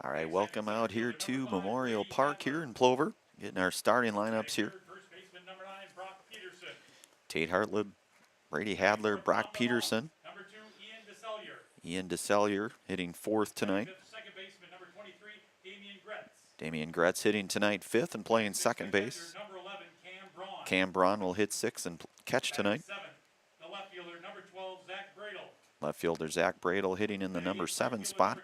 All right, welcome out here to Memorial Park here in Plover. Getting our starting lineups here. Tate Hartlib, Brady Hadler, Brock Peterson. Ian DeSellier hitting fourth tonight. Damian Gretz hitting tonight fifth and playing second base. Cam Braun will hit sixth and catch tonight. Left fielder Zach Bradel hitting in the number 7 spot.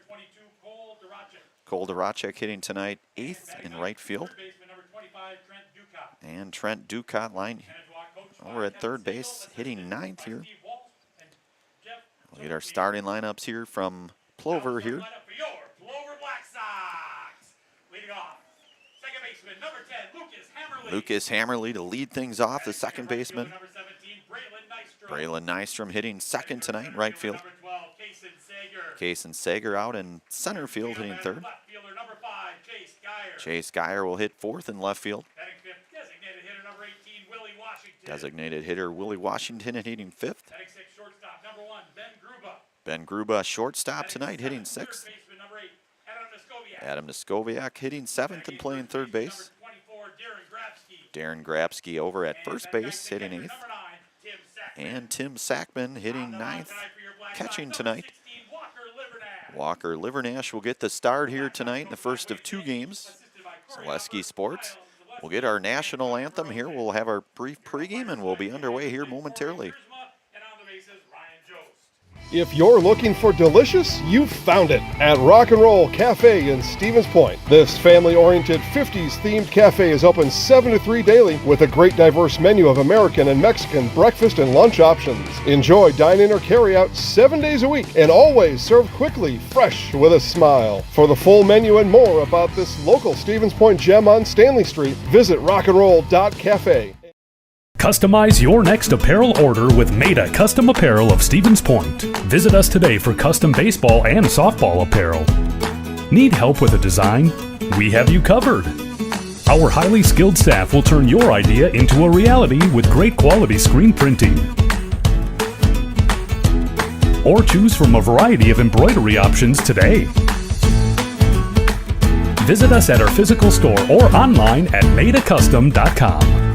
Cole Duracek hitting tonight 8th in right field. And Trent Ducott line over at third base hitting 9th here. We'll get our starting lineups here from Plover here. Lucas Hammerly to lead things off, the second baseman. Braylon Nystrom hitting second tonight, right field. Kason Sager out in center field hitting third. Chase Geyer will hit fourth in left field. Designated hitter Willie Washington hitting fifth. Ben Gruba, shortstop tonight, hitting sixth. Adam Neskoviak hitting seventh and playing third base. Darren Grabsky over at first base, hitting eighth. And Tim Sackman hitting ninth, catching tonight. Walker Livernash will get the start here tonight in the first of 2 games. Zaleski Sports. We'll get our national anthem here. We'll have our brief pregame and we'll be underway here momentarily. If you're looking for delicious, you've found it at Rock and Roll Cafe in Stevens Point. This family-oriented 50s themed cafe is open 7 to 3 daily with a great diverse menu of American and Mexican breakfast and lunch options. Enjoy dine-in or carry-out 7 days a week and always served quickly, fresh with a smile. For the full menu and more about this local Stevens Point gem on Stanley Street, visit rockandroll.cafe. Customize your next apparel order with Maida Custom Apparel of Stevens Point. Visit us today for custom baseball and softball apparel. Need help with a design? We have you covered. Our highly skilled staff will turn your idea into a reality with great quality screen printing. Or choose from a variety of embroidery options today. Visit us at our physical store or online at maidacustom.com.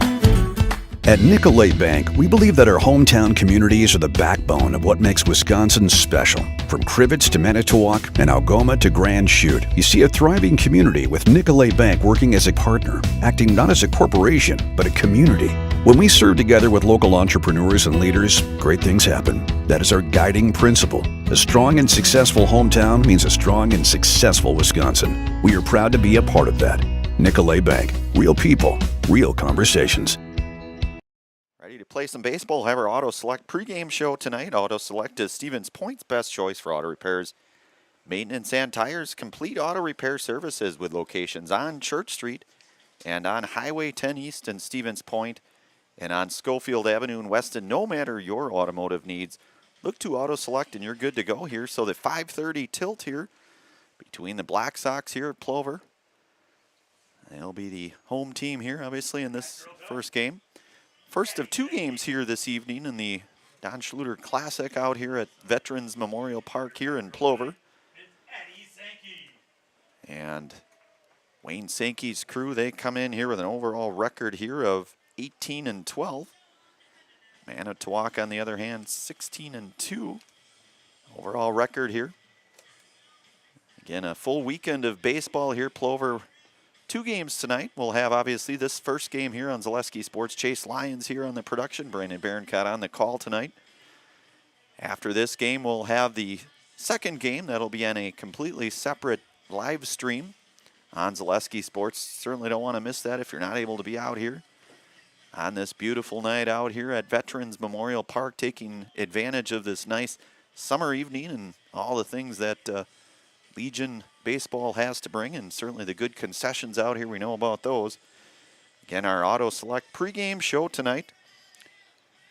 At Nicolet Bank, we believe that our hometown communities are the backbone of what makes Wisconsin special. From Crivets to Manitowoc and Algoma to Grand Chute, you see a thriving community with Nicolet Bank working as a partner, acting not as a corporation, but a community. When we serve together with local entrepreneurs and leaders, great things happen. That is our guiding principle. A strong and successful hometown means a strong and successful Wisconsin. We are proud to be a part of that. Nicolet Bank. Real people, real conversations. Ready to play some baseball? We'll have our Auto Select pregame show tonight. Auto Select is Stevens Point's best choice for auto repairs, maintenance, and tires. Complete auto repair services with locations on Church Street and on Highway 10 East in Stevens Point and on Schofield Avenue in Weston. No matter your automotive needs, look to Auto Select and you're good to go here. So the 5:30 tilt here between the Black Sox here at Plover. They'll be the home team here, obviously, in this first game. First of 2 games here this evening in the Don Schluter Classic out here at Veterans Memorial Park here in Plover. And Wayne Sankey's crew, they come in here with an overall record here of 18-12. Manitowoc, on the other hand, 16-2. Overall record here. Again, a full weekend of baseball here. Plover, 2 games tonight. We'll have, obviously, this first game here on Zaleski Sports. Chase Lyons here on the production. Brandon Barroncott on the call tonight. After this game, we'll have the second game. That'll be on a completely separate live stream on Zaleski Sports. Certainly don't want to miss that if you're not able to be out here on this beautiful night out here at Veterans Memorial Park, taking advantage of this nice summer evening and all the things that Legion baseball has to bring, and certainly the good concessions out here. We know about those. Again, our Auto Select pregame show tonight.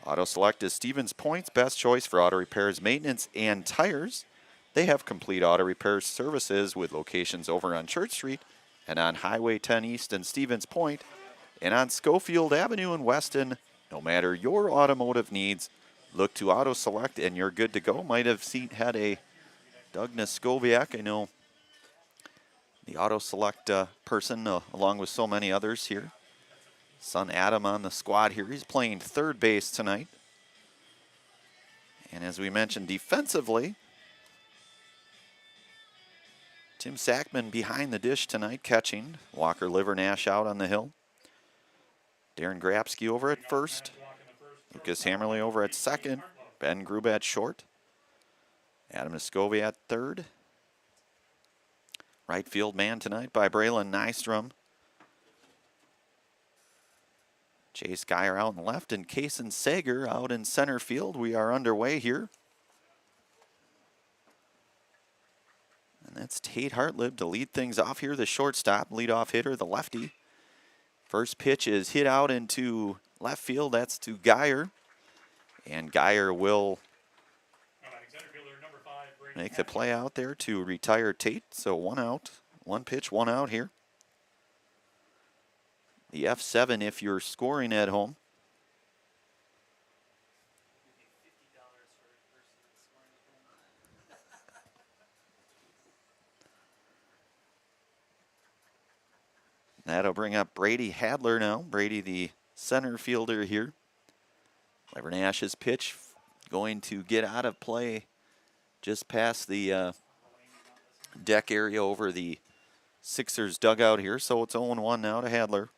Auto Select is Stevens Point's best choice for auto repairs, maintenance, and tires. They have complete auto repair services with locations over on Church Street and on Highway 10 East in Stevens Point and on Schofield Avenue in Weston. No matter your automotive needs, look to Auto Select and you're good to go. Might have had a Doug Neskoviak, I know, the auto select person along with so many others here. Son Adam on the squad here. He's playing third base tonight. And as we mentioned, defensively, Tim Sackman behind the dish tonight, catching. Walker Livernash out on the hill. Darren Grabsky over at first. Lucas Hammerly over at second. Ben Grube at short. Adam Niscovi at third. Right field man tonight by Braylon Nystrom. Chase Geyer out in left and Kaysen Sager out in center field. We are underway here. And that's Tate Hartlib to lead things off here, the shortstop, leadoff hitter, the lefty. First pitch is hit out into left field. That's to Geyer. And Geyer will make the play out there to retire Tate. So one out, one pitch, one out here. The F7 if you're scoring at home. That'll bring up Brady Hadler now. Brady, the center fielder here. Livernash's pitch going to get out of play just past the deck area over the Sixers dugout here. So it's 0-1 now to Hadler.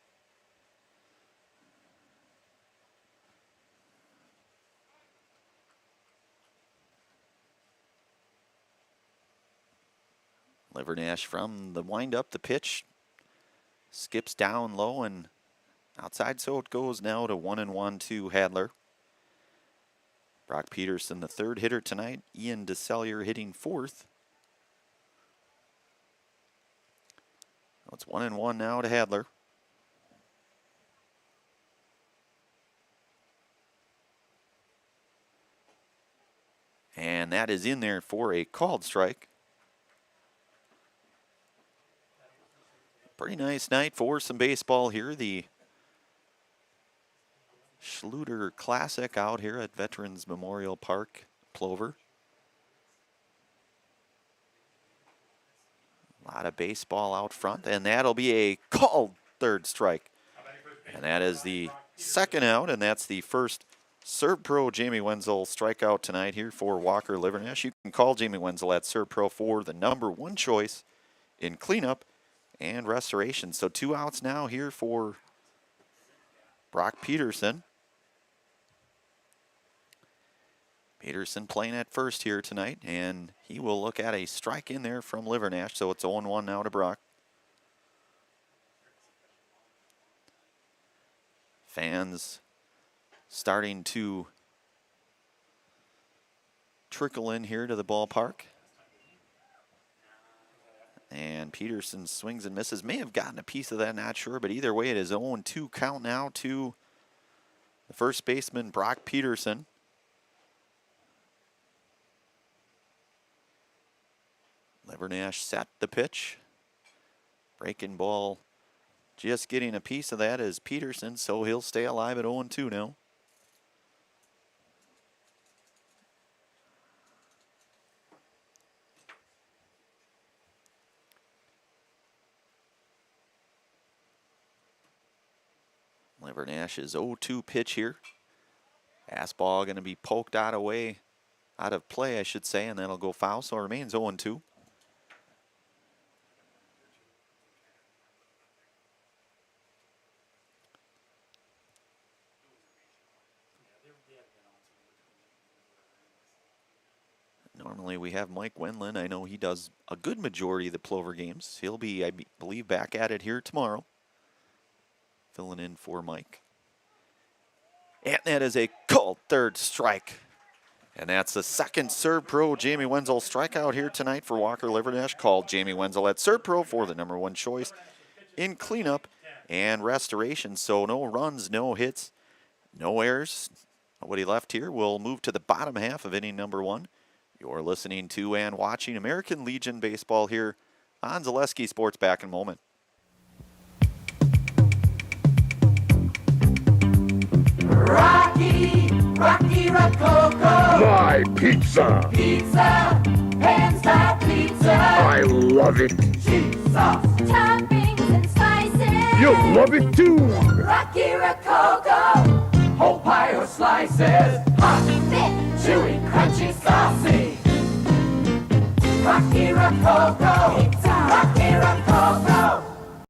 Livernash from the windup, the pitch skips down low and outside, so it goes now to 1-1 to Hadler. Brock Peterson, the third hitter tonight. Ian DeSellier hitting fourth. It's 1-1 now to Hadler. And that is in there for a called strike. Pretty nice night for some baseball here. The Schluter Classic out here at Veterans Memorial Park, Plover. A lot of baseball out front, and that'll be a called third strike. And that is the second out, and that's the first ServPro Jamie Wenzel strikeout tonight here for Walker Livernash. You can call Jamie Wenzel at ServPro for the #1 choice in cleanup and restoration. So 2 outs now here for Brock Peterson. Peterson playing at first here tonight, and he will look at a strike in there from Livernash. So it's 0-1 now to Brock. Fans starting to trickle in here to the ballpark. And Peterson swings and misses. May have gotten a piece of that, not sure. But either way, it is 0-2 count now to the first baseman, Brock Peterson. Livernash set the pitch. Breaking ball. Just getting a piece of that is Peterson, so he'll stay alive at 0-2 now. Livernash's 0-2 pitch here. Fastball going to be poked out of play, I should say, and that'll go foul, so it remains 0-2. Normally we have Mike Wendland. I know he does a good majority of the Plover games. He'll be, I believe, back at it here tomorrow, filling in for Mike. And that is a called third strike. And that's the second ServPro Jamie Wenzel strikeout here tonight for Walker Livernash. Called Jamie Wenzel at ServPro for the #1 choice in cleanup and restoration. So no runs, no hits, no errors. Nobody left here. We'll move to the bottom half of inning #1. You're listening to and watching American Legion Baseball here on Zaleski Sports. Back in a moment. Rocky Rococo. My pizza. Pizza, hands down pizza. I love it. She's sauce. Toppings and spices. You'll love it too. Rocky Rococo. Whole pie or slices. Hot, thick, Chewy, crunchy, saucy. Rocky Rococo. Rocky Rococo.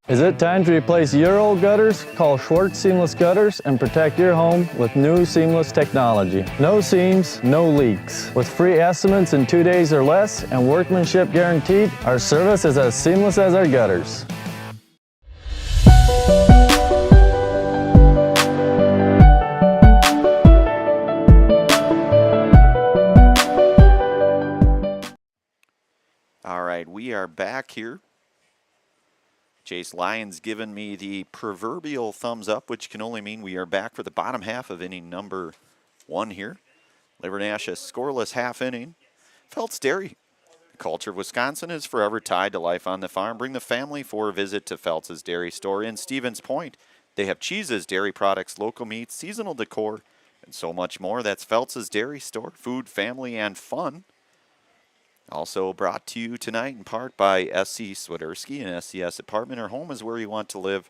Is it time to replace your old gutters? Call Schwartz Seamless Gutters and protect your home with new seamless technology. No seams, no leaks. With free estimates in 2 days or less and workmanship guaranteed, our service is as seamless as our gutters. All right, we are back here. Chase Lyons giving me the proverbial thumbs up, which can only mean we are back for the bottom half of inning number 1 here. Livernash a scoreless half inning. Phelps Dairy. The culture of Wisconsin is forever tied to life on the farm. Bring the family for a visit to Phelps' Dairy Store in Stevens Point. They have cheeses, dairy products, local meats, seasonal decor, and so much more. That's Phelps' Dairy Store. Food, family, and fun. Also brought to you tonight in part by SC Swiderski and SCS Apartment. Our home is where you want to live,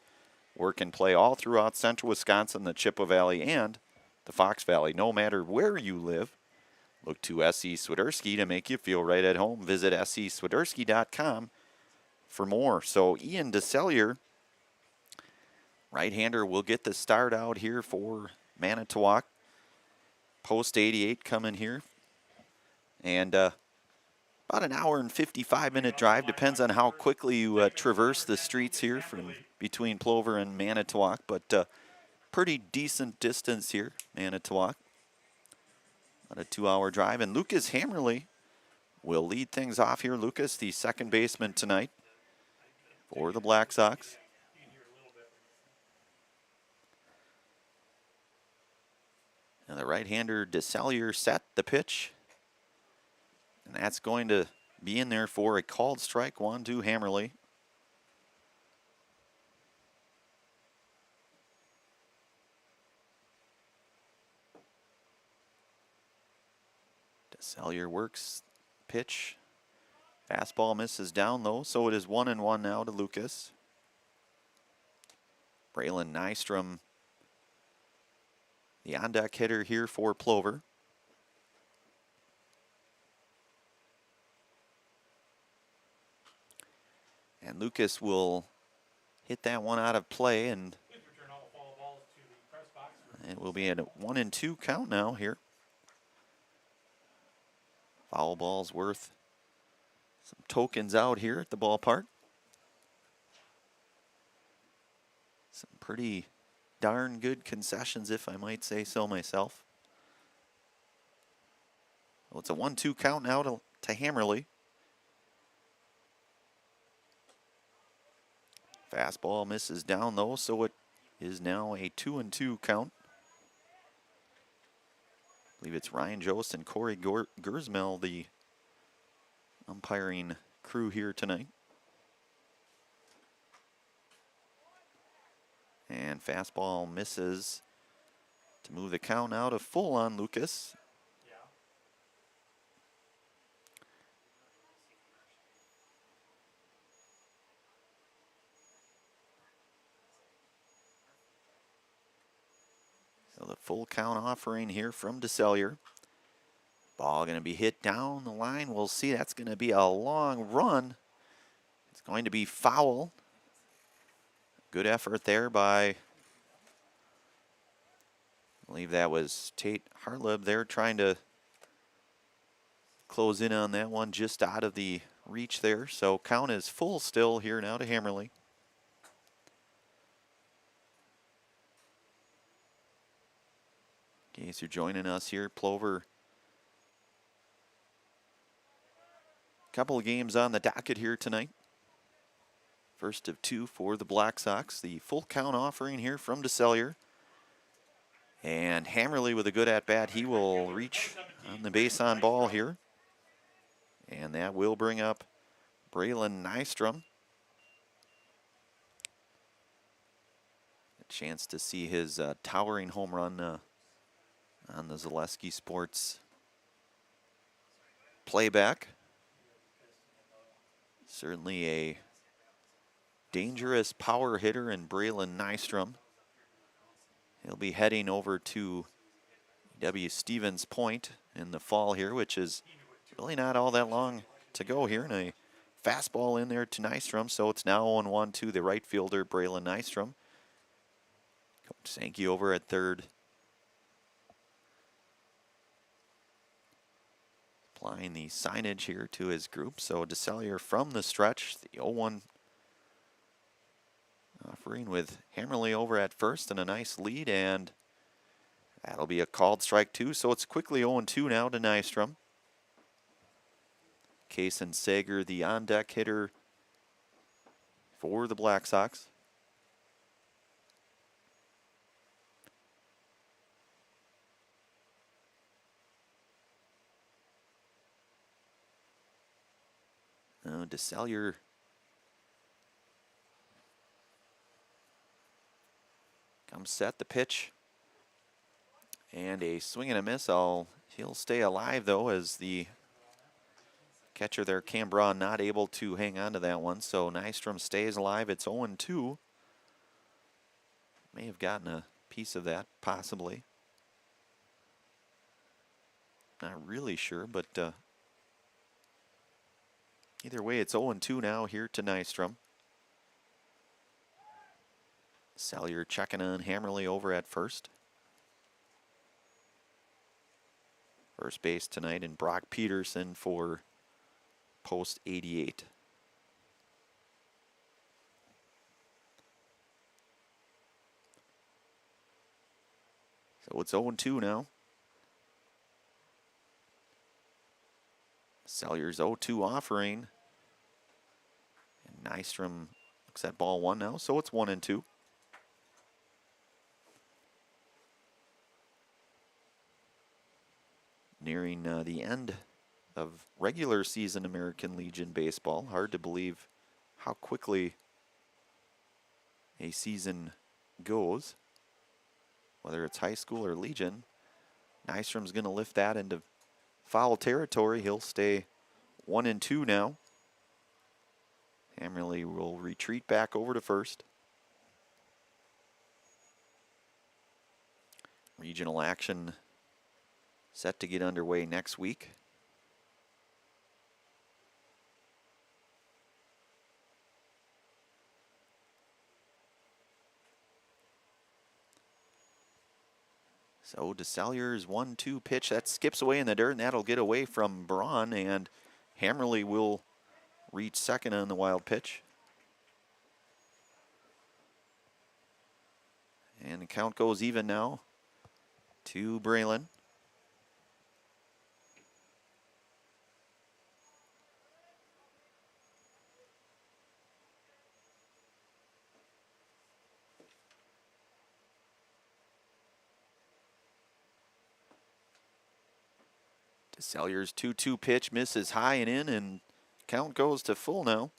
work, and play all throughout central Wisconsin, the Chippewa Valley, and the Fox Valley. No matter where you live, look to SC Swiderski to make you feel right at home. Visit scswiderski.com for more. So Ian DeSellier, right-hander, will get the start out here for Manitowoc. Post 88 coming here. And about an hour and 55-minute drive. Depends on how quickly you traverse the streets here from between Plover and Manitowoc. But pretty decent distance here, Manitowoc. About a 2-hour drive. And Lucas Hammerly will lead things off here. Lucas, the second baseman tonight for the Black Sox. And the right-hander DeSellier set the pitch. And that's going to be in there for a called strike. 1-2 Hammerly. DeSellier works pitch. Fastball misses down though, so it is 1-1 now to Lucas. Braylon Nystrom, the on-deck hitter here for Plover. And Lucas will hit that one out of play, and it will be a 1-2 count now here. Foul ball's worth some tokens out here at the ballpark. Some pretty darn good concessions, if I might say so myself. Well, it's a 1-2 count now to Hammerly. Fastball misses down though, so it is now a 2-2 count. I believe it's Ryan Jost and Corey Gersmel, the umpiring crew here tonight. And fastball misses to move the count out of full on Lucas. So the full count offering here from DeSellier. Ball going to be hit down the line. We'll see. That's going to be a long run. It's going to be foul. Good effort there by, I believe that was Tate Harleb there, trying to close in on that one, just out of the reach there. So count is full still here now to Hammerly. In case you're joining us here, Plover. Couple of games on the docket here tonight. First of 2 for the Black Sox. The full count offering here from DeSellier. And Hammerly with a good at-bat. He will reach on the base on ball here. And that will bring up Braylon Nystrom. A chance to see his towering home run on the Zaleski Sports playback. Certainly a dangerous power hitter in Braylon Nystrom. He'll be heading over to W. Stevens Point in the fall here, which is really not all that long to go here. And a fastball in there to Nystrom, so it's now 0-1 to the right fielder, Braylon Nystrom. Coach Sankey over at third. Applying the signage here to his group. So DeSallier from the stretch, the 0-1 offering with Hammerly over at first and a nice lead, and that'll be a called strike two. So it's quickly 0-2 now to Nystrom. Kason Sager, the on-deck hitter for the Black Sox. DeSallier comes set the pitch. And a swing and a miss. He'll stay alive, though, as the catcher there, Cam Braun, not able to hang on to that one. So Nystrom stays alive. It's 0-2. May have gotten a piece of that, possibly. Not really sure, but either way, it's 0-2 now here to Nystrom. Salyer checking on Hammerly over at first. First base tonight, and Brock Peterson for post 88. So it's 0-2 now. Salyer's 0-2 offering. And Nystrom looks at ball one now, so it's 1-2. Nearing the end of regular season American Legion baseball. Hard to believe how quickly a season goes, whether it's high school or Legion. Nystrom's going to lift that into foul territory. He'll stay 1-2 now. Hammerly will retreat back over to first. Regional action set to get underway next week. So DeSalyer's 1-2 pitch, that skips away in the dirt, and that'll get away from Braun, and Hammerly will reach second on the wild pitch. And the count goes even now to Braylon. DeSalyer's 2-2 pitch misses high and in, and count goes to full now.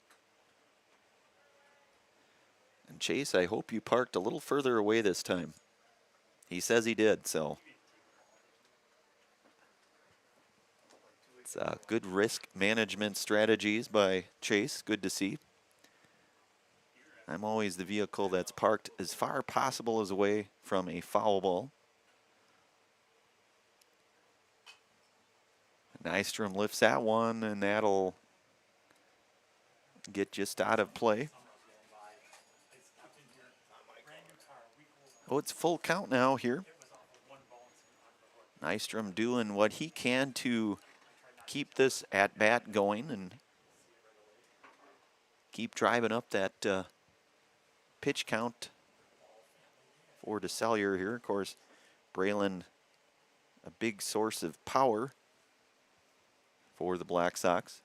And Chase, I hope you parked a little further away this time. He says he did, so it's good risk management strategies by Chase. Good to see. I'm always the vehicle that's parked as far possible as away from a foul ball. Nystrom lifts that one, and that'll get just out of play. Oh, it's full count now here. Nystrom doing what he can to keep this at-bat going and keep driving up that pitch count for DeSallier here. Of course, Braylon, a big source of power for the Black Sox.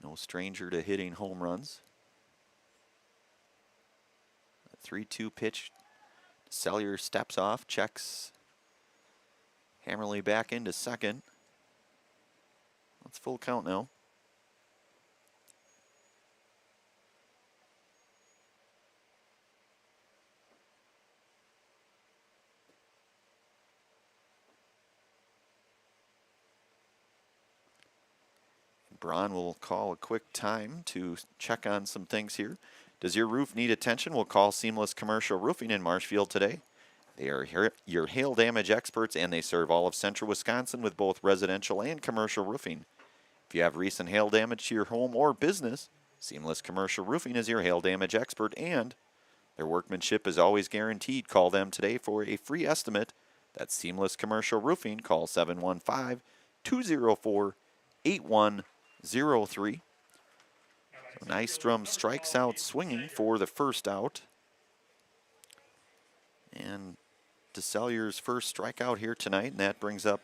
No stranger to hitting home runs. A 3-2 pitch. Salyer steps off, checks Hammerly back into second. That's full count now. Braun will call a quick time to check on some things here. Does your roof need attention? We'll call Seamless Commercial Roofing in Marshfield today. They are your hail damage experts, and they serve all of central Wisconsin with both residential and commercial roofing. If you have recent hail damage to your home or business, Seamless Commercial Roofing is your hail damage expert, and their workmanship is always guaranteed. Call them today for a free estimate. That's Seamless Commercial Roofing. Call 715-204-8103. So Nystrom strikes out swinging for the first out. And DeSalyer's first strikeout here tonight, and that brings up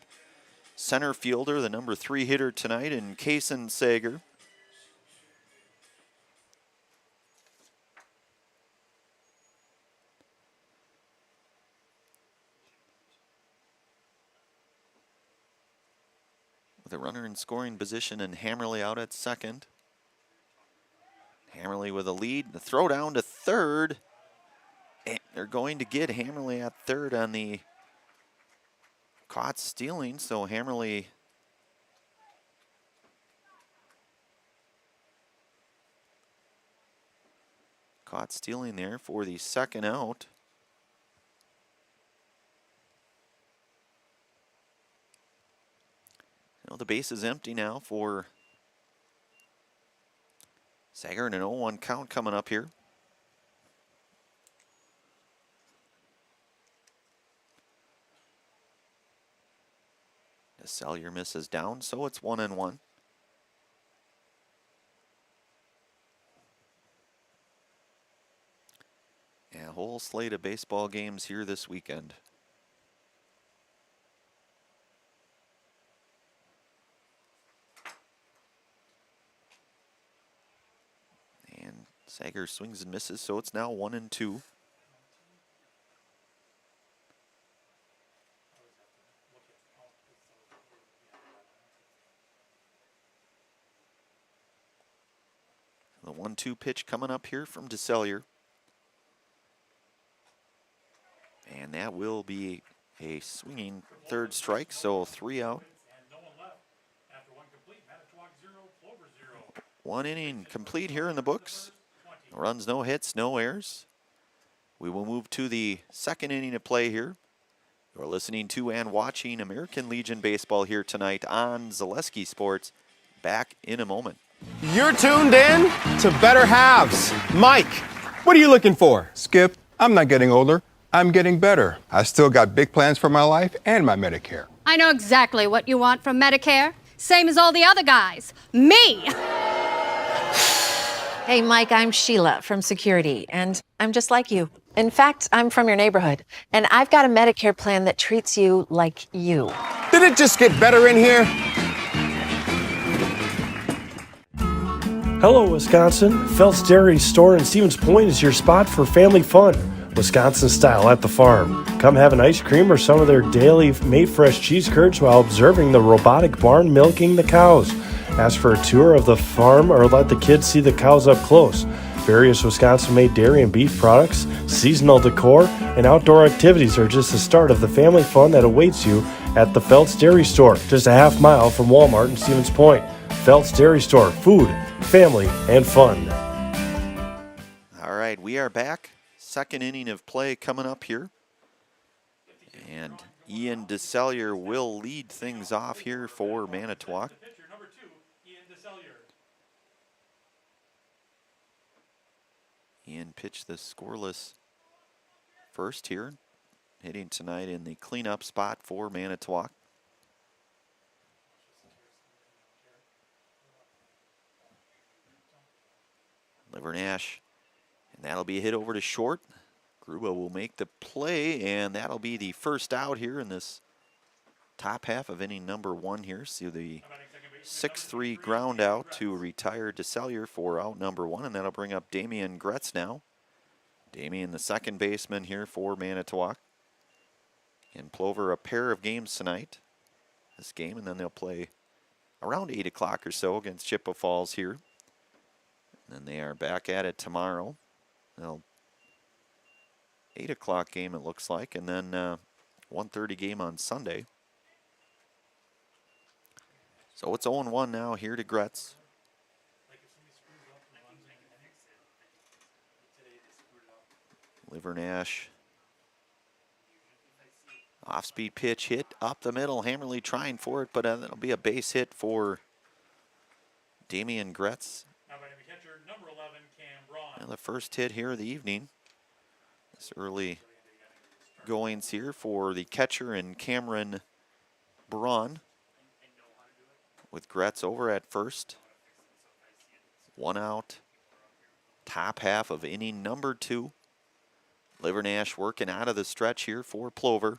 center fielder, the number 3 hitter tonight, in Kaysen Sager. With a runner in scoring position and Hammerly out at second. Hammerly with a lead, the throw down to third. And they're going to get Hammerly at third on the caught stealing, so Hammerly caught stealing there for the second out. The base is empty now for Sager, and an 0-1 count coming up here. DeSalyer misses down, so it's 1-1. Yeah, a whole slate of baseball games here this weekend. And Sager swings and misses, so it's now 1-2. The 1-2 pitch coming up here from DeSalyer. And that will be a swinging third strike, so 3 out. 1 inning complete here in the books. No runs, no hits, no errors. We will move to the second inning of play here. You're listening to and watching American Legion Baseball here tonight on Zaleski Sports. Back in a moment. You're tuned in to Better Halves. Mike, what are you looking for? Skip, I'm not getting older. I'm getting better. I still got big plans for my life and my Medicare. I know exactly what you want from Medicare. Same as all the other guys. Me! Hey, Mike, I'm Sheila from Security, and I'm just like you. In fact, I'm from your neighborhood, and I've got a Medicare plan that treats you like you. Did it just get better in here? Hello, Wisconsin. Phelps Dairy Store in Stevens Point is your spot for family fun. Wisconsin style at the farm. Come have an ice cream or some of their daily made fresh cheese curds while observing the robotic barn milking the cows. Ask for a tour of the farm or let the kids see the cows up close. Various Wisconsin-made dairy and beef products, seasonal decor, and outdoor activities are just the start of the family fun that awaits you at the Phelps Dairy Store, just a half mile from Walmart in Stevens Point. Phelps Dairy Store, food, family, and fun. All right, we are back. Second inning of play coming up here. And Ian DeSalyer will lead things off here for Manitowoc. Ian pitched the scoreless first here, hitting tonight in the cleanup spot for Manitowoc. Livernash, and that'll be a hit over to short. Gruba will make the play, and that'll be the first out here in this top half of inning number 1 here. See the 6-3 ground out to retire DeSalyer for out number 1, and that'll bring up Damian Gretz now. Damian, the second baseman here for Manitowoc. And Plover, a pair of games tonight, this game, and then they'll play around 8 o'clock or so against Chippewa Falls here. And then they are back at it tomorrow. 8 o'clock game it looks like, and then 1:30 game on Sunday. So it's 0-1 now here to Gretz. Livernash. Off-speed pitch hit up the middle. Hammerly trying for it, but that'll be a base hit for Damian Gretz. And the first hit here of the evening. This early goings here for the catcher and Cameron Braun. With Gretz over at first. 1 out. Top half of inning number 2. Livernash working out of the stretch here for Plover.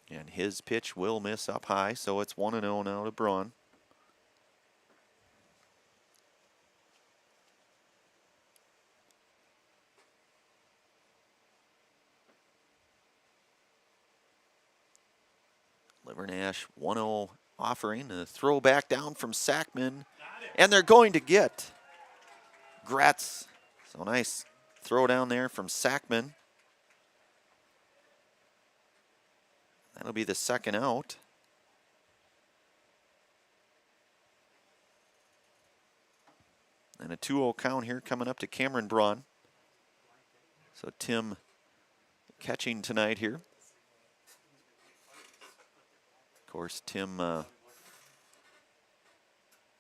And his pitch will miss up high, so it's 1-0 now to Braun. Livernash 1-0 offering. A throw back down from Sackman. And they're going to get Gretz. So nice throw down there from Sackman. That'll be the second out. And a 2-0 count here coming up to Cameron Braun. So Tim catching tonight here. Of course, Tim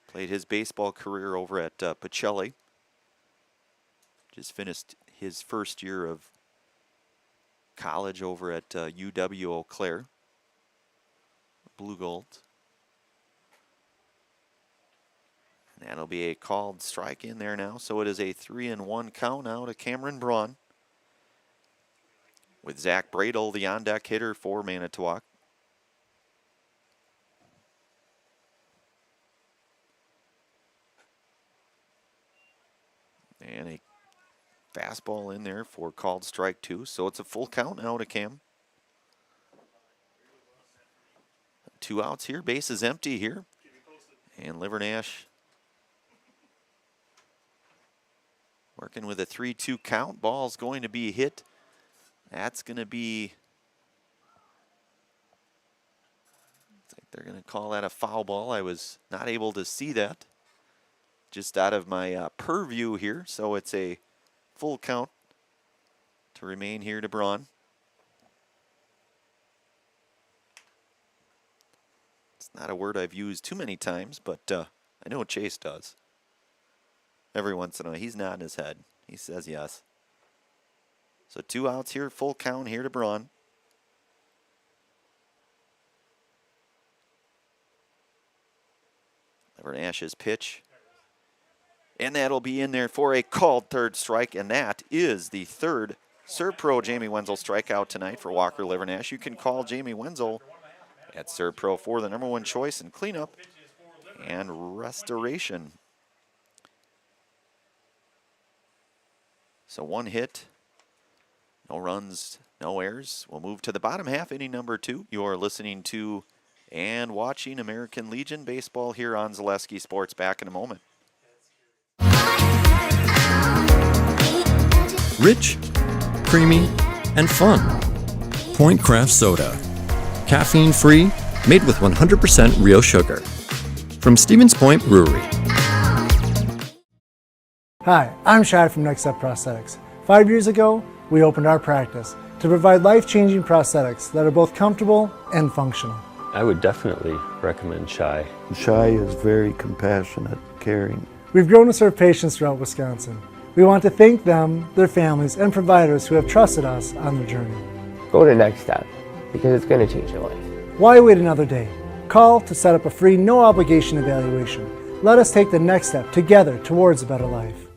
played his baseball career over at Pacelli. Just finished his first year of college over at UW Eau Claire. Blue Gold. And that'll be a called strike in there now. So it is a 3-1 count now to Cameron Braun. With Zach Bradle, the on-deck hitter for Manitowoc. And a fastball in there for called strike 2. So it's a full count now to Cam. 2 outs here. Base is empty here. And Livernash working with a 3-2 count. Ball's going to be hit. That's going to be, I think they're going to call that a foul ball. I was not able to see that just out of my purview here. So it's a full count to remain here to Braun. It's not a word I've used too many times, but I know Chase does. Every once in a while, he's nodding his head. He says yes. So 2 outs here, full count here to Braun. Livernash's pitch. And that'll be in there for a called third strike, and that is the third Serpro Jamie Wenzel strikeout tonight for Walker Livernash. You can call Jamie Wenzel at Serpro for the #1 choice in cleanup and restoration. So 1 hit, no runs, no errors. We'll move to the bottom half, inning number 2. You're listening to and watching American Legion Baseball here on Zaleski Sports. Back in a moment. Rich, creamy, and fun. Point Craft Soda. Caffeine-free, made with 100% real sugar. From Stevens Point Brewery. Hi, I'm Shad from Next Step Prosthetics. 5 years ago, we opened our practice to provide life-changing prosthetics that are both comfortable and functional. I would definitely recommend Shai. Shai is very compassionate, caring. We've grown to serve patients throughout Wisconsin. We want to thank them, their families, and providers who have trusted us on their journey. Go to Next Step, because it's going to change your life. Why wait another day? Call to set up a free, no-obligation evaluation. Let us take the next step together towards a better life.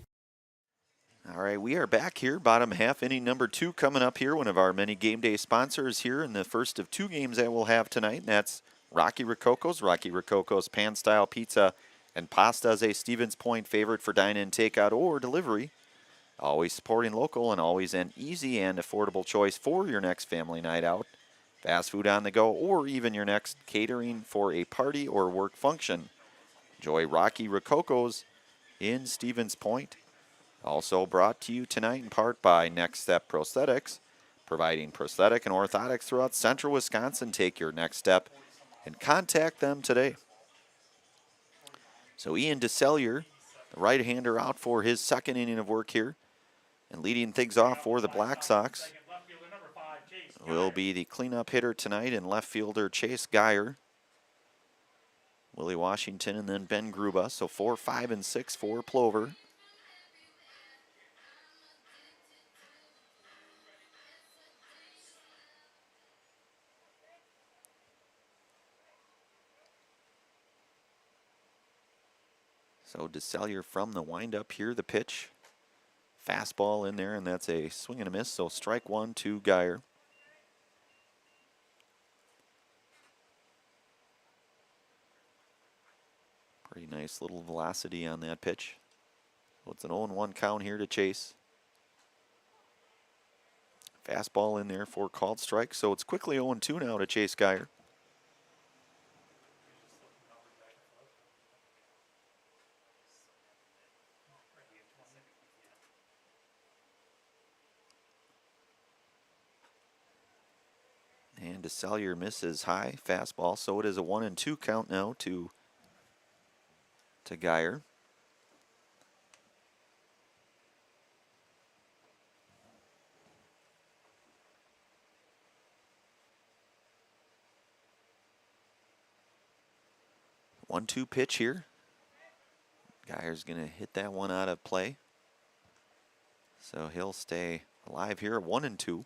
All right, we are back here, bottom half, inning number 2 coming up here. One of our many game day sponsors here in the first of 2 games that we'll have tonight, and that's Rocky Rococo's. Rocky Rococo's pan-style pizza and pasta is a Stevens Point favorite for dine-in, takeout, or delivery. Always supporting local and always an easy and affordable choice for your next family night out, fast food on the go, or even your next catering for a party or work function. Enjoy Rocky Rococo's in Stevens Point. Also brought to you tonight in part by Next Step Prosthetics, providing prosthetic and orthotics throughout central Wisconsin. Take your next step and contact them today. So Ian DeSellier, the right-hander, out for his second inning of work here. And leading things off for the Black Sox will be the cleanup hitter tonight and left fielder Chase Geyer. Willie Washington and then Ben Gruba. So 4, 5, and 6 for Plover. So DeSellier from the windup here, the pitch. Fastball in there, and that's a swing and a miss. So strike one to Geyer. Pretty nice little velocity on that pitch. So it's an 0-1 count here to Chase. Fastball in there for called strike. So it's quickly 0-2 now to Chase Geyer. And DeSellier misses high fastball, so it is a 1-2 count now to Geyer. One-two pitch here. Geyer's going to hit that one out of play. So he'll stay alive here at 1-2.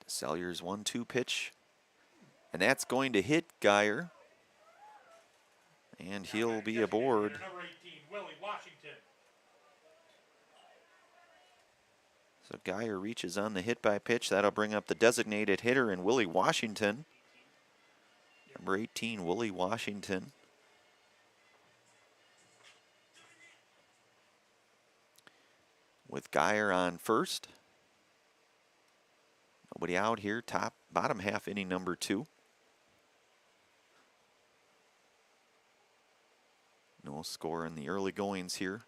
DeSellier's 1-2 pitch. And that's going to hit Geyer. And he'll be aboard. So Geyer reaches on the hit by pitch. That'll bring up the designated hitter in Willie Washington. Number 18, Willie Washington. With Geyer on first. Nobody out here, bottom half inning number 2. No score in the early goings here.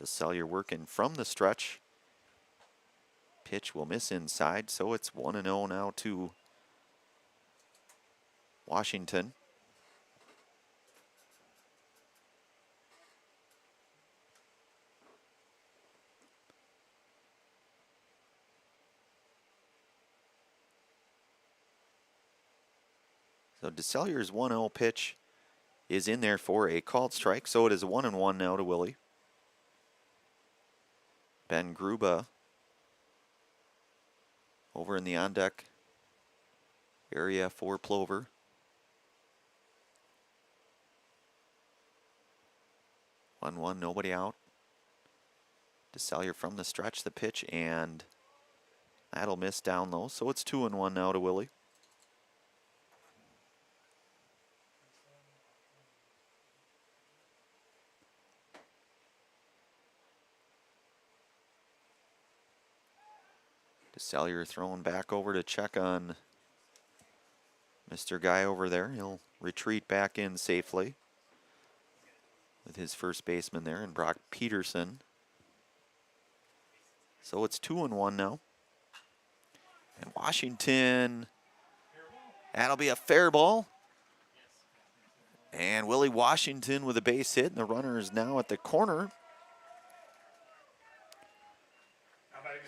DeSellier working from the stretch. Pitch will miss inside, so it's 1-0 now to Washington. So DeSellier's 1-0 pitch is in there for a called strike, so it is 1-1 now to Willie. Ben Gruba over in the on-deck area for Plover. 1-1, nobody out. DeSellier from the stretch, the pitch, and that'll miss down low, so it's 2-1 now to Willie. DeSellier thrown back over to check on Mr. Guy over there. He'll retreat back in safely with his first baseman there and Brock Peterson. So it's 2-1 now. And Washington, that'll be a fair ball. And Willie Washington with a base hit, and the runner is now at the corner.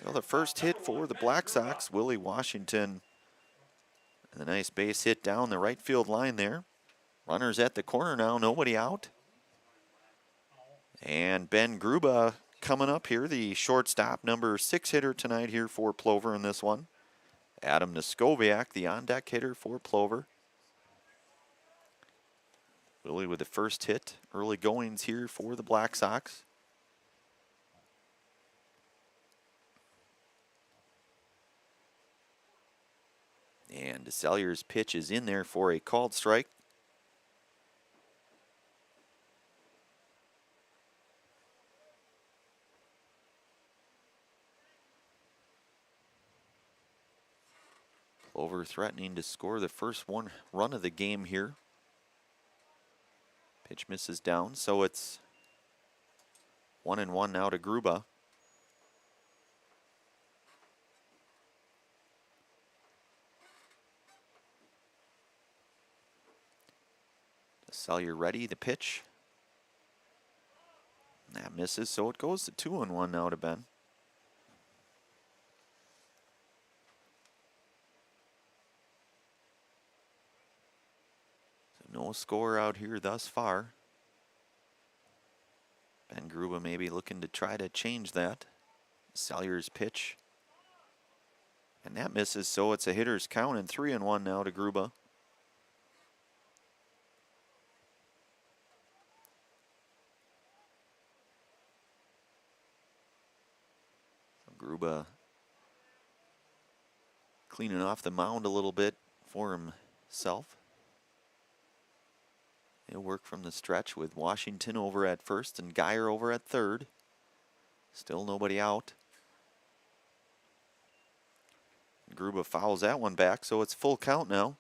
So the first hit for the Black Sox, Willie Washington. And a nice base hit down the right field line there. Runners at the corner now, nobody out. And Ben Gruba coming up here, the shortstop, number 6 hitter tonight here for Plover in this one. Adam Neskoviak, the on-deck hitter for Plover. Willie with the first hit, early goings here for the Black Sox. And DeSellier's pitch is in there for a called strike. Plover threatening to score the first run of the game here. Pitch misses down, so it's 1-1 now to Gruba. Sellier ready, the pitch. That misses, so it goes to 2-1 now to Ben. So no score out here thus far. Ben Gruba maybe looking to try to change that. Sellier's pitch. And that misses, so it's a hitter's count, and 3-1 now to Gruba. Gruba cleaning off the mound a little bit for himself. He'll work from the stretch with Washington over at first and Geyer over at third. Still nobody out. Gruba fouls that one back, so it's full count now.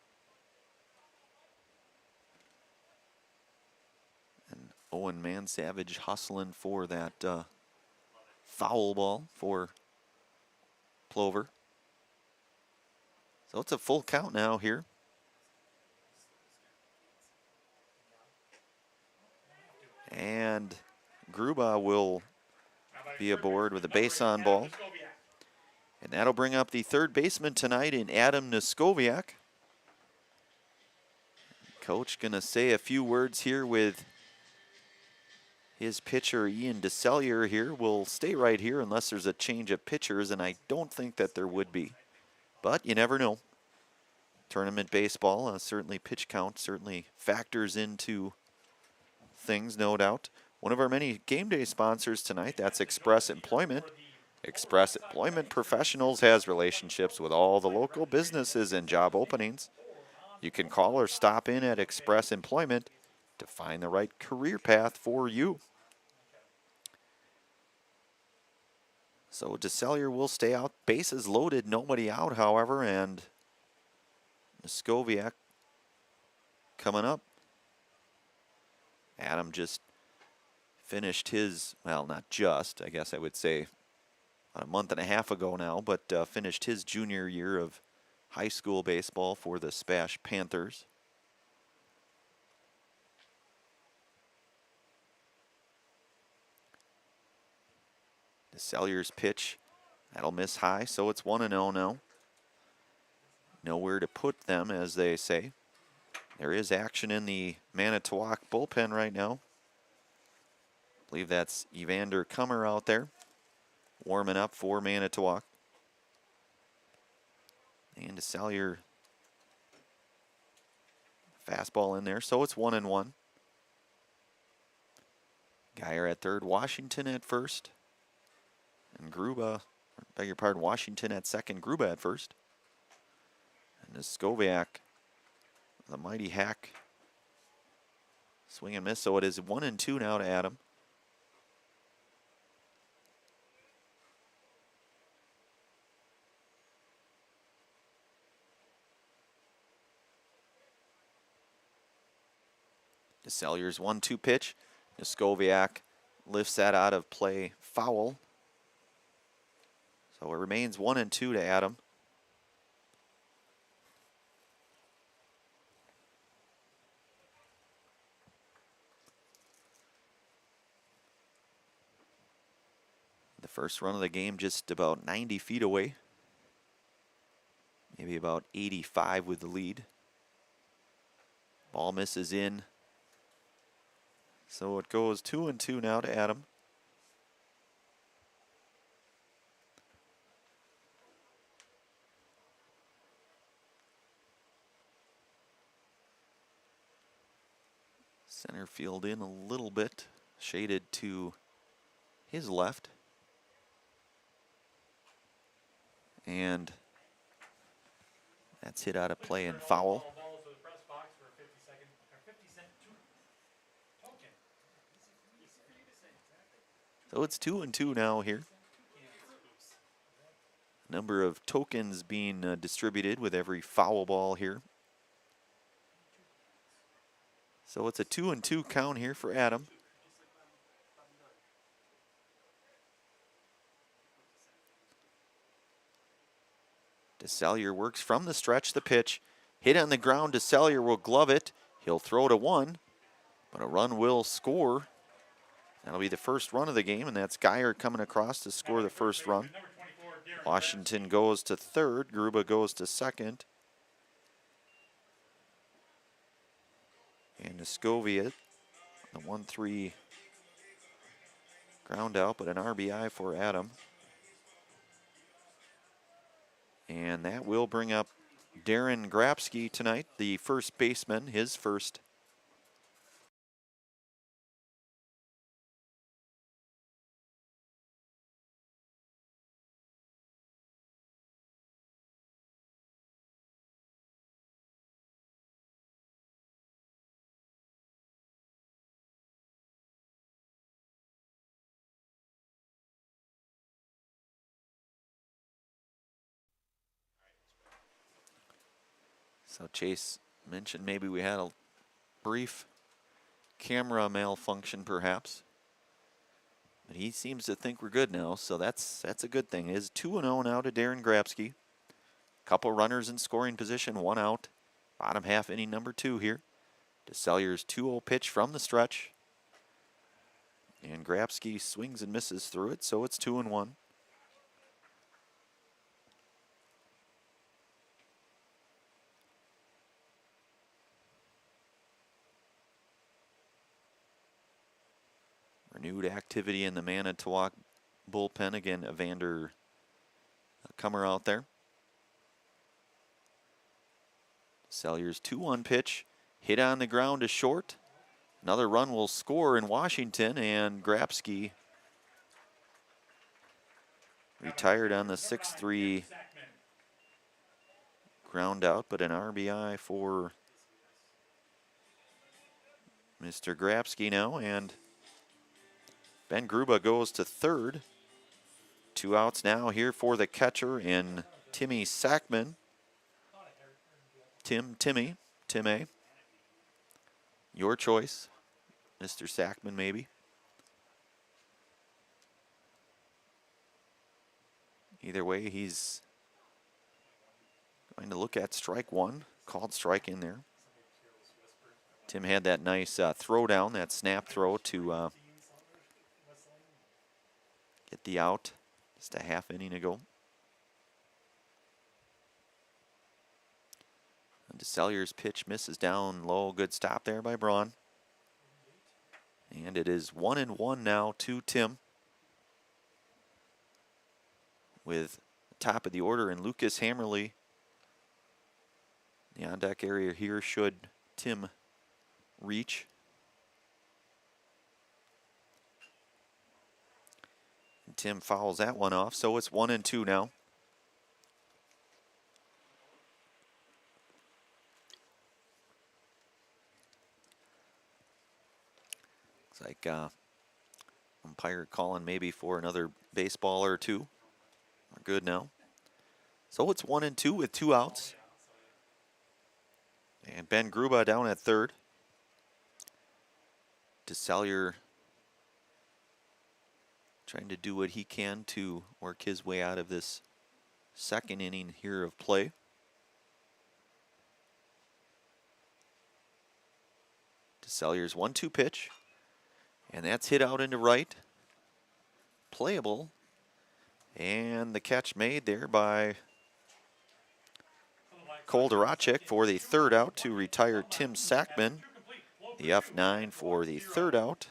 And Owen Mansavage hustling for that foul ball for Plover. So it's a full count now here. And Gruba will be aboard with a base on ball. And that'll bring up the third baseman tonight in Adam Noskowiak. Coach gonna say a few words here with his pitcher Ian DeSellier here. Will stay right here unless there's a change of pitchers, and I don't think that there would be. But you never know. Tournament baseball, certainly pitch count certainly factors into things, no doubt. One of our many game day sponsors tonight, that's Express Employment. Express Employment Professionals has relationships with all the local businesses and job openings. You can call or stop in at Express Employment to find the right career path for you. So DeSellier will stay out. Bases loaded, nobody out, however, and Noskowiak coming up. Adam just finished his, well, not just, I guess I would say about a month and a half ago now, but finished his junior year of high school baseball for the Spash Panthers. DeSellier's pitch, that'll miss high, so it's 1-0 now. Nowhere to put them, as they say. There is action in the Manitowoc bullpen right now. I believe that's Evander Kummer out there, warming up for Manitowoc. And DeSellier, fastball in there, so it's 1-1. Geyer at third, Washington at first. And Gruba, beg your pardon, Washington at second, Gruba at first. And Noskowiak, the mighty hack, swing and miss, so it is 1-2 now to Adam. DeSellier's 1-2 pitch. Noskowiak lifts that out of play, foul. So it remains 1-2 to Adam. The first run of the game just about 90 feet away. Maybe about 85 with the lead. Ball misses in. So it goes 2-2 now to Adam. Center field in a little bit, shaded to his left. And that's hit out of play and foul. So it's 2-2 now here. Number of tokens being distributed with every foul ball here. So it's a 2-2 count here for Adam. DeSallier works from the stretch, the pitch. Hit on the ground, DeSallier will glove it. He'll throw to one, but a run will score. That'll be the first run of the game, and that's Geyer coming across to score the first run. Washington goes to third, Gruba goes to second. And Niskovia, the 1-3 ground out, but an RBI for Adam. And that will bring up Darren Grapsky tonight, the first baseman, his first. So Chase mentioned maybe we had a brief camera malfunction perhaps. But he seems to think we're good now, so that's a good thing. It is 2-0 now to Darren Grapsky. Couple runners in scoring position, one out. Bottom half inning number 2 here. DeSallier's 2-0 pitch from the stretch. And Grapsky swings and misses through it, so it's 2-1. Renewed activity in the Manitowoc bullpen. Again, Evander Kummer out there. Sellier's 2-1 pitch. Hit on the ground to short. Another run will score in Washington, and Grapsky retired on the 6-3 ground out, but an RBI for Mr. Grapsky now, and Ben Gruba goes to third. 2 outs now here for the catcher in Timmy Sackman. Timmy, your choice. Mr. Sackman, maybe. Either way, he's going to look at strike one. Called strike in there. Tim had that nice throw down, that snap throw to get the out just a half inning ago. And DeSallier's pitch misses down low. Good stop there by Braun. And it is 1-1 now to Tim. With the top of the order and Lucas Hammerly. The on-deck area here should Tim reach. And Tim fouls that one off, so it's 1-2 now. Looks like umpire calling maybe for another baseball or two. We're good now. So it's 1-2 with 2 outs. And Ben Gruba down at third. DeSallier trying to do what he can to work his way out of this second inning here of play. DeSallier's 1-2 pitch. And that's hit out into right. Playable. And the catch made there by Kolderacek for the third out to retire Tim Sackman. The F9 for the third out.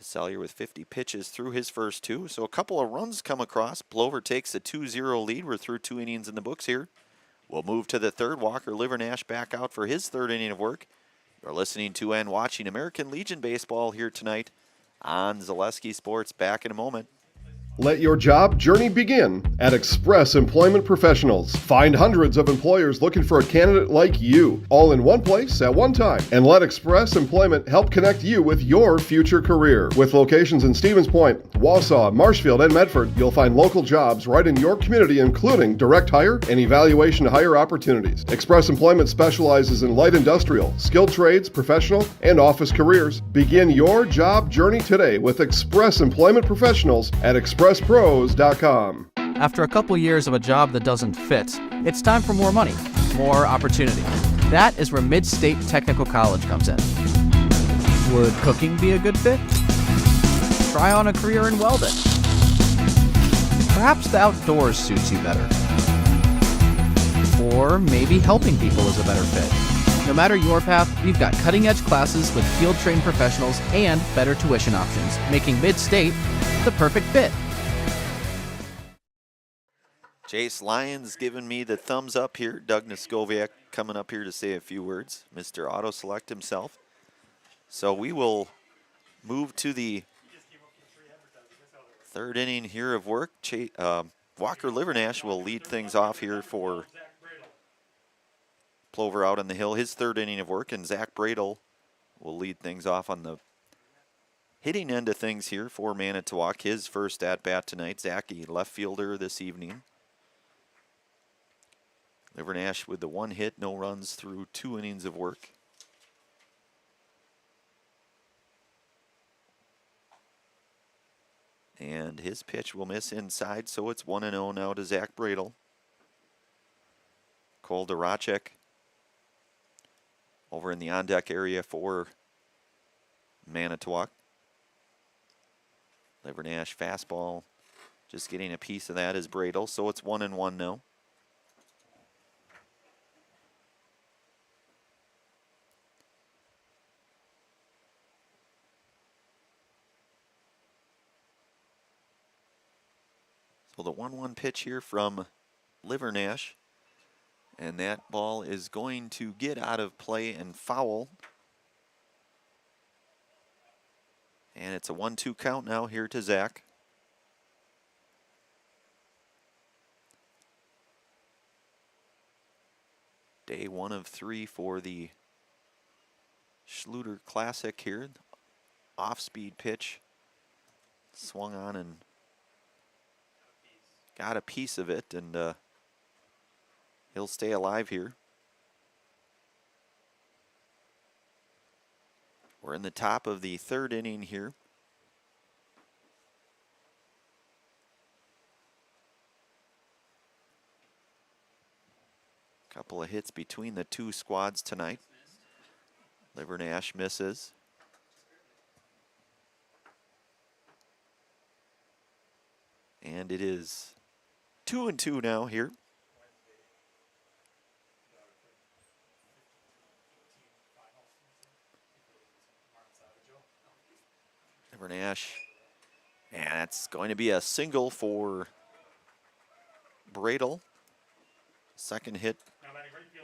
DeSallier with 50 pitches through his first 2. So a couple of runs come across. Plover takes a 2-0 lead. We're through 2 innings in the books here. We'll move to the third. Walker Livernash back out for his third inning of work. You're listening to and watching American Legion Baseball here tonight on Zaleski Sports. Back in a moment. Let your job journey begin at Express Employment Professionals. Find hundreds of employers looking for a candidate like you, all in one place at one time. And let Express Employment help connect you with your future career. With locations in Stevens Point, Wausau, Marshfield, and Medford, you'll find local jobs right in your community, including direct hire and evaluation to hire opportunities. Express Employment specializes in light industrial, skilled trades, professional, and office careers. Begin your job journey today with Express Employment Professionals at Express PressPros.com. After a couple years of a job that doesn't fit, it's time for more money, more opportunity. That is where Mid-State Technical College comes in. Would cooking be a good fit? Try on a career in welding. Perhaps the outdoors suits you better. Or maybe helping people is a better fit. No matter your path, we've got cutting-edge classes with field-trained professionals and better tuition options, making Mid-State the perfect fit. Jace Lyons giving me the thumbs up here. Doug Niskoviak coming up here to say a few words. Mr. Auto Select himself. So we will move to the third inning here of work. Walker Livernash will lead things off here for Plover out on the hill. His third inning of work, and Zach Bradel will lead things off on the hitting end of things here for Manitowoc. His first at-bat tonight. Zach, a left fielder this evening. Livernash with the 1 hit, no runs through 2 innings of work. And his pitch will miss inside, so it's 1-0 now to Zach Bradel. Cole Duracek over in the on-deck area for Manitowoc. Livernash fastball, just getting a piece of that is Bradel, so it's 1-1 now. So the 1-1 pitch here from Livernash. And that ball is going to get out of play and foul. And it's a 1-2 count now here to Zach. Day 1 of 3 for the Schluter Classic here. Off-speed pitch. Swung on and got a piece of it, and he'll stay alive here. We're in the top of the third inning here. Couple of hits between the two squads tonight. Livernash misses. And it is 2-2 now here. Livernash, and that's going to be a single for Bradel. Second hit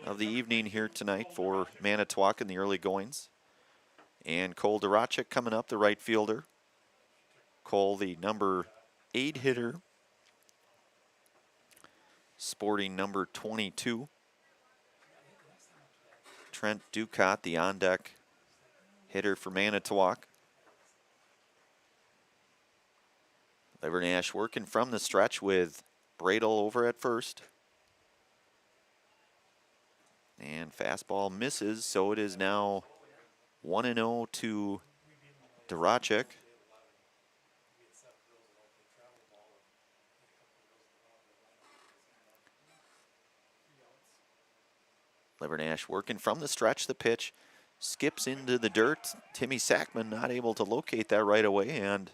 of the evening here tonight for Manitowoc in the early goings. And Cole Duracek coming up, the right fielder. Cole, the number 8 hitter, sporting number 22. Trent Ducott, the on-deck hitter for Manitowoc. Livernash working from the stretch with Bradel over at first. And fastball misses, so it is now 1-0 to Duracek. Livernash working from the stretch, the pitch skips into the dirt. Timmy Sackman not able to locate that right away, and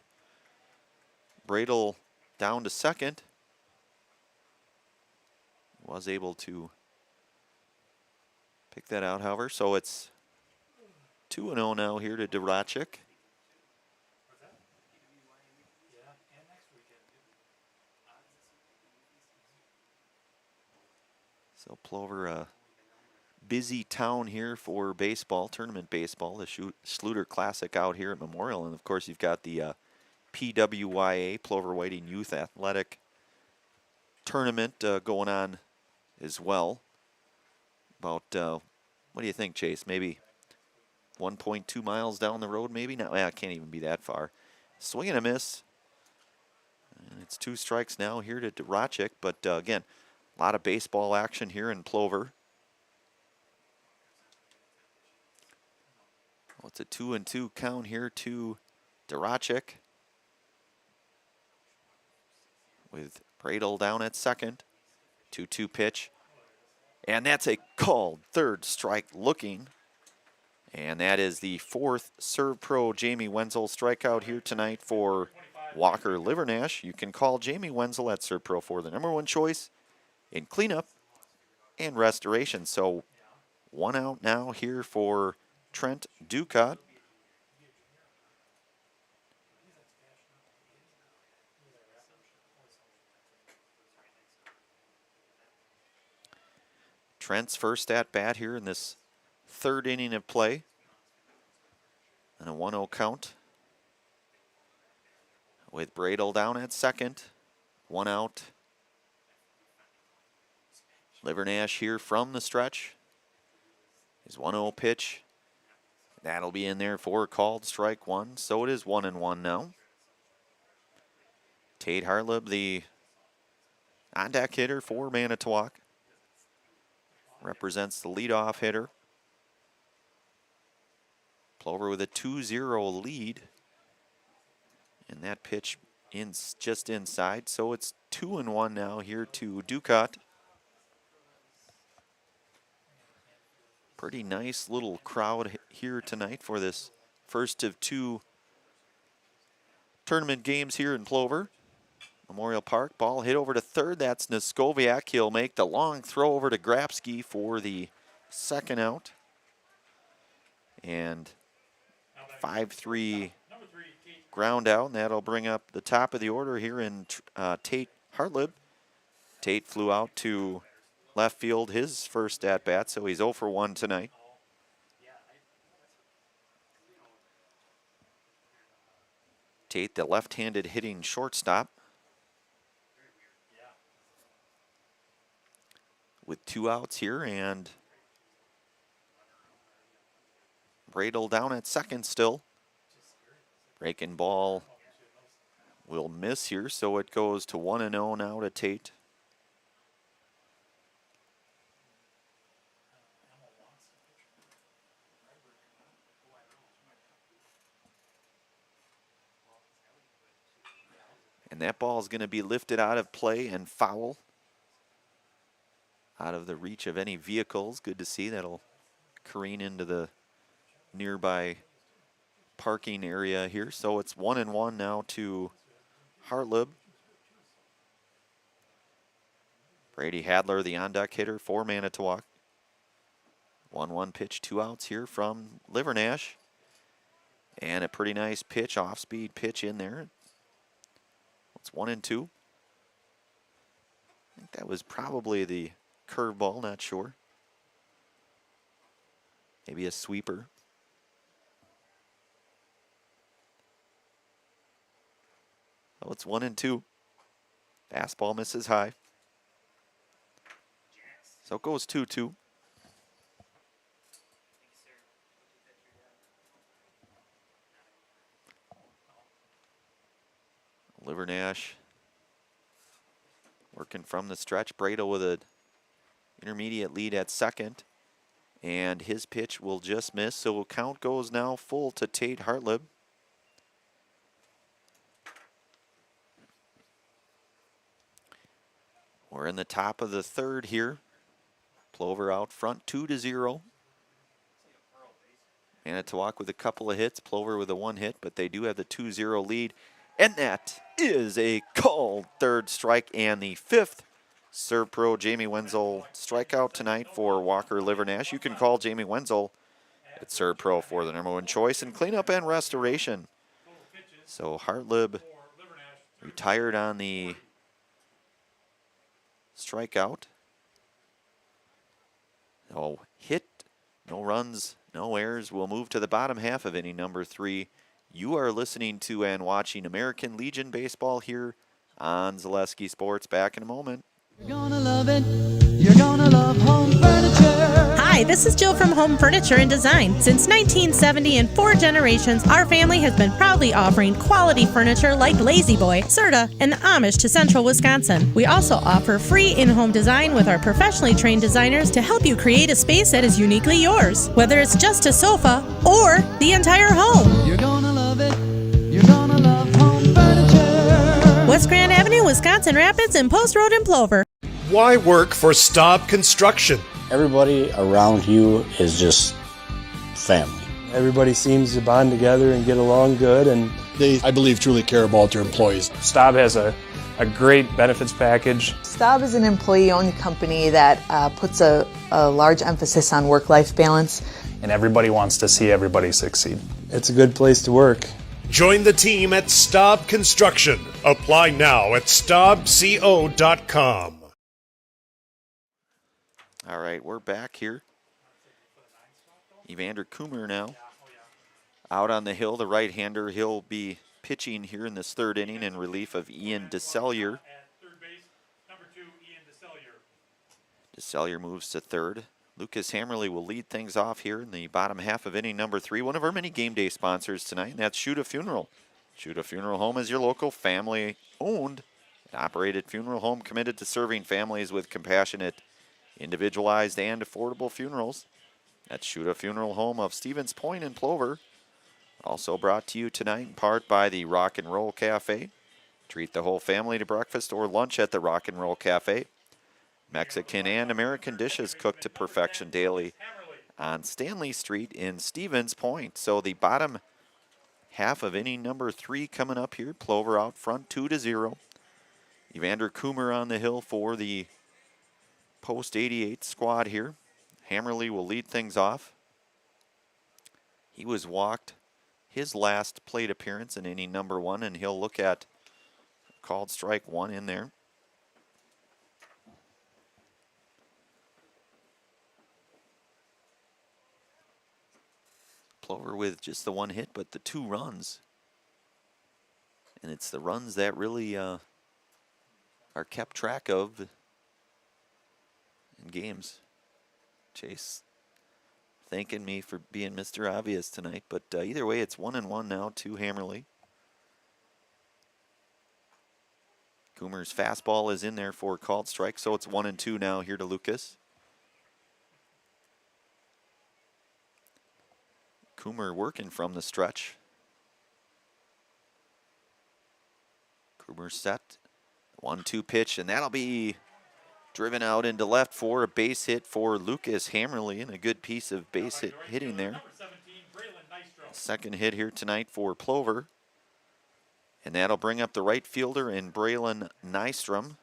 Bradel down to second. Was able to pick that out, however, so it's 2-0 now here to Duracek. So Plover, busy town here for baseball, tournament baseball, the Schluter Classic out here at Memorial. And of course, you've got the PWYA, Plover Whiting Youth Athletic Tournament going on as well. About, what do you think, Chase? Maybe 1.2 miles down the road, maybe? No, it can't even be that far. Swing and a miss. And it's 2 strikes now here to Duracek. But again, a lot of baseball action here in Plover. Well, it's a 2-2 count here to Duracek. with Bradle down at second. 2-2 pitch. And that's a called third strike looking. And that is the fourth Serve Pro Jamie Wenzel strikeout here tonight for Walker Livernash. You can call Jamie Wenzel at Serve Pro for the #1 choice in cleanup and restoration. So 1 out now here for Trent Ducat. Trent's first at bat here in this third inning of play. And a 1-0 count. With Bradle down at second. 1 out. Livernash here from the stretch. His 1-0 pitch. That'll be in there for a called strike 1. So it is 1-1 now. Tate Hartleb, the on-deck hitter for Manitowoc. Represents the leadoff hitter. Plover with a 2-0 lead. And that pitch just inside. So it's 2-1 now here to Ducat. Pretty nice little crowd here tonight for this first of 2 tournament games here in Plover. Memorial Park, ball hit over to third. That's Neskoviak. He'll make the long throw over to Grabsky for the second out. And 5-3 ground out, and that'll bring up the top of the order here in Tate Hartleb. Tate flew out to left field his first at-bat, so he's 0 for 1 tonight. Tate, the left-handed hitting shortstop. With 2 outs here, and Bradle down at second still. Breaking ball will miss here, so it goes to 1-0 now to Tate. And that ball is going to be lifted out of play and foul. Out of the reach of any vehicles. Good to see. That'll careen into the nearby parking area here. So it's 1-1 now to Hartleb. Brady Hadler, the on-deck hitter for Manitowoc. 1-1 pitch, 2 outs here from Livernash. And a pretty nice pitch, off-speed pitch in there. It's 1-2. I think that was probably the curveball, not sure. Maybe a sweeper. Oh, it's 1-2. Fastball misses high. So it goes 2-2. Livernash working from the stretch. Bradle with an intermediate lead at second. And his pitch will just miss. So count goes now full to Tate Hartleb. We're in the top of the third here. Plover out front 2-0. Manitowoc with a couple of hits. Plover with a 1 hit, but they do have the 2-0 lead. And that is a called third strike and the 5th Serve Pro Jamie Wenzel strikeout tonight for Walker Livernash. You can call Jamie Wenzel at Serve Pro for the #1 choice in cleanup and restoration. So Hartleb retired on the strikeout. No hit, no runs, no errors. We'll move to the bottom half of inning number 3. You are listening to and watching American Legion Baseball here on Zaleski Sports. Back in a moment. You're gonna love it. You're gonna love home furniture. Hi, this is Jill from Home Furniture and Design. Since 1970 and 4 generations, our family has been proudly offering quality furniture like Lazy Boy, Serta, and Amish to Central Wisconsin. We also offer free in-home design with our professionally trained designers to help you create a space that is uniquely yours, whether it's just a sofa or the entire home. You're gonna love it. You're gonna love home furniture. West Grand Avenue Wisconsin Rapids, and Post Road in Plover. Why work for Staub Construction? Everybody around you is just family. Everybody seems to bond together and get along good, and they, I believe, truly care about their employees. Staub has a great benefits package. Staub is an employee-owned company that puts a large emphasis on work-life balance. And everybody wants to see everybody succeed. It's a good place to work. Join the team at Staub Construction. Apply now at staubco.com. All right, we're back here. Evander Coomer now out on the hill, the right-hander. He'll be pitching here in this third inning in relief of Ian DeSellier. DeSellier moves to third. Lucas Hammerly will lead things off here in the bottom half of inning number 3. One of our many game day sponsors tonight, and that's Shoot a Funeral. Shoot a Funeral Home is your local family-owned and operated funeral home committed to serving families with compassionate, individualized, and affordable funerals. That's Shoot a Funeral Home of Stevens Point and Plover. Also brought to you tonight in part by the Rock and Roll Cafe. Treat the whole family to breakfast or lunch at the Rock and Roll Cafe. Mexican and American dishes cooked to perfection daily on Stanley Street in Stevens Point. So the bottom half of inning number 3 coming up here. Plover out front 2-0. Evander Coomer on the hill for the post 88 squad here. Hammerly will lead things off. He was walked his last plate appearance in inning number 1, and he'll look at called strike 1 in there. Plover with just the 1 hit, but the 2 runs. And it's the runs that really are kept track of in games. Chase thanking me for being Mr. Obvious tonight, but either way, it's 1-1 now to Hammerly. Coomer's fastball is in there for called strike, so it's 1-2 now here to Lucas. Coomer working from the stretch. Coomer set. 1-2 pitch, and that'll be driven out into left for a base hit for Lucas Hammerly, and a good piece of base hit hitting there. Second hit here tonight for Plover. And that'll bring up the right fielder in Braylon Nystrom.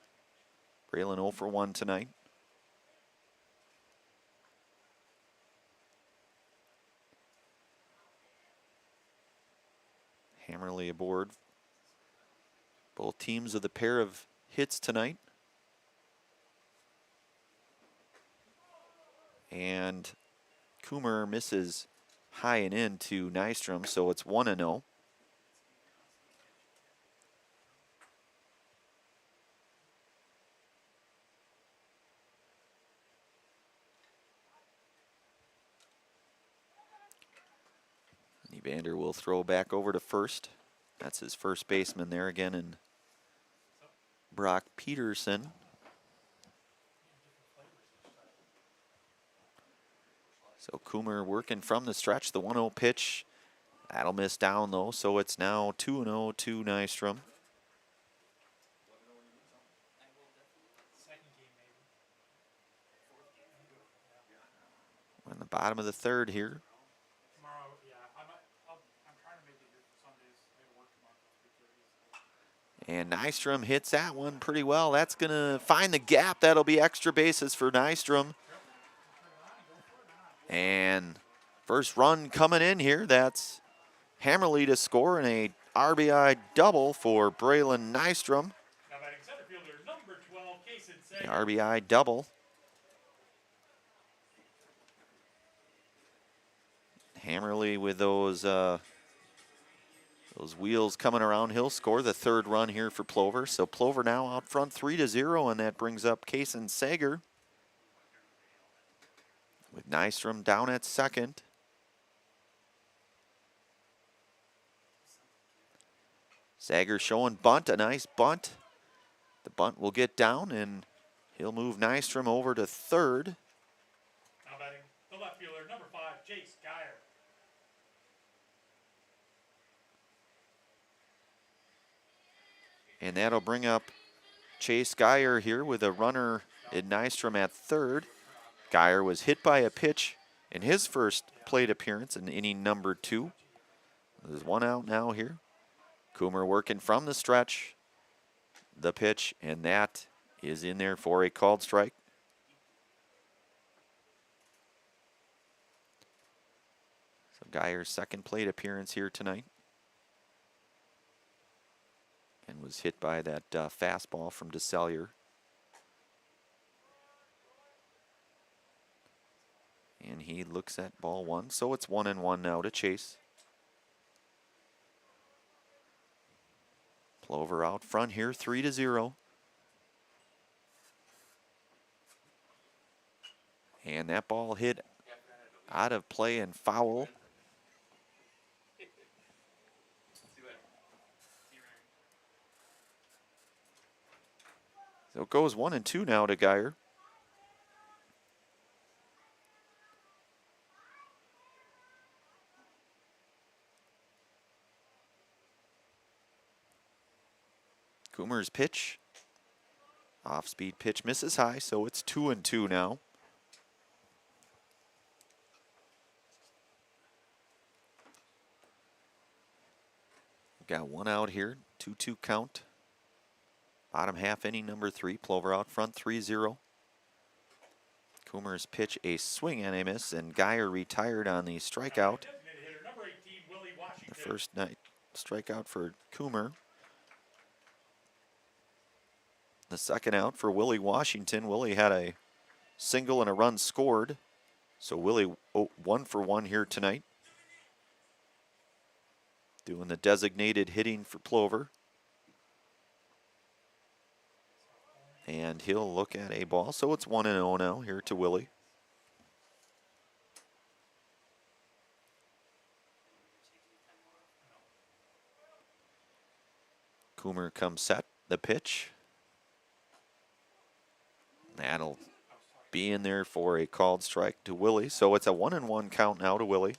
Braylon 0 for 1 tonight. Hammerly aboard. Both teams with a pair of hits tonight. And Coomer misses high and in to Nystrom, so it's 1-0. Evander will throw back over to first. That's his first baseman there again, and Brock Peterson. So Coomer working from the stretch, the 1-0 pitch. That'll miss down though, so it's now 2-0 to Nystrom. On the bottom of the third here. And Nystrom hits that one pretty well. That's going to find the gap. That'll be extra bases for Nystrom. And first run coming in here. That's Hammerly to score, and a RBI double for Braylon Nystrom. The RBI double. Hammerly with those wheels coming around. He'll score the third run here for Plover. So Plover now out front 3-0, and that brings up Kason Sager. With Nystrom down at second. Sager showing bunt, a nice bunt. The bunt will get down, and he'll move Nystrom over to third. Now batting the left fielder, number 5, Jace Geyer. And that'll bring up Chase Geyer here with a runner in Nystrom at third. Geyer was hit by a pitch in his first plate appearance in inning number 2. There's one out now here. Coomer working from the stretch. The pitch, and that is in there for a called strike. So Geyer's second plate appearance here tonight. And was hit by that fastball from DeSallier. And he looks at ball 1, so it's 1-1 now to Chase. Plover out front here, 3-0. And that ball hit out of play and foul. So it goes 1-2 now to Geyer. Coomer's pitch. Off-speed pitch misses high, so it's 2-2 now. Got one out here, 2-2 count. Bottom half inning number 3, Plover out front 3-0. Coomer's pitch a swing and a miss, and Geyer retired on the strikeout. The first night strikeout for Coomer. The second out for Willie Washington. Willie had a single and a run scored. So Willie 1 for 1 here tonight. Doing the designated hitting for Plover. And he'll look at a ball. So it's 1-0 now here to Willie. Coomer comes set. The pitch. That'll be in there for a called strike to Willie. So it's a 1-1 count now to Willie.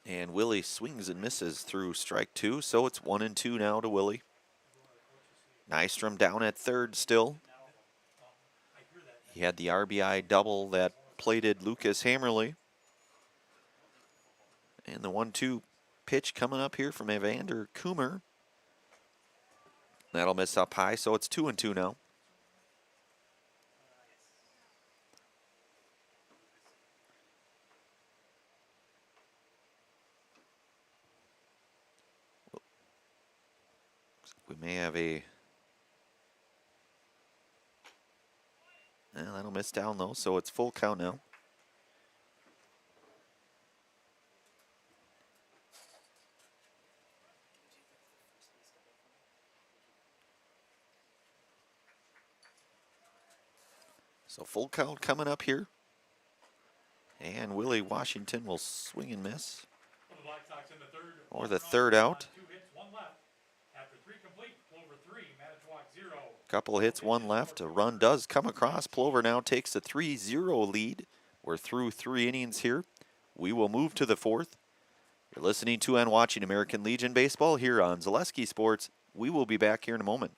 And Willie swings and misses through strike 2, so it's 1-2 now to Willie. Nystrom down at third still. He had the RBI double that plated Lucas Hammerly. And the 1-2 pitch coming up here from Evander Coomer. That'll miss up high, so it's 2-2 now. We may have a... that'll miss down though, so it's full count now. So full count coming up here. And Willie Washington will swing and miss. Or the third out. Couple hits, 1 left. A run does come across. Plover now takes a 3-0 lead. We're through 3 innings here. We will move to the 4th. You're listening to and watching American Legion Baseball here on Zaleski Sports. We will be back here in a moment.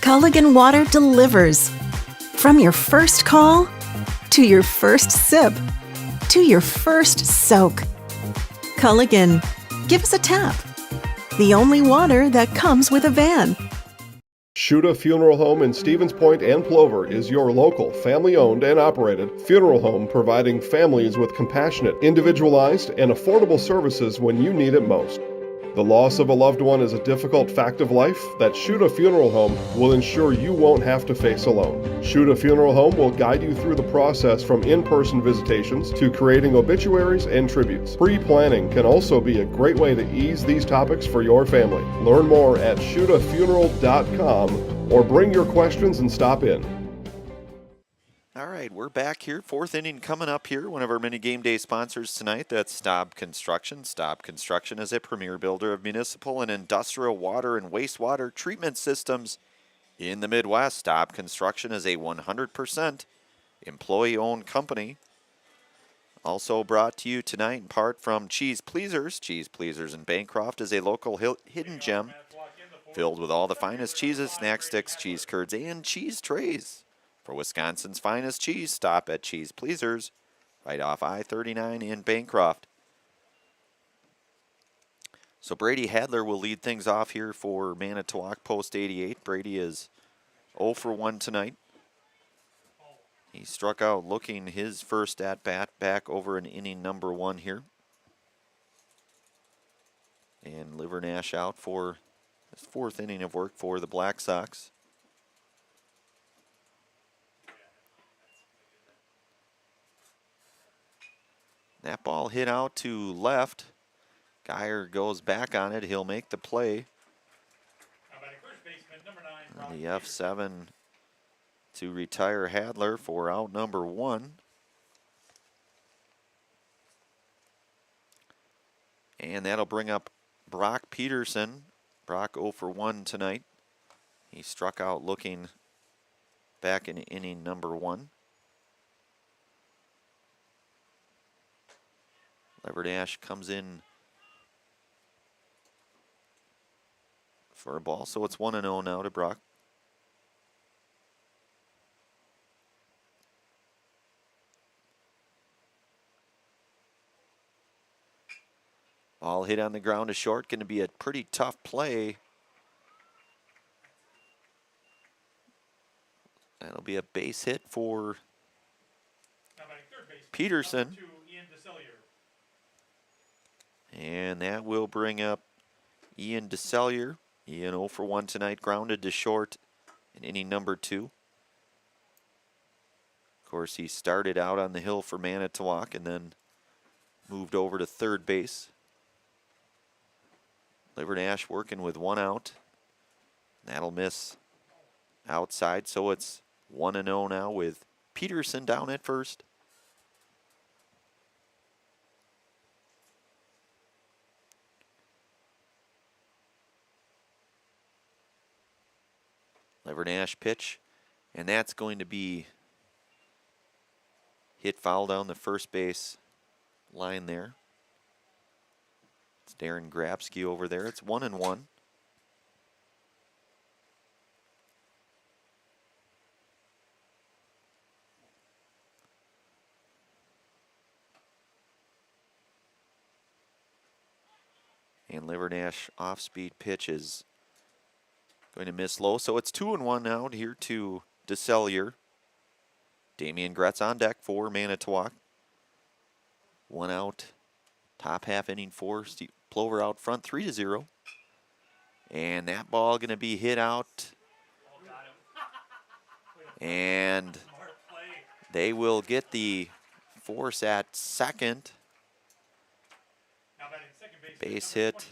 Culligan Water delivers. From your first call, to your first sip, to your first soak. Culligan, give us a tap. The only water that comes with a van. Shuda Funeral Home in Stevens Point and Plover is your local, family-owned and operated funeral home providing families with compassionate, individualized, and affordable services when you need it most. The loss of a loved one is a difficult fact of life that Shuda Funeral Home will ensure you won't have to face alone. Shuda Funeral Home will guide you through the process from in-person visitations to creating obituaries and tributes. Pre-planning can also be a great way to ease these topics for your family. Learn more at shudafuneral.com or bring your questions and stop in. All right, we're back here. 4th inning coming up here. One of our mini game day sponsors tonight, that's Staub Construction. Staub Construction is a premier builder of municipal and industrial water and wastewater treatment systems In the Midwest, Staub Construction is a 100% employee-owned company. Also brought to you tonight in part from Cheese Pleasers. Cheese Pleasers in Bancroft is a local hidden gem filled with all the finest cheeses, snack sticks, cheese curds, and cheese trays. For Wisconsin's finest cheese, stop at Cheese Pleasers right off I-39 in Bancroft. So Brady Hadler will lead things off here for Manitowoc post 88. Brady is 0 for 1 tonight. He struck out looking his first at-bat back over in inning number 1 here. And Livernash out for his 4th inning of work for the Black Sox. That ball hit out to left. Geyer goes back on it. He'll make the play. The F7 to retire Hadler for out number 1. And that'll bring up Brock Peterson. Brock 0 for 1 tonight. He struck out looking back in inning number 1. Leverdash comes in for a ball, so it's 1-0 now to Brock. Ball hit on the ground to short, going to be a pretty tough play. That'll be a base hit for Peterson. And that will bring up Ian DeSellier. Ian 0 for 1 tonight, grounded to short in inning number 2. Of course, he started out on the hill for Manitowoc and then moved over to third base. Livernash working with 1 out. That'll miss outside, so it's 1-0 now with Peterson down at first. Livernash pitch, and that's going to be hit foul down the first base line there. It's Darren Grabsky over there. It's 1-1. And Livernash off-speed pitch is going to miss low. So it's 2-1 now here to DeSellier. Damian Gretz on deck for Manitowoc. 1 out. Top half inning 4. Steve Plover out front 3-0. And that ball going to be hit out. And they will get the force at second. Base hit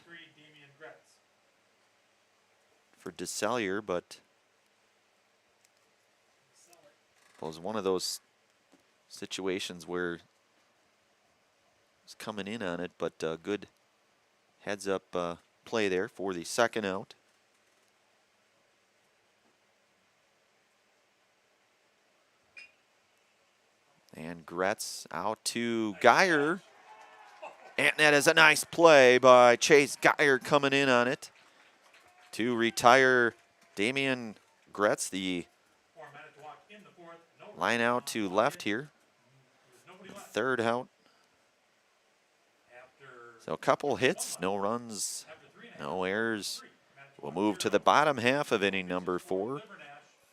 for DeSellier, but it was one of those situations where it's coming in on it, but good heads up play there for the second out. And Gretz out to Geyer. And that is a nice play by Chase Geyer coming in on it to retire Damian Gretz, the line out to left here. Third out. So a couple hits, no runs, no errors. We'll move to the bottom half of inning number 4.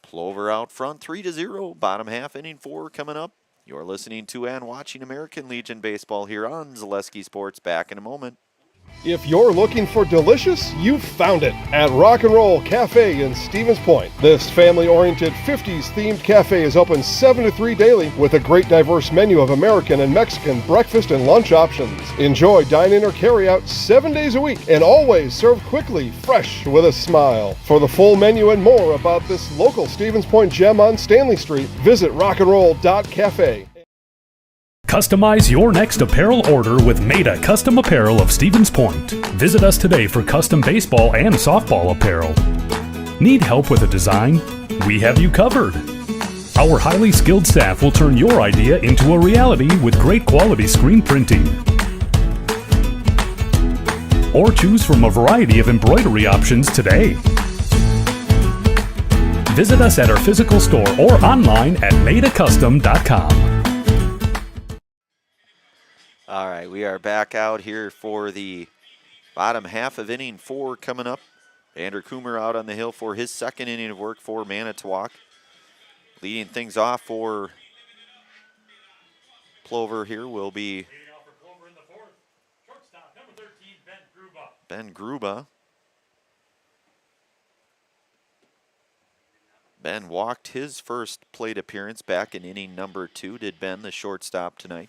Plover out front 3-0. Bottom half inning 4 coming up. You're listening to and watching American Legion Baseball here on Zaleski Sports. Back in a moment. If you're looking for delicious, you've found it at Rock and Roll Cafe in Stevens Point. This family-oriented 50s-themed cafe is open 7 to 3 daily with a great diverse menu of American and Mexican breakfast and lunch options. Enjoy dine-in or carry-out 7 days a week and always serve quickly, fresh, with a smile. For the full menu and more about this local Stevens Point gem on Stanley Street, visit rockandroll.cafe. Customize your next apparel order with Maida Custom Apparel of Stevens Point. Visit us today for custom baseball and softball apparel. Need help with a design? We have you covered. Our highly skilled staff will turn your idea into a reality with great quality screen printing. Or choose from a variety of embroidery options today. Visit us at our physical store or online at madeacustom.com. All right, we are back out here for the bottom half of inning 4 coming up. Andrew Coomer out on the hill for his second inning of work for Manitowoc. Leading things off for Plover here will be Ben Gruba. Ben walked his first plate appearance back in inning number 2, did Ben, the shortstop tonight.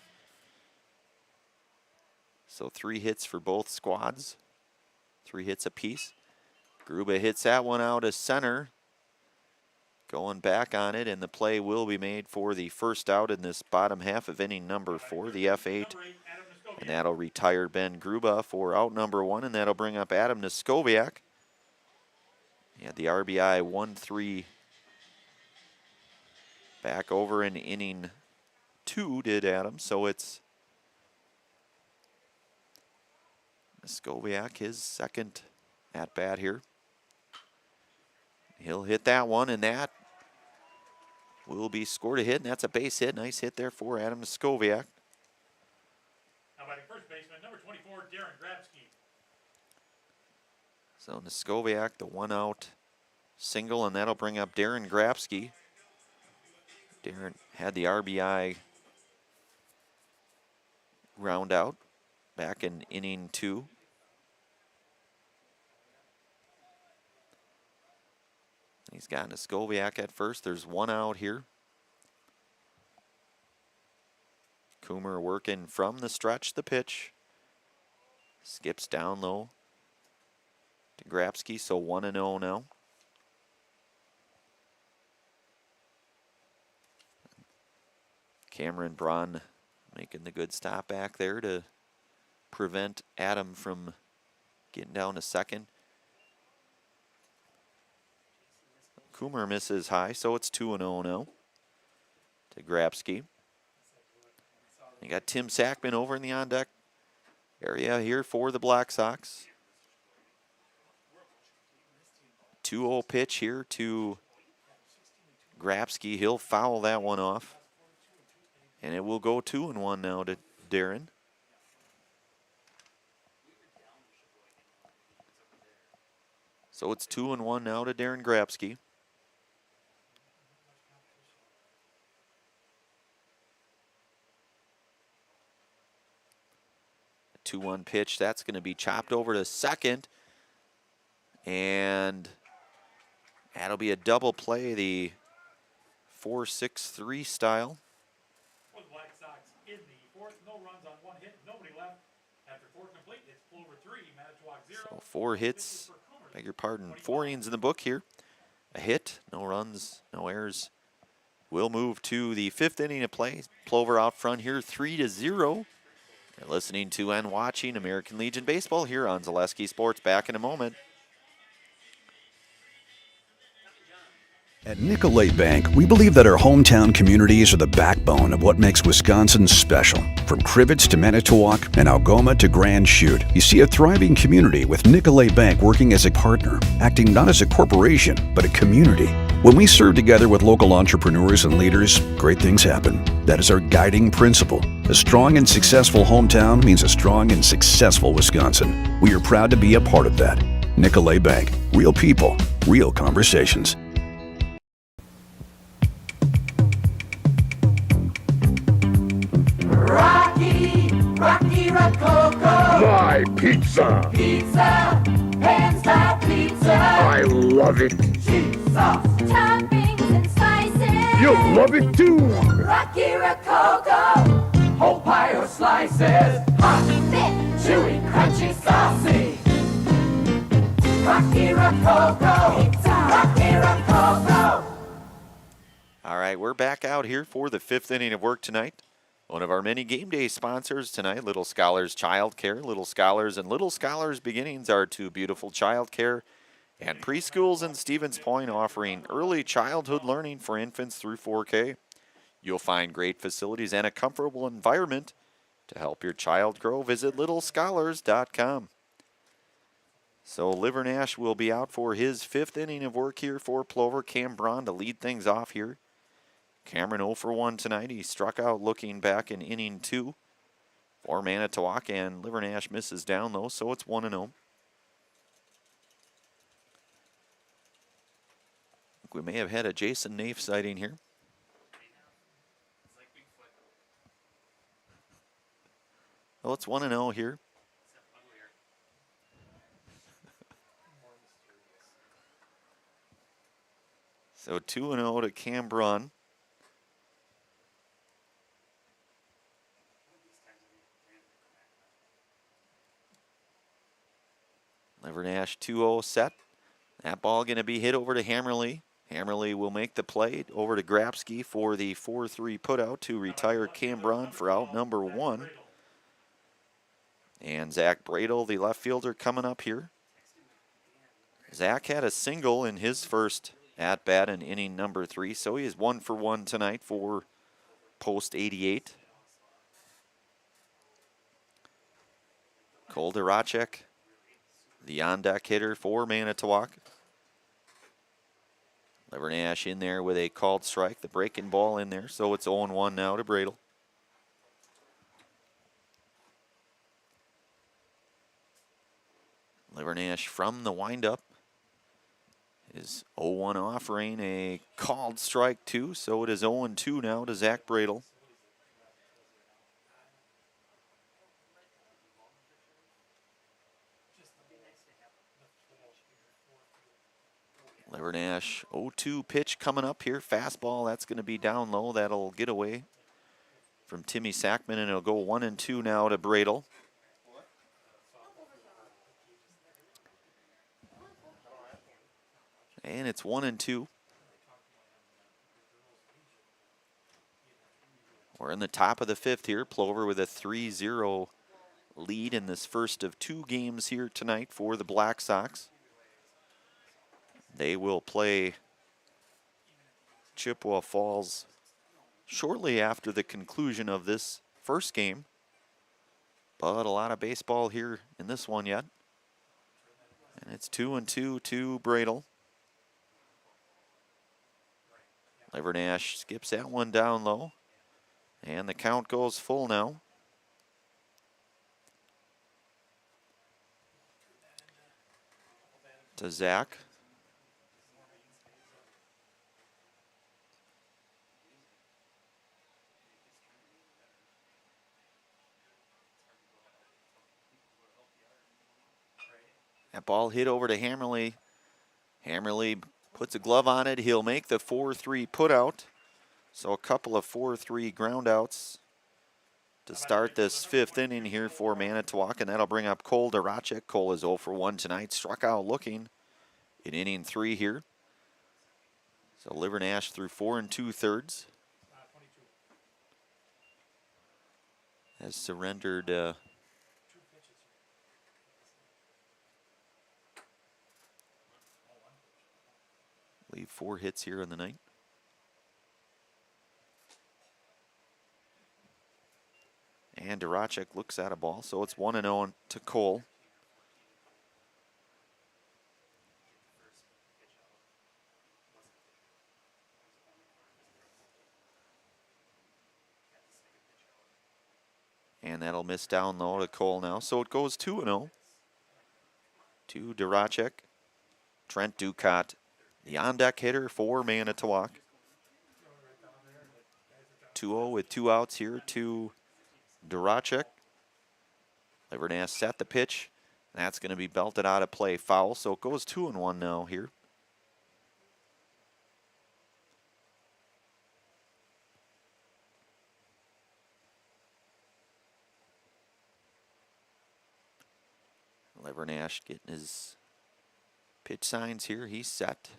So 3 hits for both squads, 3 hits apiece. Gruba hits that one out as center. Going back on it, and the play will be made for the first out in this bottom half of inning number 4, the F8. And that'll retire Ben Gruba for out number 1, and that'll bring up Adam Neskoviak. He had the RBI 1-3 back over in inning 2, did Adam. So it's Neskoviak, his second at bat here. He'll hit that one, and that will be scored a hit, and that's a base hit. Nice hit there for Adam Neskoviak. Now batting first baseman, number 24, Darren Grabsky. So Neskoviak, the 1-out single, and that'll bring up Darren Grabsky. Darren had the RBI round out back in inning 2. He's got Neskoviak at first. There's 1 out here. Coomer working from the stretch, the pitch. Skips down low to Grabsky, so 1-0 now. Cameron Braun making the good stop back there to prevent Adam from getting down to second. Coomer misses high, so it's 2-0 now to Grabsky. You got Tim Sackman over in the on-deck area here for the Black Sox. 2-0 pitch here to Grabsky. He'll foul that one off. And it will go 2-1 now to Darren. So it's 2-1 now to Darren Grabsky. A 2-1 pitch, that's going to be chopped over to second. And that'll be a double play, the 4-6-3 style. For the Black Sox in the 4th, no runs on 1 hit, nobody left. After 4 complete, it's Plover 3, Manitowoc 0. So 4 hits, beg your pardon, 4 innings in the book here. A hit, no runs, no errors. We'll move to the 5th inning of play. Plover out front here, 3-0. You're listening to and watching American Legion Baseball here on Zaleski Sports. Back in a moment. At Nicolay Bank, we believe that our hometown communities are the backbone of what makes Wisconsin special. From Crivets to Manitowoc and Algoma to Grand Chute, you see a thriving community with Nicolay Bank working as a partner, acting not as a corporation, but a community. When we serve together with local entrepreneurs and leaders, great things happen. That is our guiding principle. A strong and successful hometown means a strong and successful Wisconsin. We are proud to be a part of that. Nicolay Bank. Real people, real conversations. Rocky Rococo. My pizza. Pizza. Hand-style pizza. I love it. Cheese sauce. Toppings and slices. You'll love it too. Rocky Rococo. Whole pie or slices. Hot, thick, chewy, crunchy, saucy. Rocky Rococo. Pizza. Rocky Rococo. All right, we're back out here for the 5th inning of work tonight. One of our many game day sponsors tonight, Little Scholars Child Care. Little Scholars and Little Scholars Beginnings are 2 beautiful child care And preschools in Stevens Point offering early childhood learning for infants through 4K. You'll find great facilities and a comfortable environment to help your child grow. Visit littlescholars.com. So Livernash will be out for his 5th inning of work here for Plover. Cam Braun to lead things off here. Cameron 0 for 1 tonight. He struck out looking back in inning 2 for Manitowoc, and Livernash misses down though, so it's 1-0. We may have had a Jason Naif sighting here. Well, it's 1-0 here. So 2-0 to Cam Braun. Livernash 2-0 set. That ball going to be hit over to Hammerly. Hammerly will make the play over to Grabsky for the 4-3 putout to retire Cam Braun for out number 1. And Zach Bradel, the left fielder, coming up here. Zach had a single in his first at-bat in inning number 3, so he is 1 for 1 tonight for post 88. Cole Duracek, the on-deck hitter for Manitowoc. Livernash in there with a called strike, the breaking ball in there, so it's 0-1 now to Bradel. Livernash from the windup is 0-1 offering a called strike too, so it is 0-2 now to Zach Bradel. Livernash 0-2 pitch coming up here. Fastball, that's going to be down low. That'll get away from Timmy Sackman, and it'll go 1-2 now to Bradel. And it's 1-2. We're in the top of the 5th here. Plover with a 3-0 lead in this first of 2 games here tonight for the Black Sox. They will play Chippewa Falls shortly after the conclusion of this first game. But a lot of baseball here in this one yet. And it's 2-2 to Bradel. Livernash skips that one down low. And the count goes full now. To Zach. That ball hit over to Hammerly. Hammerly puts a glove on it. He'll make the 4-3 putout. So a couple of 4-3 groundouts to start this 5th inning here for Manitowoc, and that'll bring up Cole Duracek. Cole is 0 for 1 tonight. Struck out looking in inning 3 here. So Livernash through 4 2/3. Has surrendered I believe 4 hits here in the night. And Duracek looks at a ball, so it's 1-0 to Cole. And that'll miss down low to Cole now, so it goes 2-0 to Duracek. Trent Ducat, the on-deck hitter for Manitowoc. 2-0 with 2 outs here to Duracek. Livernash set the pitch. That's going to be belted out of play, foul, so it goes 2-1 now here. Livernash getting his pitch signs here. He's set.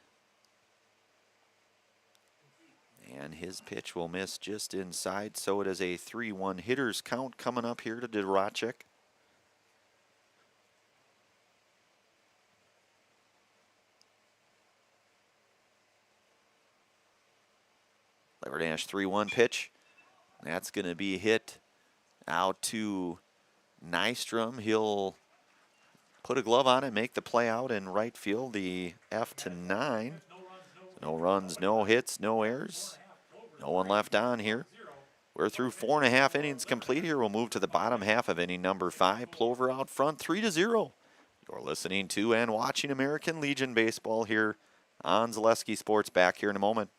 And his pitch will miss just inside, so it is a 3-1 hitters count coming up here to Duracek. Leverdash 3-1 pitch. That's going to be hit out to Nystrom. He'll put a glove on it, make the play out in right field. The F-9. No runs, no hits, no errors. No one left on here. We're through 4.5 innings complete here. We'll move to the bottom half of inning number 5. Plover out front 3-0. You're listening to and watching American Legion Baseball here on Zaleski Sports. Back here in a moment.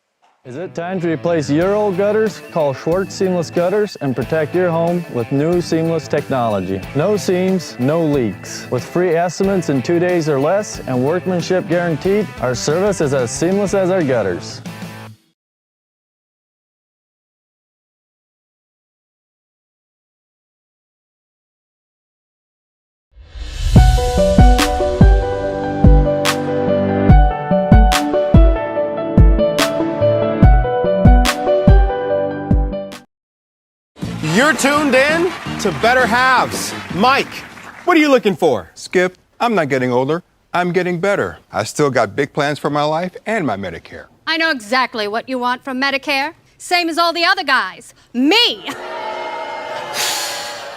Is it time to replace your old gutters? Call Schwartz Seamless Gutters and protect your home with new seamless technology. No seams, no leaks. With free estimates in 2 days or less and workmanship guaranteed, our service is as seamless as our gutters. You're tuned in to Better Halves. Mike, what are you looking for? Skip, I'm not getting older. I'm getting better. I still got big plans for my life and my Medicare. I know exactly what you want from Medicare. Same as all the other guys. Me!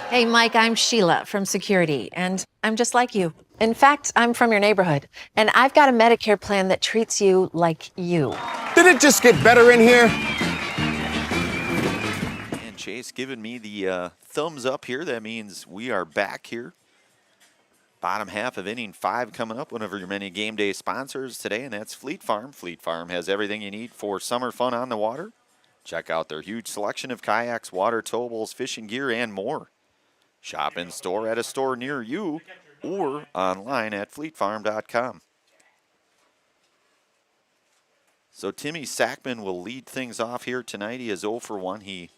Hey, Mike, I'm Sheila from Security, and I'm just like you. In fact, I'm from your neighborhood, and I've got a Medicare plan that treats you like you. Did it just get better in here? Chase giving me the thumbs up here. That means we are back here. Bottom half of inning 5 coming up. One of your many game day sponsors today, and that's Fleet Farm. Fleet Farm has everything you need for summer fun on the water. Check out their huge selection of kayaks, water towables, fishing gear, and more. Shop in store at a store near you or online at fleetfarm.com. So Timmy Sackman will lead things off here tonight. He is 0 for 1. He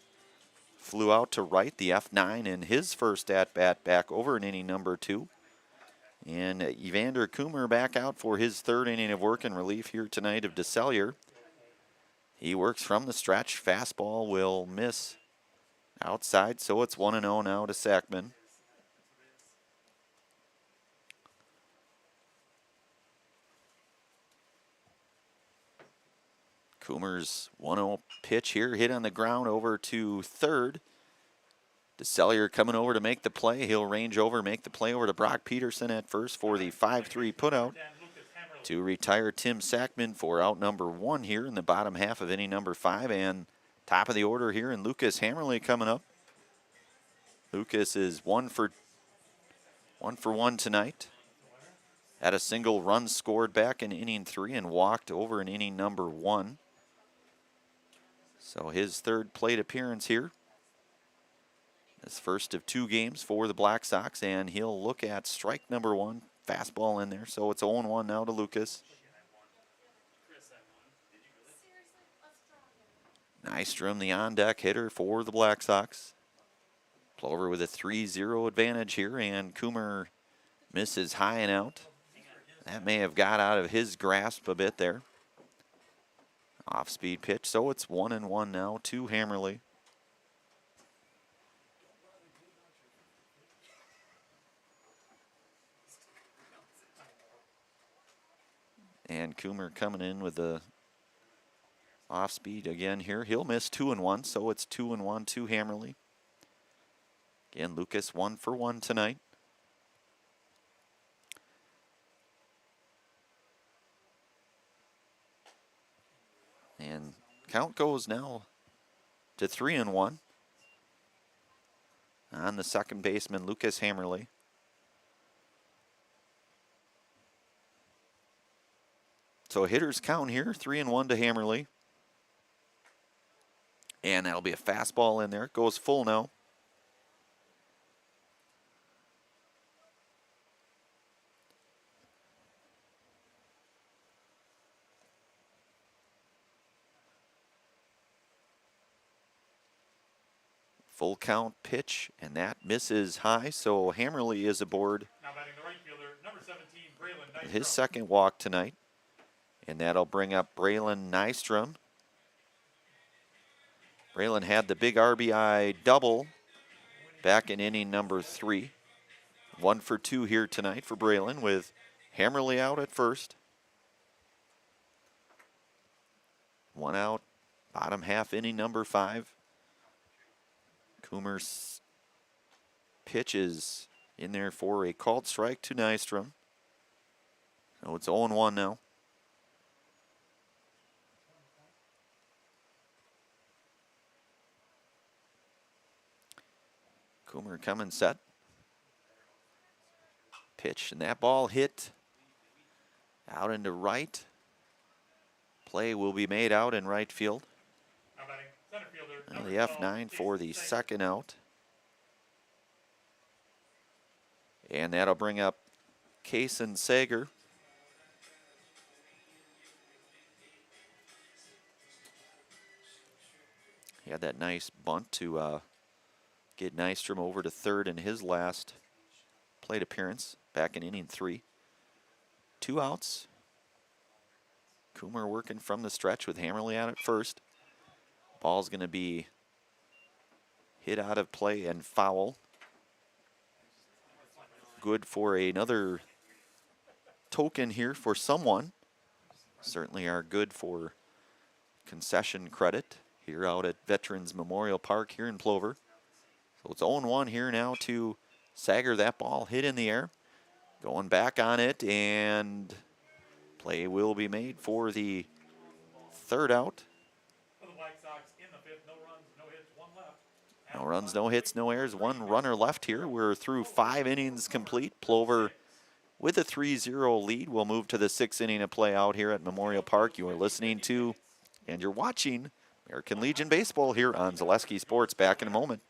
flew out to right, the F9 in his first at-bat back over in inning number 2. And Evander Coomer back out for his 3rd inning of work and relief here tonight of DeSellier. He works from the stretch. Fastball will miss outside, so it's 1-0 now to Sackman. Coomer's 1-0 pitch here, hit on the ground over to third. DeSellier coming over to make the play. He'll range over, make the play over to Brock Peterson at first for the 5-3 putout to retire Tim Sackman for out number 1 here in the bottom half of inning number 5. And top of the order here, and Lucas Hammerly coming up. Lucas is 1 for 1 tonight. Had a single run scored back in inning 3 and walked over in inning number 1. So his 3rd plate appearance here. His first of 2 games for the Black Sox, and he'll look at strike number 1. Fastball in there, so it's 0-1 now to Lucas. Nystrom, the on-deck hitter for the Black Sox. Plover with a 3-0 advantage here, and Coomer misses high and out. That may have got out of his grasp a bit there. Off-speed pitch, so it's 1-1 now to Hammerly. And Coomer coming in with the off-speed again here. He'll miss 2-1, so it's 2-1 to Hammerly. Again, Lucas 1 for 1 tonight. And count goes now to 3-1 on the second baseman, Lucas Hammerly. So hitters count here, 3-1 to Hammerly. And that'll be a fastball in there. Goes full now. Full count pitch, and that misses high, so Hammerly is aboard. Now batting the right fielder, number 17, Braylon Nystrom. His second walk tonight, and that'll bring up Braylon Nystrom. Braylon had the big RBI double back in inning number 3. 1 for 2 here tonight for Braylon with Hammerly out at first. 1 out, Bottom half inning number 5. Coomer's pitch is in there for a called strike to Nystrom. So it's 0-1 now. Coomer coming set. Pitch, and that ball hit out into right. Play will be made out in right field. The F9 for the second out. And that'll bring up Kaysen Sager. He had that nice bunt to get Nystrom over to third in his last plate appearance back in inning 3. 2 outs. Coomer working from the stretch with Hammerly out at first. Ball's going to be hit out of play and foul. Good for another token here for someone. Certainly are good for concession credit here out at Veterans Memorial Park here in Plover. So it's 0-1 here now to Sager. That ball hit in the air. Going back on it, and play will be made for the third out. No runs, no hits, no errors. 1 runner left here. We're through 5 innings complete. Plover with a 3-0 lead. We'll move to the 6th inning of play out here at Memorial Park. You are listening to and you're watching American Legion Baseball here on Zaleski Sports. Back in a moment.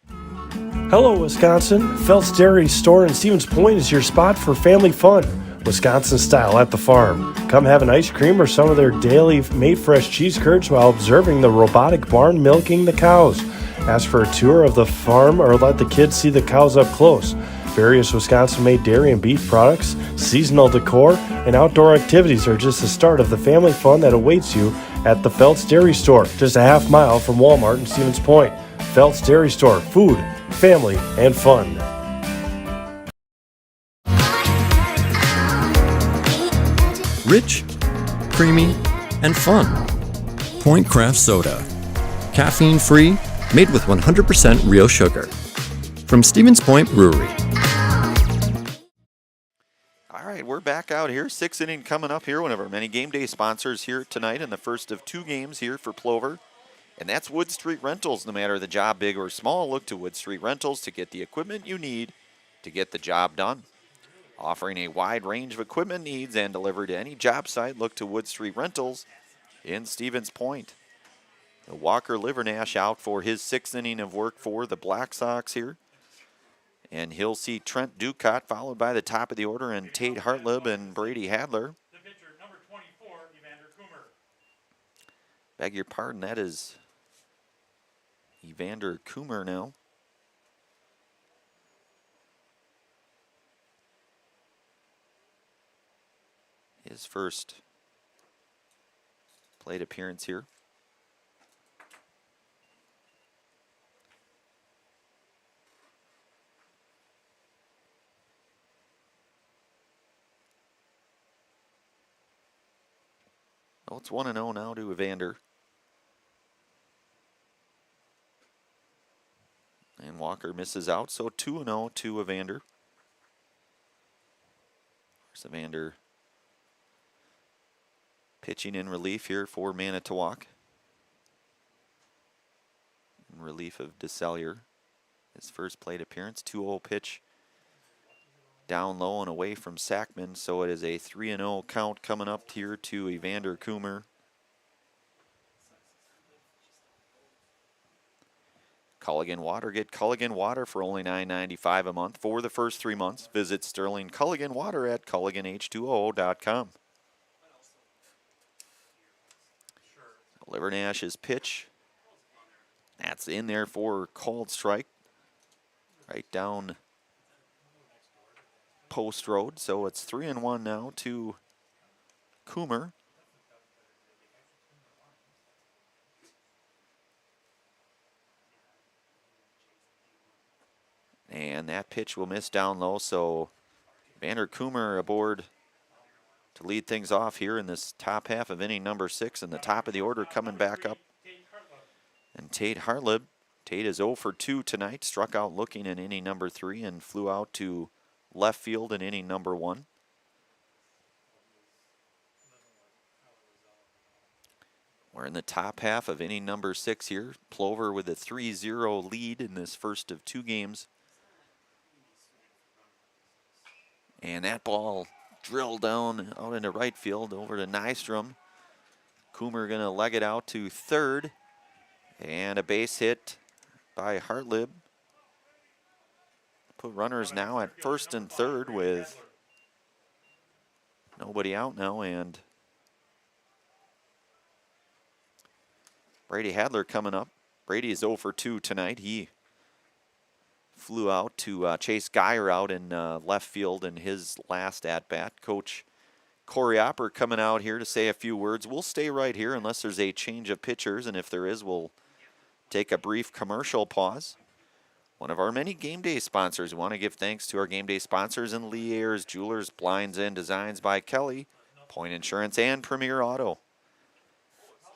Hello, Wisconsin. Phelps Dairy Store in Stevens Point is your spot for family fun. Wisconsin style at the farm. Come have an ice cream or some of their daily made fresh cheese curds while observing the robotic barn milking the cows. Ask for a tour of the farm or let the kids see the cows up close. Various Wisconsin-made dairy and beef products, seasonal decor, and outdoor activities are just the start of the family fun that awaits you at the Phelps Dairy Store, just a half mile from Walmart in Stevens Point. Phelps Dairy Store, food, family, and fun. Rich, creamy, and fun. Point Craft Soda. Caffeine-free, made with 100% real sugar. From Stevens Point Brewery. All right, we're back out here. 6th inning coming up here. One of our many game day sponsors here tonight in the first of 2 games here for Plover. And that's Wood Street Rentals. No matter the job, big or small, look to Wood Street Rentals to get the equipment you need to get the job done. Offering a wide range of equipment needs and delivered to any job site, look to Wood Street Rentals in Stevens Point. The Walker Livernash out for his 6th inning of work for the Black Sox here. And he'll see Trent Ducott followed by the top of the order and Tate Hartlib and Brady Hadler. The pitcher, number 24, Evander Coomer. Beg your pardon, that is Evander Coomer now. His first plate appearance here. Well, it's 1-0 now to Evander. And Walker misses out, so 2-0 to Evander. There's Evander pitching in relief here for Manitowoc. In relief of DeSellier. His first plate appearance, 2-0 pitch down low and away from Sackman, so it is a 3-0 count coming up here to Evander Coomer. Culligan Water. Get Culligan Water for only $9.95 a month for the first 3 months. Visit Sterling Culligan Water at CulliganH2O.com. Livernash's pitch. That's in there for called strike. Right down Post Road. So it's 3-1 now to Coomer. And that pitch will miss down low, so Vander Coomer aboard to lead things off here in this top half of inning number 6, and the top of the order coming back up And Tate Hartlib. Tate is 0 for 2 tonight. Struck out looking in inning number 3 and flew out to left field in inning number 1. We're in the top half of inning number 6 here. Plover with a 3-0 lead in this first of 2 games. And that ball drilled down out into right field over to Nystrom. Coomer going to leg it out to third. And a base hit by Hartlib. Put runners now at first and third with nobody out now. And Brady Hadler coming up. Brady is 0 for 2 tonight. He flew out to chase Geyer out in left field in his last at-bat. Coach Corey Opper coming out here to say a few words. We'll stay right here unless there's a change of pitchers, and if there is, we'll take a brief commercial pause. One of our many game day sponsors. We want to give thanks to our game day sponsors in Lee Ayers, Jewelers, Blinds, and Designs by Kelly, Point Insurance, and Premier Auto.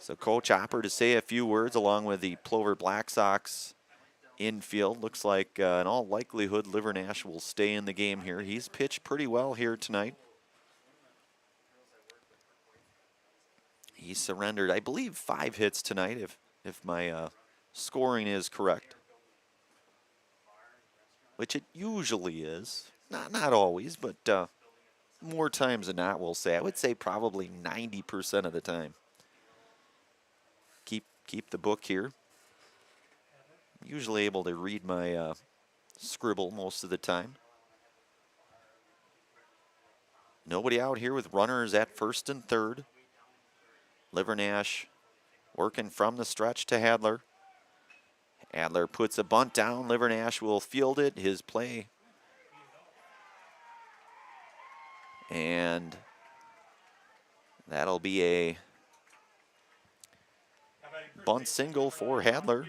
So Coach Opper to say a few words along with the Plover Black Sox infield. Looks like in all likelihood Livernash will stay in the game here. He's pitched pretty well here tonight. He surrendered, I believe, 5 hits tonight if my scoring is correct. Which it usually is. Not always, but more times than not, we'll say. I would say probably 90% of the time. Keep the book here. I'm usually able to read my scribble most of the time. Nobody out here with runners at first and third. Livernash working from the stretch to Hadler. Adler puts a bunt down. Livernash will field it. His play. And that'll be a bunt single for Hadler.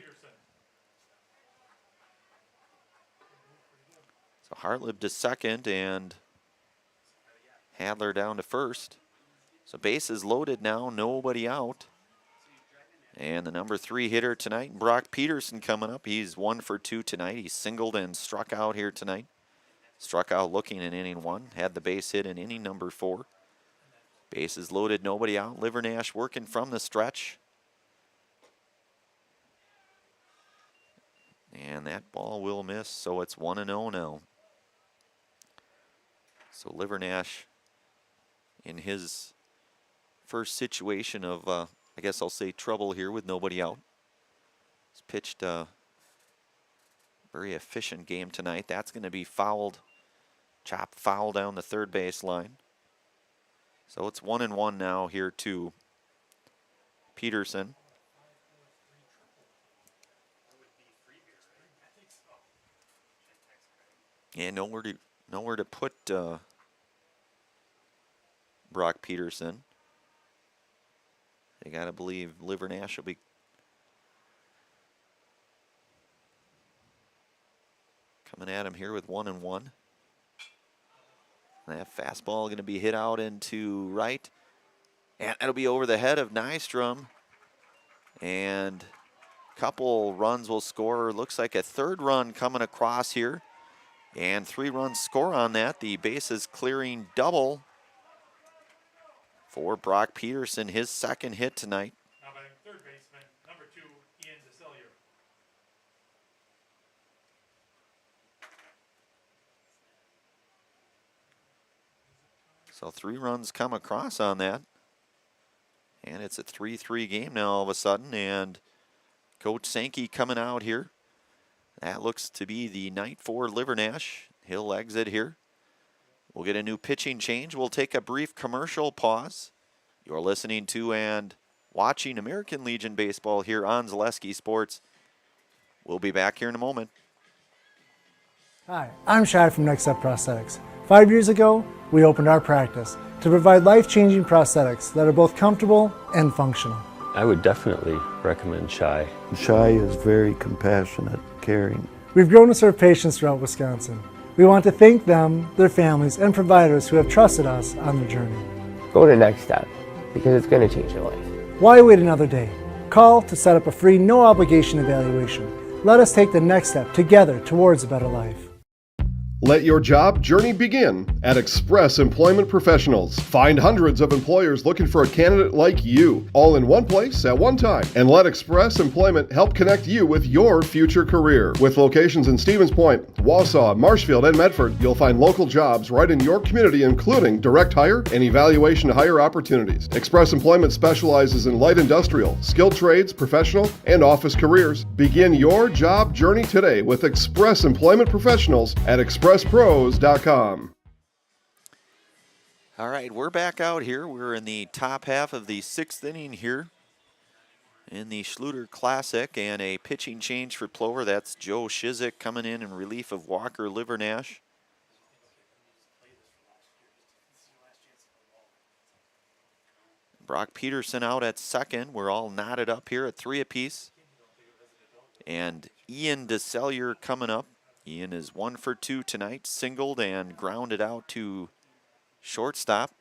So Hartlib to second and Hadler down to first. So bases loaded now, nobody out. And the number 3 hitter tonight, Brock Peterson, coming up. He's 1 for 2 tonight. He singled and struck out here tonight. Struck out looking in inning 1. Had the base hit in inning number 4. Bases loaded, nobody out. Livernash working from the stretch. And that ball will miss, so it's 1-0 now. So Livernash in his first situation of, I guess I'll say, trouble here with nobody out. He's pitched a very efficient game tonight. That's going to be fouled, chopped foul down the third base line. So it's 1-1 now here to Peterson. And nowhere to put Brock Peterson. They got to believe Livernash will be coming at him here with 1-1. That fastball going to be hit out into right. And that'll be over the head of Nystrom. And a couple runs will score. Looks like a third run coming across here. And 3 runs score on that. The bases clearing double for Brock Peterson, his second hit tonight. Now batting third baseman, number 2, Ian DeCillier. So 3 runs come across on that. And it's a 3-3 game now all of a sudden. And Coach Sankey coming out here. That looks to be the night for Livernash. He'll exit here. We'll get a new pitching change. We'll take a brief commercial pause. You're listening to and watching American Legion Baseball here on Zaleski Sports. We'll be back here in a moment. Hi, I'm Shad from Next Step Prosthetics. 5 years ago, we opened our practice to provide life-changing prosthetics that are both comfortable and functional. I would definitely recommend Shai. Shai is very compassionate, caring. We've grown to serve patients throughout Wisconsin. We want to thank them, their families, and providers who have trusted us on their journey. Go to Next Step, because it's going to change your life. Why wait another day? Call to set up a free no-obligation evaluation. Let us take the next step together towards a better life. Let your job journey begin at Express Employment Professionals. Find hundreds of employers looking for a candidate like you, all in one place at one time. And let Express Employment help connect you with your future career. With locations in Stevens Point, Wausau, Marshfield, and Medford, you'll find local jobs right in your community, including direct hire and evaluation to hire opportunities. Express Employment specializes in light industrial, skilled trades, professional, and office careers. Begin your job journey today with Express Employment Professionals at expresspros.com. All right, we're back out here. We're in the top half of the 6th inning here in the Schluter Classic, and a pitching change for Plover. That's Joe Shizik coming in relief of Walker Livernash. Brock Peterson out at second. We're all knotted up here at 3 apiece. And Ian DeSellier coming up. Ian is 1 for 2 tonight, singled and grounded out to shortstop.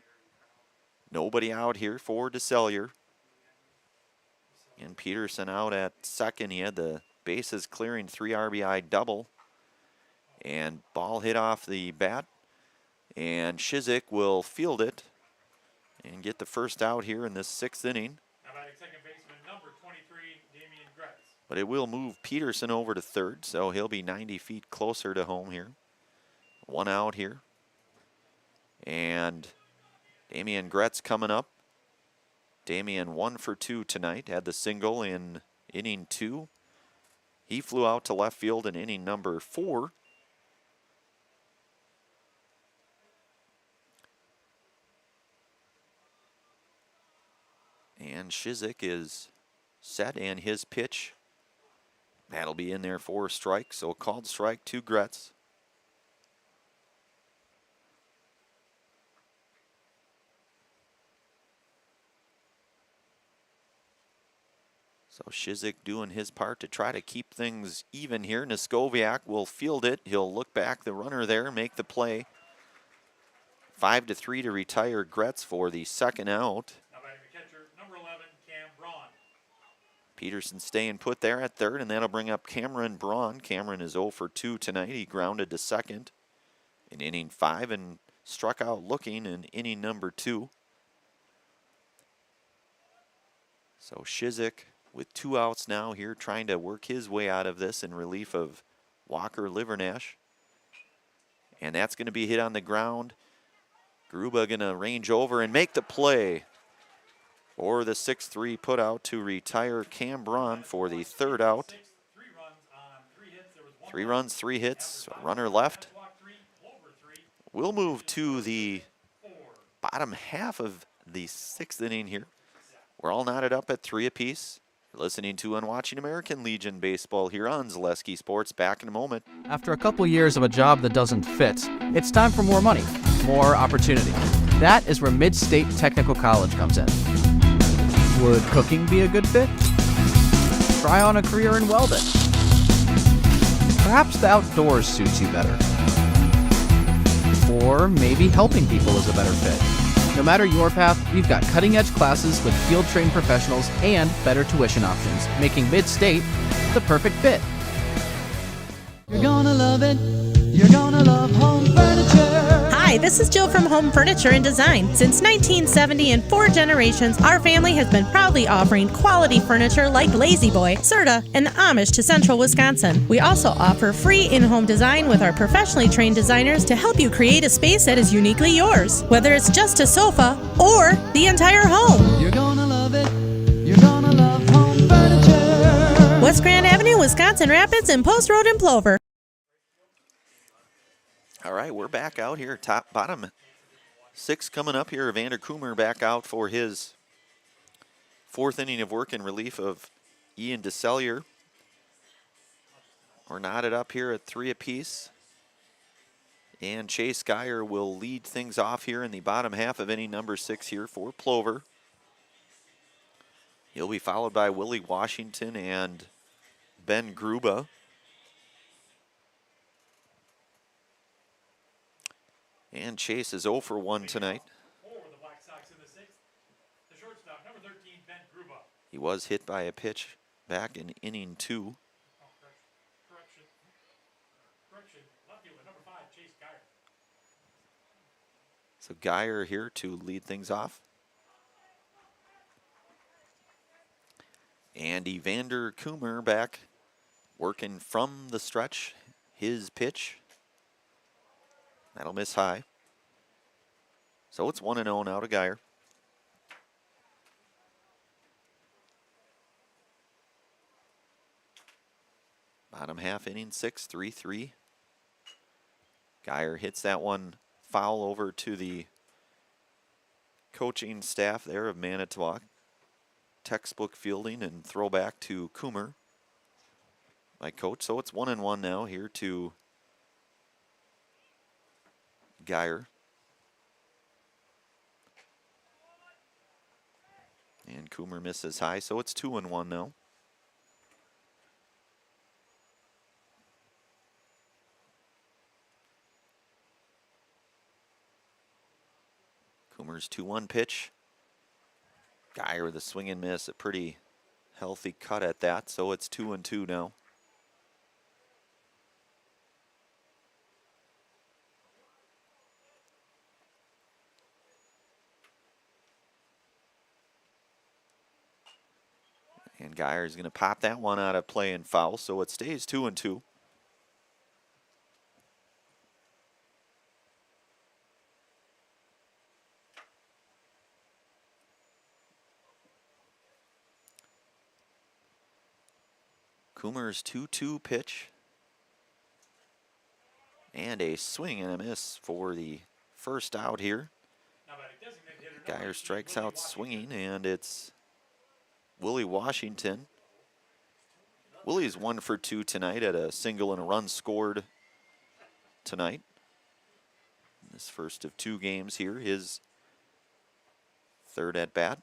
Nobody out here for DeSellier. And Peterson out at second. He had the bases clearing 3 RBI double. And ball hit off the bat. And Shizik will field it and get the first out here in this 6th inning. Second baseman number 23, Damian Gretz. But it will move Peterson over to third, so he'll be 90 feet closer to home here. 1 out here. And Damian Gretz coming up. Damian 1 for 2 tonight, had the single in inning 2. He flew out to left field in inning number 4. And Shizik is set, and his pitch, that'll be in there for a strike. So called strike to Gretz. So Shizik doing his part to try to keep things even here. Neskoviak will field it. He'll look back the runner there, make the play. 5-3 to retire Gretz for the second out. Peterson staying put there at third, and that'll bring up Cameron Braun. Cameron is 0 for 2 tonight. He grounded to second in inning 5 and struck out looking in inning number 2. So Shizik with 2 outs now here, trying to work his way out of this in relief of Walker Livernash. And that's going to be hit on the ground. Gruba going to range over and make the play. Or the 6-3 put out to retire Cam Braun for the third out. 3 runs, 3 hits, runner left. We'll move to the bottom half of the 6th inning here. We're all knotted up at 3 apiece. You're listening to and watching American Legion Baseball here on Zaleski Sports. Back in a moment. After a couple years of a job that doesn't fit, it's time for more money, more opportunity. That is where Mid-State Technical College comes in. Would cooking be a good fit? Try on a career in welding. Perhaps the outdoors suits you better. Or maybe helping people is a better fit. No matter your path, we've got cutting-edge classes with field-trained professionals and better tuition options, making Mid-State the perfect fit. You're gonna love it. You're gonna love home furniture. Hi, this is Jill from Home Furniture and Design. Since 1970 and 4 generations, our family has been proudly offering quality furniture like Lazy Boy, Serta, and Amish to Central Wisconsin. We also offer free in-home design with our professionally trained designers to help you create a space that is uniquely yours, whether it's just a sofa or the entire home. You're gonna love it. You're gonna love home furniture. West Grand Avenue, Wisconsin Rapids, and Post Road in Plover. All right, we're back out here, bottom 6 coming up here. Evander Coomer back out for his 4th inning of work in relief of Ian DeSellier. We're knotted up here at 3 apiece. And Chase Geyer will lead things off here in the bottom half of inning number 6 here for Plover. He'll be followed by Willie Washington and Ben Gruba. And Chase is 0 for 1 tonight. For the Black Sox in the 6th, the shortstop, number 13, Ben Gruba. He was hit by a pitch back in inning 2. Correction. Left fielder number 5, Chase Geyer. So Geyer here to lead things off. And Evander Coomer back working from the stretch. His pitch. That'll miss high. So it's 1-0 now to Geyer. Bottom half inning 6, 3-3. Geyer hits that one foul over to the coaching staff there of Manitowoc. Textbook fielding and throwback to Coomer, my coach. So it's 1-1 now here to Geyer. And Coomer misses high, so it's 2-1 now. Coomer's 2-1 pitch. Geyer with a swing and miss, a pretty healthy cut at that, so it's 2-2 now. And Geyer is going to pop that one out of play and foul, so it stays 2-2. Coomer's 2-2 pitch. And a swing and a miss for the first out here. Geyer strikes out swinging, and it's Willie Washington. Willie's 1 for 2 tonight at a single and a run scored tonight. This first of 2 games here, his third at bat.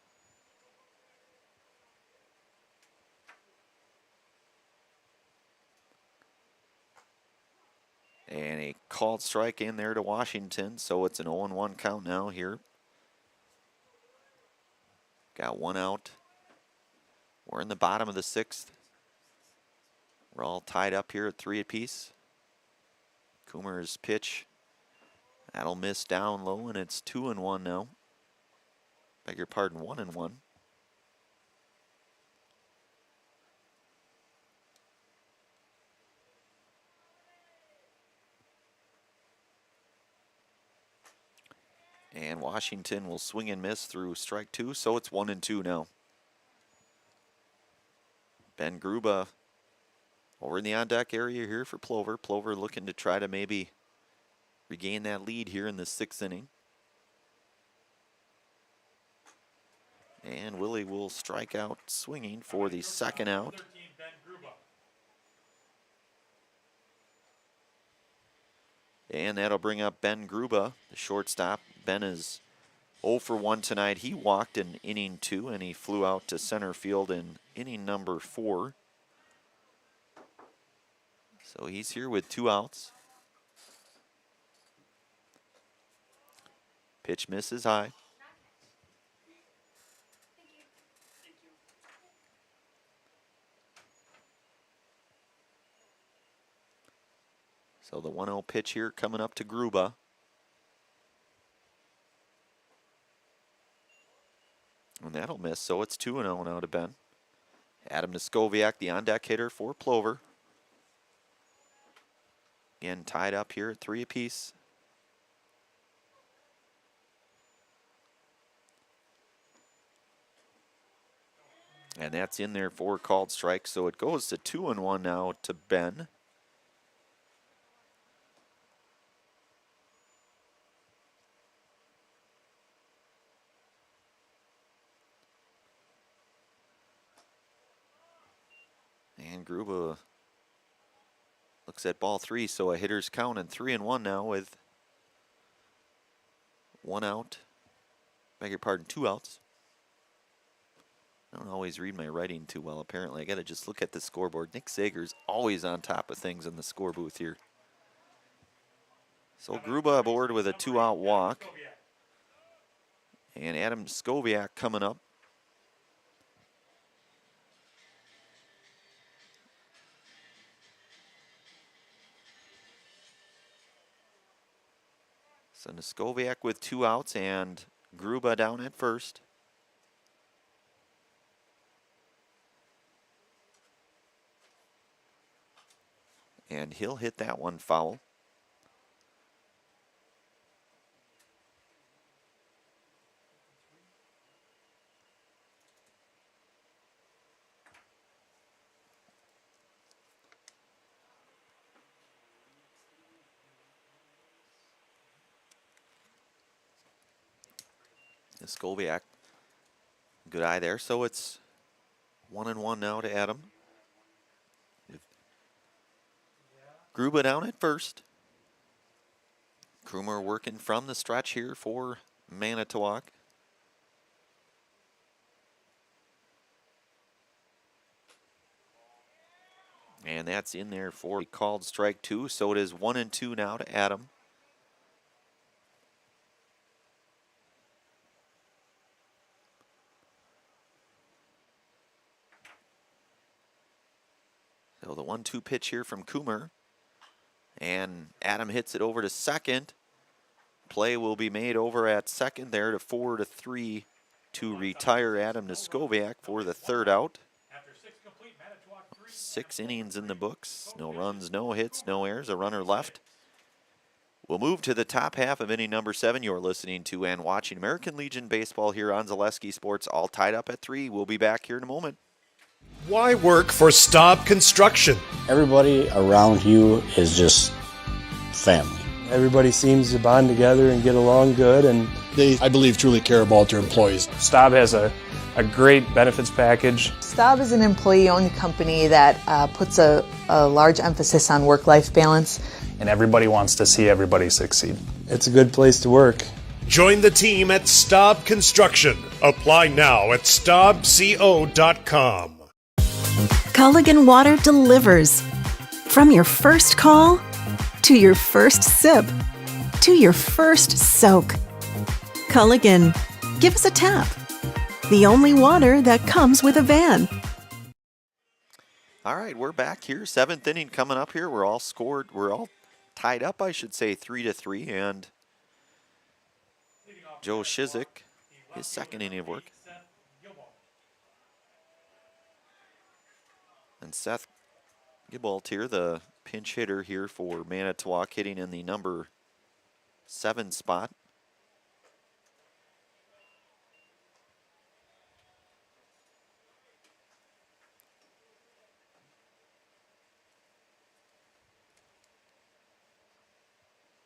And a called strike in there to Washington, so it's an 0-1 count now here. Got 1 out. We're in the bottom of the 6th. We're all tied up here at 3 apiece. Coomer's pitch. That'll miss down low, and it's 2-1 now. Beg your pardon, 1-1. And Washington will swing and miss through strike 2, so it's 1-2 now. Ben Gruba over in the on-deck area here for Plover. Plover looking to try to maybe regain that lead here in the 6th inning. And Willie will strike out swinging for the second out. And that'll bring up Ben Gruba, the shortstop. Ben is 0 for 1 tonight. He walked in inning 2, and he flew out to center field in inning number 4. So he's here with 2 outs. Pitch misses high. So the 1-0 pitch here coming up to Gruba. And that'll miss, so it's 2-0 now to Ben. Adam Neskoviak, the on-deck hitter for Plover. Again, tied up here at 3 apiece. And that's in there for called strike, so it goes to 2-1 now to Ben. And Gruba looks at ball 3, so a hitter's count and 3-1 now with 1 out. Beg your pardon, 2 outs. I don't always read my writing too well, apparently. I got to just look at the scoreboard. Nick Sager's always on top of things in the score booth here. So Gruba aboard with a 2-out walk. And Adam Skoviak coming up. So Niskoviak with 2 outs and Gruba down at first. And he'll hit that one foul. Niskoviak, good eye there. So it's 1-1 now to Adam. Gruba down at first. Krumer working from the stretch here for Manitowoc. And that's in there for a called strike 2. So it is 1-2 now to Adam. So the 1-2 pitch here from Coomer. And Adam hits it over to second. Play will be made over at second there to 4-3 to retire Adam Niskoviak for the 3rd out. 6 innings in the books. No runs, no hits, no errors, a runner left. We'll move to the top half of inning number 7. You're listening to and watching American Legion Baseball here on Zaleski Sports, all tied up at 3. We'll be back here in a moment. Why work for Staub Construction? Everybody around you is just family. Everybody seems to bond together and get along good, and They, I believe, truly care about their employees. Staub has a great benefits package. Staub is an employee-owned company that puts a large emphasis on work-life balance. And everybody wants to see everybody succeed. it's a good place to work. Join the team at Staub Construction. Apply now at staubco.com. Culligan Water delivers. From your first call, to your first sip, to your first soak. Culligan, give us a tap. The only water that comes with a van. All right, we're back here. 7th inning coming up here. We're all tied up, I should say, 3-3. And Joe Shizik, his 2nd inning of work. And Seth Gibbolt here, the pinch hitter here for Manitowoc, hitting in the number 7 spot.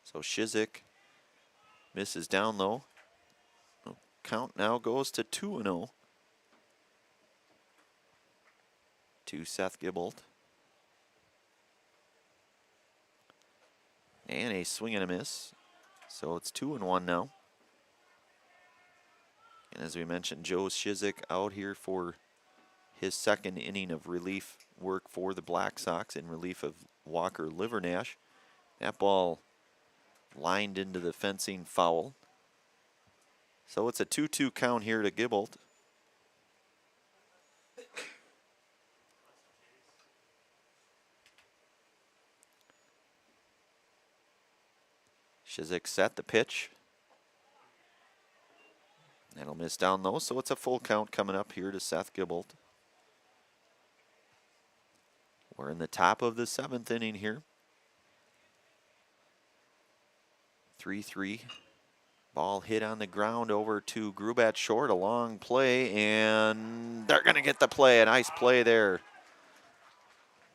So Shizik misses down low. Count now goes to 2-0 to Seth Gibbolt. And a swing and a miss. So it's 2-1 now. And as we mentioned, Joe Shizik out here for his 2nd inning of relief work for the Black Sox in relief of Walker Livernash. That ball lined into the fencing, foul. So it's a 2-2 count here to Gibbolt. Shizik set the pitch. That'll miss down low, so it's a full count coming up here to Seth Gibbolt. We're in the top of the 7th inning here. 3-3. Ball hit on the ground over to Grubat short. A long play, and they're going to get the play. A nice play there.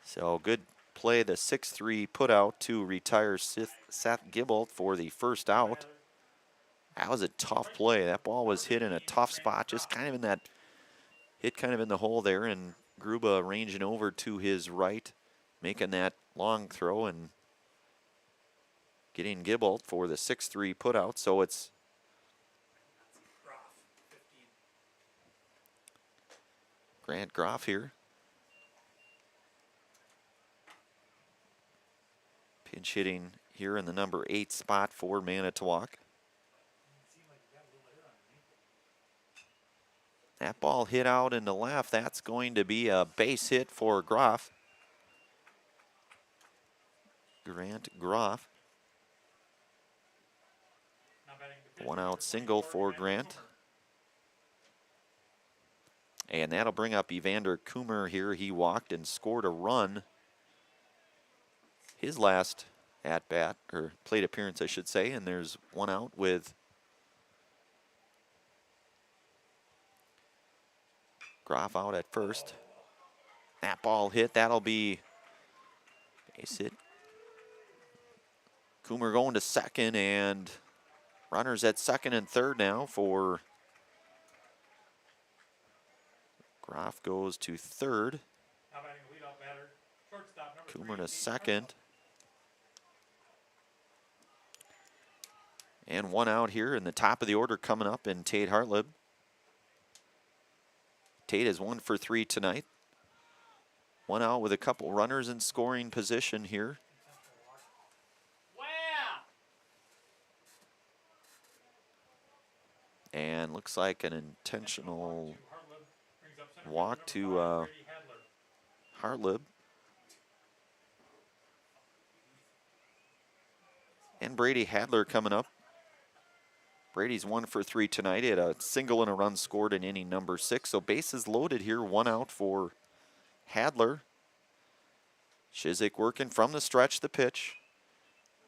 So good play, the 6-3 put out to retire Seth Gibbolt for the 1st out. That was a tough play. That ball was hit in a tough spot, just kind of in that, hit kind of in the hole there, and Gruba ranging over to his right, making that long throw and getting Gibbolt for the 6-3 put out. So it's Grant Groff here. Pinch hitting here in the number 8 spot for Manitowoc. That ball hit out in the left. That's going to be a base hit for Groff. Grant Groff. 1 out single for Grant. And that'll bring up Evander Coomer here. He walked and scored a run his last at-bat, or plate appearance, I should say. And there's 1 out with Groff out at first. That ball hit. That'll be base hit. Coomer going to second, and runners at second and third now for Groff goes to third. Coomer to second. And 1 out here in the top of the order coming up in Tate Hartlib. Tate is 1 for 3 tonight. 1 out with a couple runners in scoring position here. And looks like an intentional walk to Hartlib. And Brady Hadler coming up. Brady's 1 for 3 tonight. He had a single and a run scored in inning number 6. So bases loaded here. 1 out for Hadler. Shizik working from the stretch, the pitch.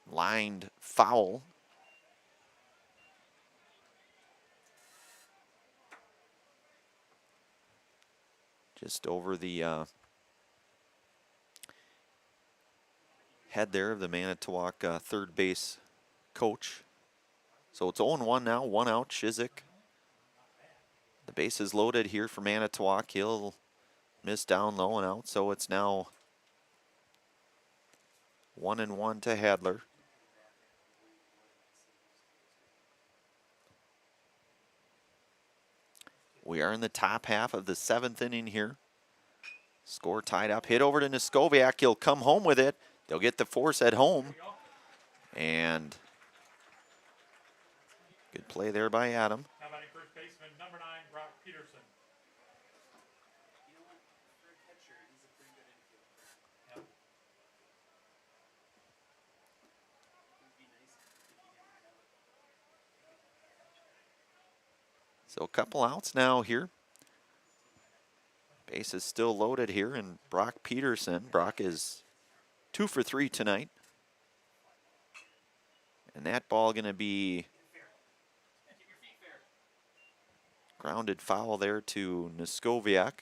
Lined foul. Just over the head there of the Manitowoc third base coach. So it's 0-1 now, 1 out, Shizik. The base is loaded here for Manitowoc. He'll miss down low and out, so it's now 1-1 to Hadler. We are in the top half of the 7th inning here. Score tied up. Hit over to Niskoviak. He'll come home with it. They'll get the force at home. And good play there by Adam. Now batting first baseman, number 9, Brock Peterson. So a couple outs now here. Base is still loaded here, and Brock Peterson. Brock is 2 for 3 tonight. And that ball going to be grounded foul there to Niskoviak.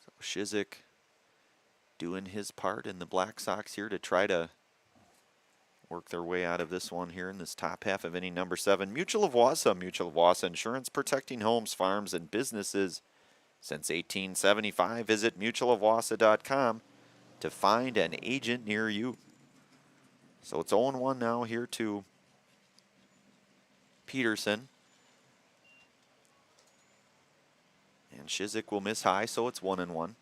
So Shizik doing his part in the Black Sox here to try to work their way out of this one here in this top half of inning number 7. Mutual of Wausau. Mutual of Wausau Insurance, protecting homes, farms, and businesses since 1875. Visit mutualofwausau.com to find an agent near you. So it's 0-1 now here to Peterson. And Shizik will miss high, so it's 1-1.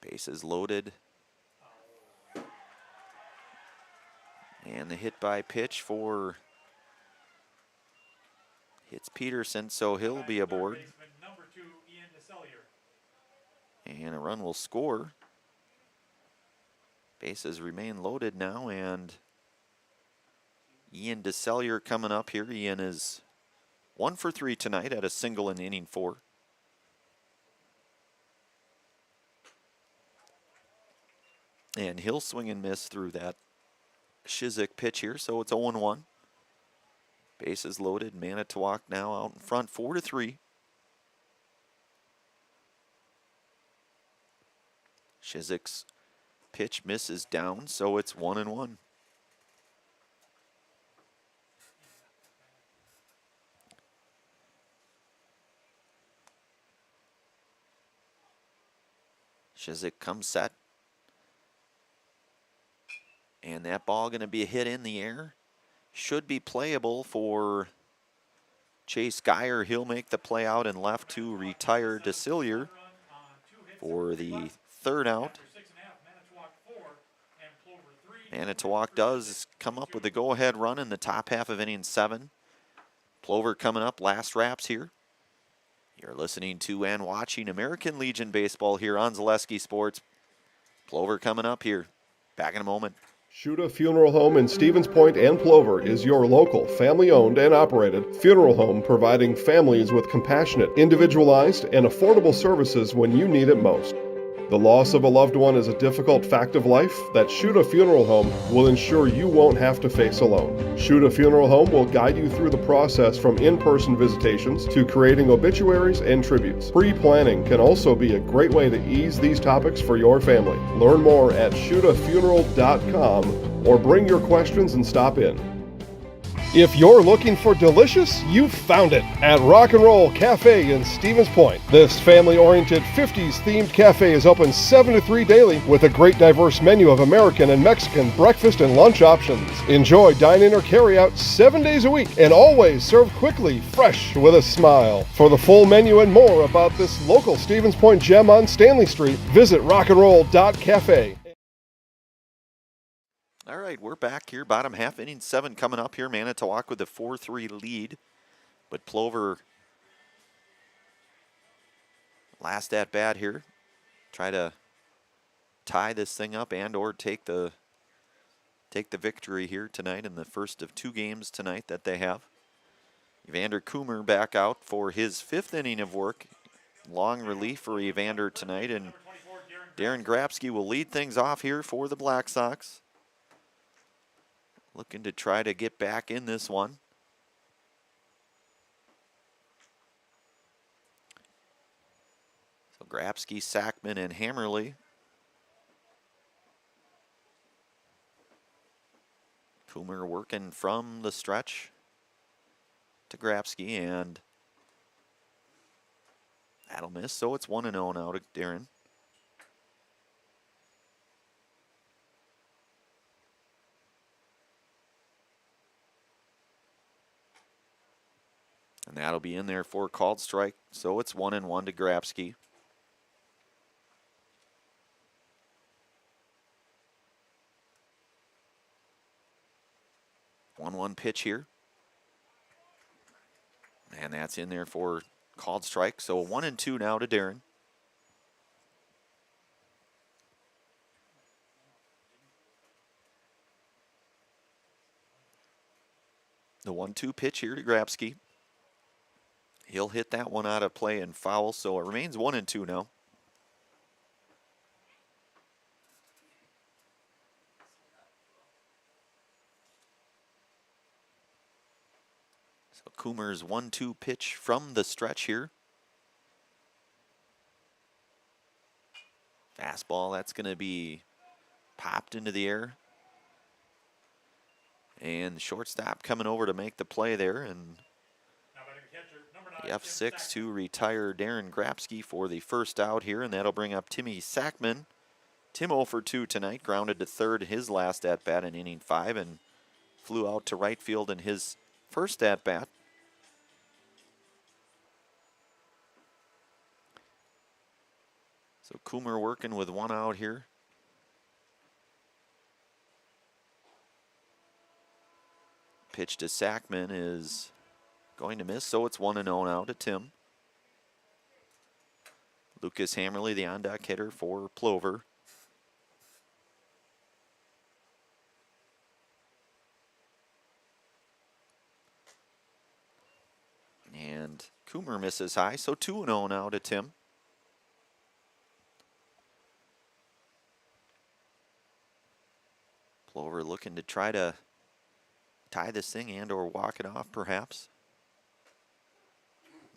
Bases loaded. And the hit by pitch for hits Peterson, so he'll be aboard. Number 2, Ian DeSellier. And a run will score. Bases remain loaded now, and Ian DeSellier coming up here. Ian is 1 for 3 tonight at a single in inning 4. And he'll swing and miss through that Shizik pitch here, so it's 0-1. Bases loaded. Manitowoc now out in front, 4-3. Shizik's pitch misses down, so it's 1-1. Shizik comes set. And that ball going to be a hit in the air. Should be playable for Chase Geyer. He'll make the play out and left to retire DeSillier for the 3rd out. Manitowoc does come up with a go-ahead run in the top half of inning 7. Plover coming up, last wraps here. You're listening to and watching American Legion Baseball here on Zaleski Sports. Plover coming up here. Back in a moment. Shuda Funeral Home in Stevens Point and Plover is your local, family-owned and operated funeral home providing families with compassionate, individualized, and affordable services when you need it most. The loss of a loved one is a difficult fact of life that Shuda Funeral Home will ensure you won't have to face alone. Shuda Funeral Home will guide you through the process from in-person visitations to creating obituaries and tributes. Pre-planning can also be a great way to ease these topics for your family. Learn more at shudafuneral.com or bring your questions and stop in. If you're looking for delicious, you've found it at Rock and Roll Cafe in Stevens Point. This family-oriented 50s themed cafe is open 7 to 3 daily with a great diverse menu of American and Mexican breakfast and lunch options. Enjoy dine-in or carry-out 7 days a week and always served quickly, fresh, with a smile. For the full menu and more about this local Stevens Point gem on Stanley Street, visit rockandroll.cafe. All right, we're back here. Bottom half, inning 7 coming up here. Manitowoc with a 4-3 lead. But Plover, last at bat here. Try to tie this thing up and or take the victory here tonight in the first of 2 games tonight that they have. Evander Coomer back out for his 5th inning of work. Long relief for Evander tonight. And Darren Grabsky will lead things off here for the Black Sox. Looking to try to get back in this one. So Grabsky, Sackman, and Hammerly. Coomer working from the stretch to Grabsky, and that'll miss. So it's 1-0 now to Darren. And that'll be in there for a called strike. So it's 1-1 to Grabsky. One pitch here. And that's in there for called strike. So 1-2 now to Darren. The 1-2 pitch here to Grabsky. He'll hit that one out of play and foul, so it remains 1-2 now. So Coomer's 1-2 pitch from the stretch here. Fastball, that's going to be popped into the air. And the shortstop coming over to make the play there, and the F6 to retire Darren Grabsky for the first out here, and that'll bring up Timmy Sackman. Tim 0 for 2 tonight, grounded to third his last at-bat in inning 5 and flew out to right field in his first at-bat. So Coomer working with 1 out here. Pitch to Sackman is going to miss, so it's 1-0 now to Tim. Lucas Hammerly, the on-deck hitter for Plover. And Coomer misses high, so 2-0 now to Tim. Plover looking to try to tie this thing and or walk it off perhaps.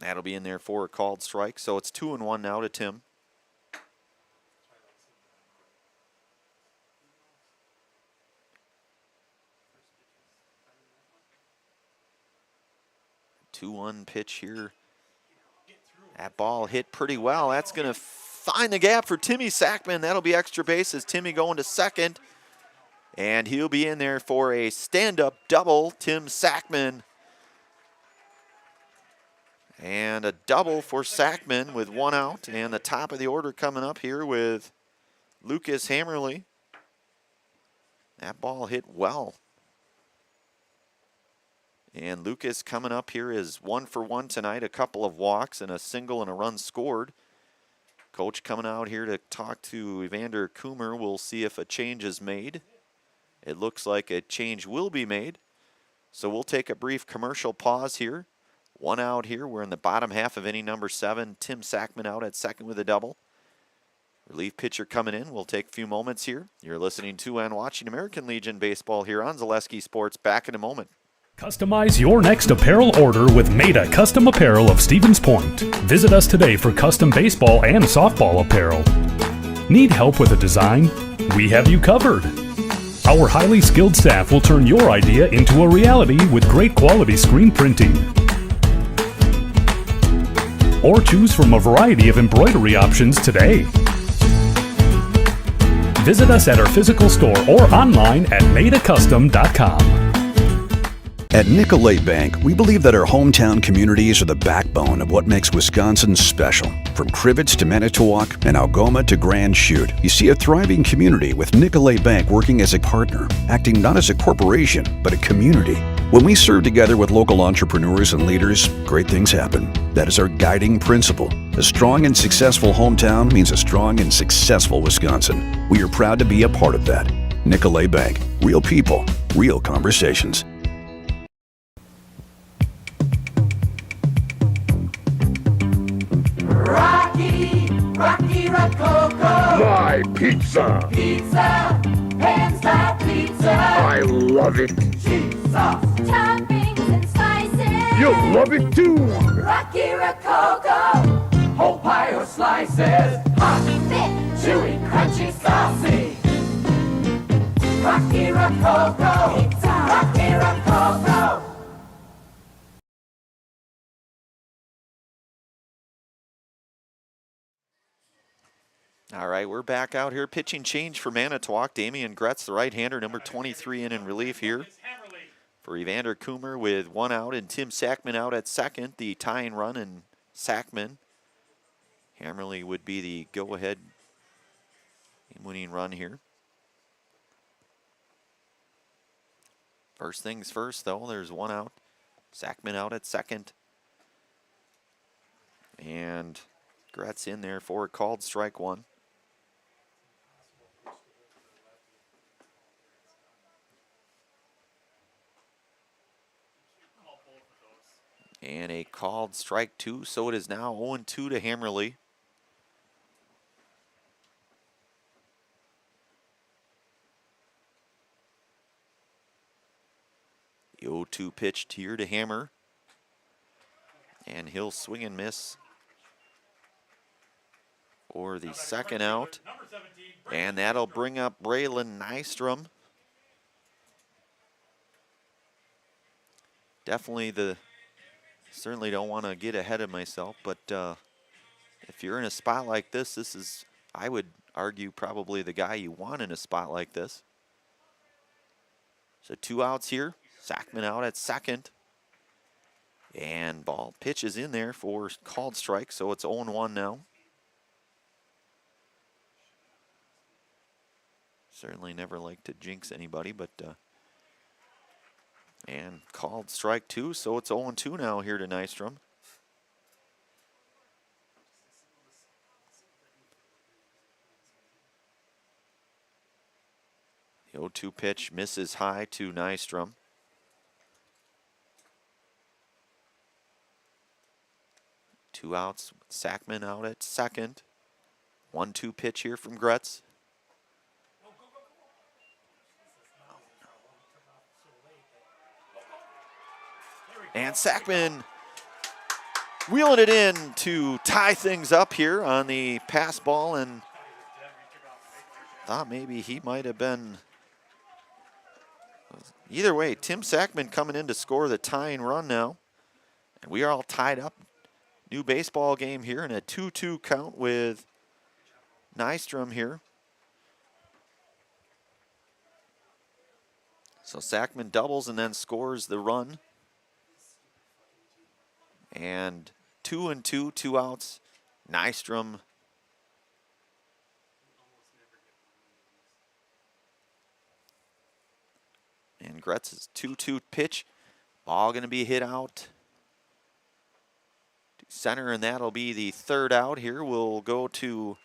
That'll be in there for a called strike, so it's 2-1 now to Tim. The 2-1 pitch here. That ball hit pretty well. That's going to find the gap for Timmy Sackman. That'll be extra bases. Timmy going to second. And he'll be in there for a stand-up double. Tim Sackman. And a double for Sackman with 1 out. And the top of the order coming up here with Lucas Hammerly. That ball hit well And Lucas coming up here is 1 for 1 tonight, a couple of walks and a single and a run scored. Coach coming out here to talk to Evander Coomer. We'll see if a change is made. It looks like a change will be made. So we'll take a brief commercial pause here. 1 out here. We're in the bottom half of inning number 7. Tim Sackman out at second with a double. Relief pitcher coming in. We'll take a few moments here. You're listening to and watching American Legion Baseball here on Zaleski Sports. Back in a moment. Customize your next apparel order with Maida Custom Apparel of Stevens Point. Visit us today for custom baseball and softball apparel. Need help with a design? We have you covered. Our highly skilled staff will turn your idea into a reality with great quality screen printing. Or choose from a variety of embroidery options today. Visit us at our physical store or online at maidacustom.com. At Nicolay Bank, we believe that our hometown communities are the backbone of what makes Wisconsin special. From Crivets to Manitowoc and Algoma to Grand Chute, you see a thriving community with Nicolay Bank working as a partner, acting not as a corporation, but a community. When we serve together with local entrepreneurs and leaders, great things happen. That is our guiding principle. A strong and successful hometown means a strong and successful Wisconsin. We are proud to be a part of that. Nicolay Bank. Real people, real conversations. Rocky Rococo. My pizza. Pizza. Hands down pizza. I love it. Cheese sauce. Toppings and slices. You'll love it too. Rocky Rococo. Whole pie or slices. Hot, thick, chewy, crunchy, saucy. Rocky Rococo. Pizza. Rocky Rococo. All right, we're back out here. Pitching change for Manitowoc. Damian Gretz, the right-hander, number 23 in relief here for Evander Coomer with 1 out, and Tim Sackman out at second. The tying run, and Sackman. Hammerly would be the go-ahead game-winning run here. First things first, though, there's 1 out. Sackman out at second. And Gretz in there for a called strike 1. And a called strike 2, so it is now 0-2 to Hammerly. The 0-2 pitch here to Hammer. And he'll swing and miss for the second out. And that'll bring up Braylon Nystrom. Definitely certainly don't want to get ahead of myself, but if you're in a spot like this, this is, I would argue, probably the guy you want in a spot like this. So 2 outs here. Sackman out at second. And ball pitches in there for called strike, so it's 0-1 now. Certainly never like to jinx anybody, but and called strike 2, so it's 0-2 now here to Nystrom. The 0-2 pitch misses high to Nystrom. Two outs, Sackman out at second. 1-2 pitch here from Gretz. And Sackman wheeling it in to tie things up here on the pass ball, and thought maybe he might have been. Either way, Tim Sackman coming in to score the tying run now. And we are all tied up. New baseball game here in a 2-2 count with Nystrom here. So Sackman doubles and then scores the run. And 2-2, 2 outs. Nystrom. And Gretz's 2-2 pitch Ball going to be hit out to center, and that'll be the third out here. We'll go to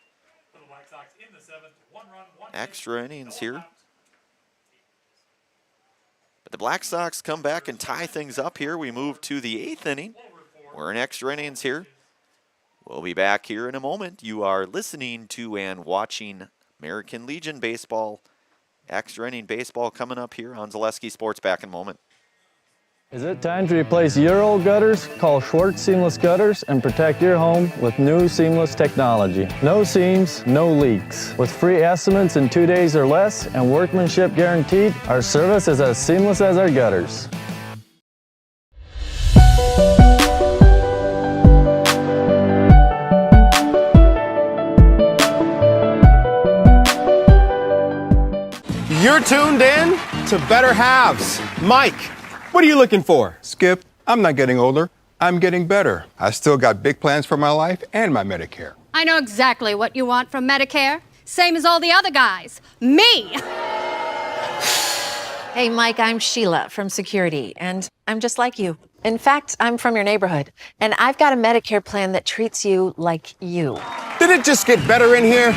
extra innings here. But the Black Sox come back and tie things up here. We move to the 8th inning. We're in extra innings here. We'll be back here in a moment. You are listening to and watching American Legion Baseball. Extra inning baseball coming up here on Zaleski Sports. Back in a moment. Is it time to replace your old gutters? Call Schwartz Seamless Gutters and protect your home with new seamless technology. No seams, no leaks. With free estimates in 2 days or less and workmanship guaranteed, our service is as seamless as our gutters. You're tuned in to Better Halves. Mike, what are you looking for? Skip, I'm not getting older. I'm getting better. I still got big plans for my life and my Medicare. I know exactly what you want from Medicare. Same as all the other guys. Me! Hey, Mike, I'm Sheila from Security, and I'm just like you. In fact, I'm from your neighborhood, and I've got a Medicare plan that treats you like you. Did it just get better in here?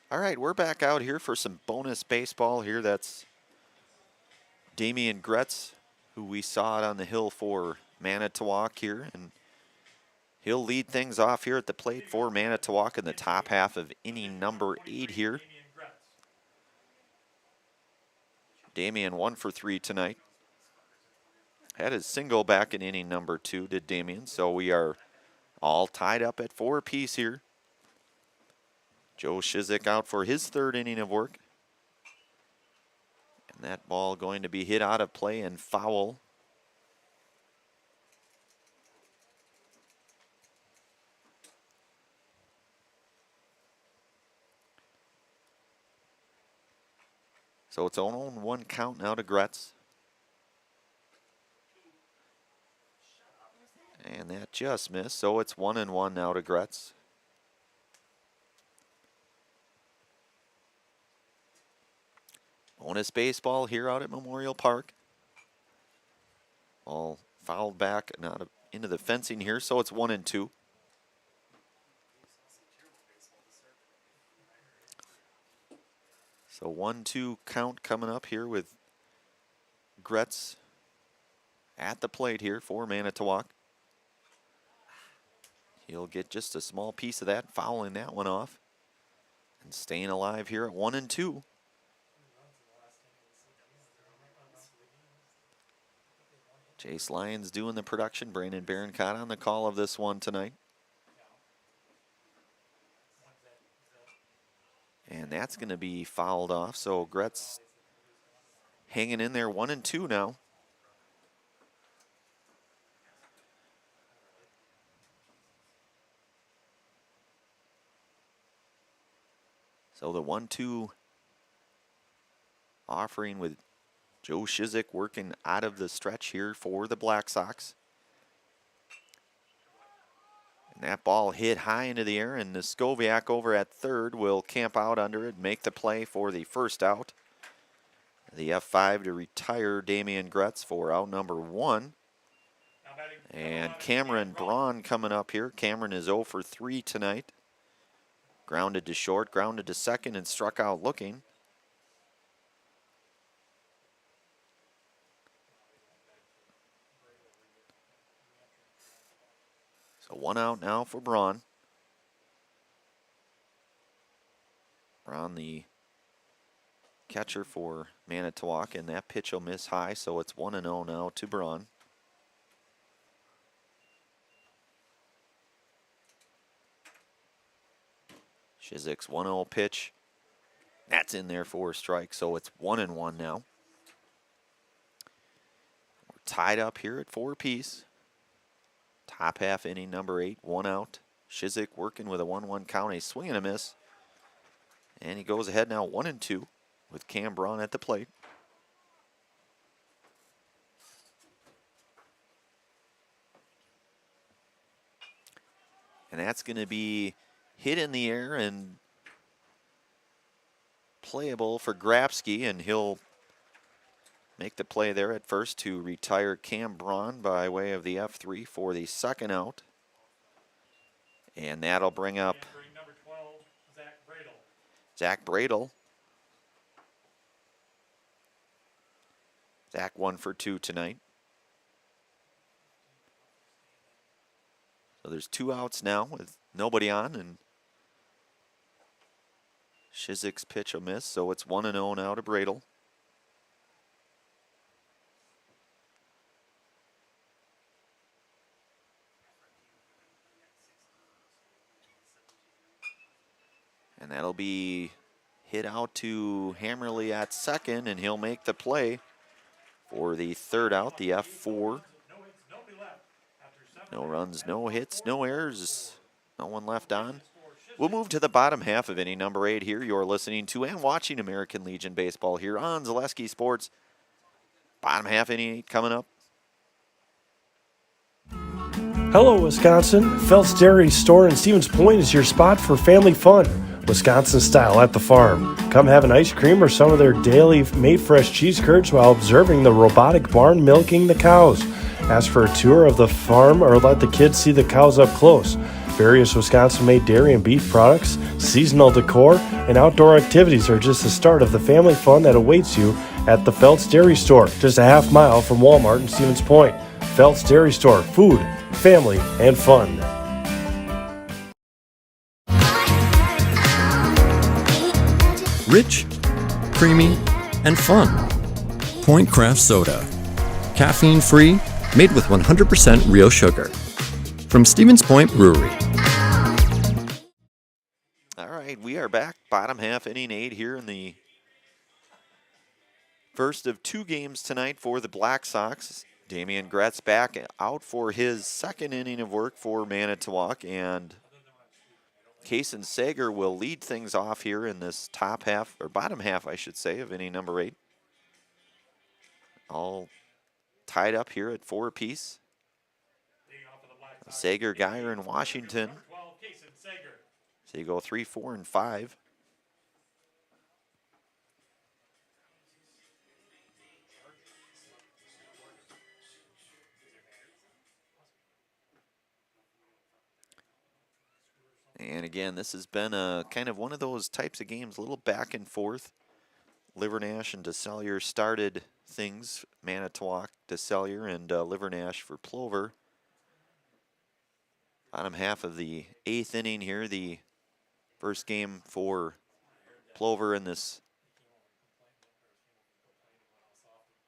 All right, we're back out here for some bonus baseball here. That's Damian Gretz, who we saw out on the hill for Manitowoc here, and he'll lead things off here at the plate for Manitowoc in the top half of inning number 8 here. Damian 1 for 3 tonight. Had his single back in inning number 2, did Damian, so we are all tied up at 4 apiece here. Joe Shizik out for his 3rd inning of work. And that ball going to be hit out of play and foul. So it's 0-1 count now to Gretz. And that just missed, so it's 1-1 now to Gretz. Bonus baseball here out at Memorial Park. Ball fouled back and out of, into the fencing here, so it's 1-2. So 1-2 count coming up here with Gretz at the plate here for Manitowoc. He'll get just a small piece of that, fouling that one off. And staying alive here at 1-2. Chase Lyons doing the production. Brandon Barroncott on the call of this one tonight. And that's going to be fouled off. So Gretz hanging in there 1-2 now. So the 1-2 offering with Joe Shizik working out of the stretch here for the Black Sox. And that ball hit high into the air, and Noskoviak over at 3rd will camp out under it, make the play for the first out. The F5 to retire Damian Gretz for out number 1. And Cameron Braun coming up here. Cameron is 0 for 3 tonight. Grounded to short, grounded to second, and struck out looking. So 1 out now for Braun. Braun, the catcher for Manitowoc, and that pitch will miss high, so it's 1-0 now to Braun. Shizik's 1-0 pitch. That's in there for a strike, so it's 1-1 now. We're tied up here at 4 apiece. Top half inning number 8, 1 out. Shizik working with a 1-1 count, a swing and a miss. And he goes ahead now 1-2 with Cam Braun at the plate. And that's going to be hit in the air and playable for Grabsky, and he'll make the play there at first to retire Cam Braun by way of the F3 for the second out. And that'll bring up Zach Bradel. Zach 1 for 2 tonight. So there's 2 outs now with nobody on, and Shizik's pitch a miss, so it's 1-0 now to Bradel. And that'll be hit out to Hammerly at second, and he'll make the play for the third out, the F4. No runs, no hits, no errors, no one left on. We'll move to the bottom half of inning number 8 here. You're listening to and watching American Legion Baseball here on Zaleski Sports. Bottom half inning 8 coming up. Hello, Wisconsin. Felt's Dairy Store in Stevens Point is your spot for family fun. Wisconsin style at the farm. Come have an ice cream or some of their daily made fresh cheese curds while observing the robotic barn milking the cows. Ask for a tour of the farm or let the kids see the cows up close. Various Wisconsin-made dairy and beef products, seasonal decor, and outdoor activities are just the start of the family fun that awaits you at the Felt's Dairy Store, just a half mile from Walmart in Stevens Point. Felt's Dairy Store, food, family, and fun. Rich, creamy, and fun. Point Craft Soda. Caffeine-free, made with 100% real sugar. From Stevens Point Brewery. All right, we are back. Bottom half inning 8 here in the first of 2 games tonight for the Black Sox. Damian Gretz back out for his second inning of work for Manitowoc, and Kason Sager will lead things off here in this top half, or bottom half, I should say, of inning number 8. All tied up here at 4 apiece. Sager, Geyer, and Washington. So you go 3, 4, and 5. And again, this has been a kind of one of those types of games, a little back and forth. Livernash and DeSallier started things. Manitowoc, DeSallier, and Livernash for Plover. Bottom half of the 8th inning here, the first game for Plover in this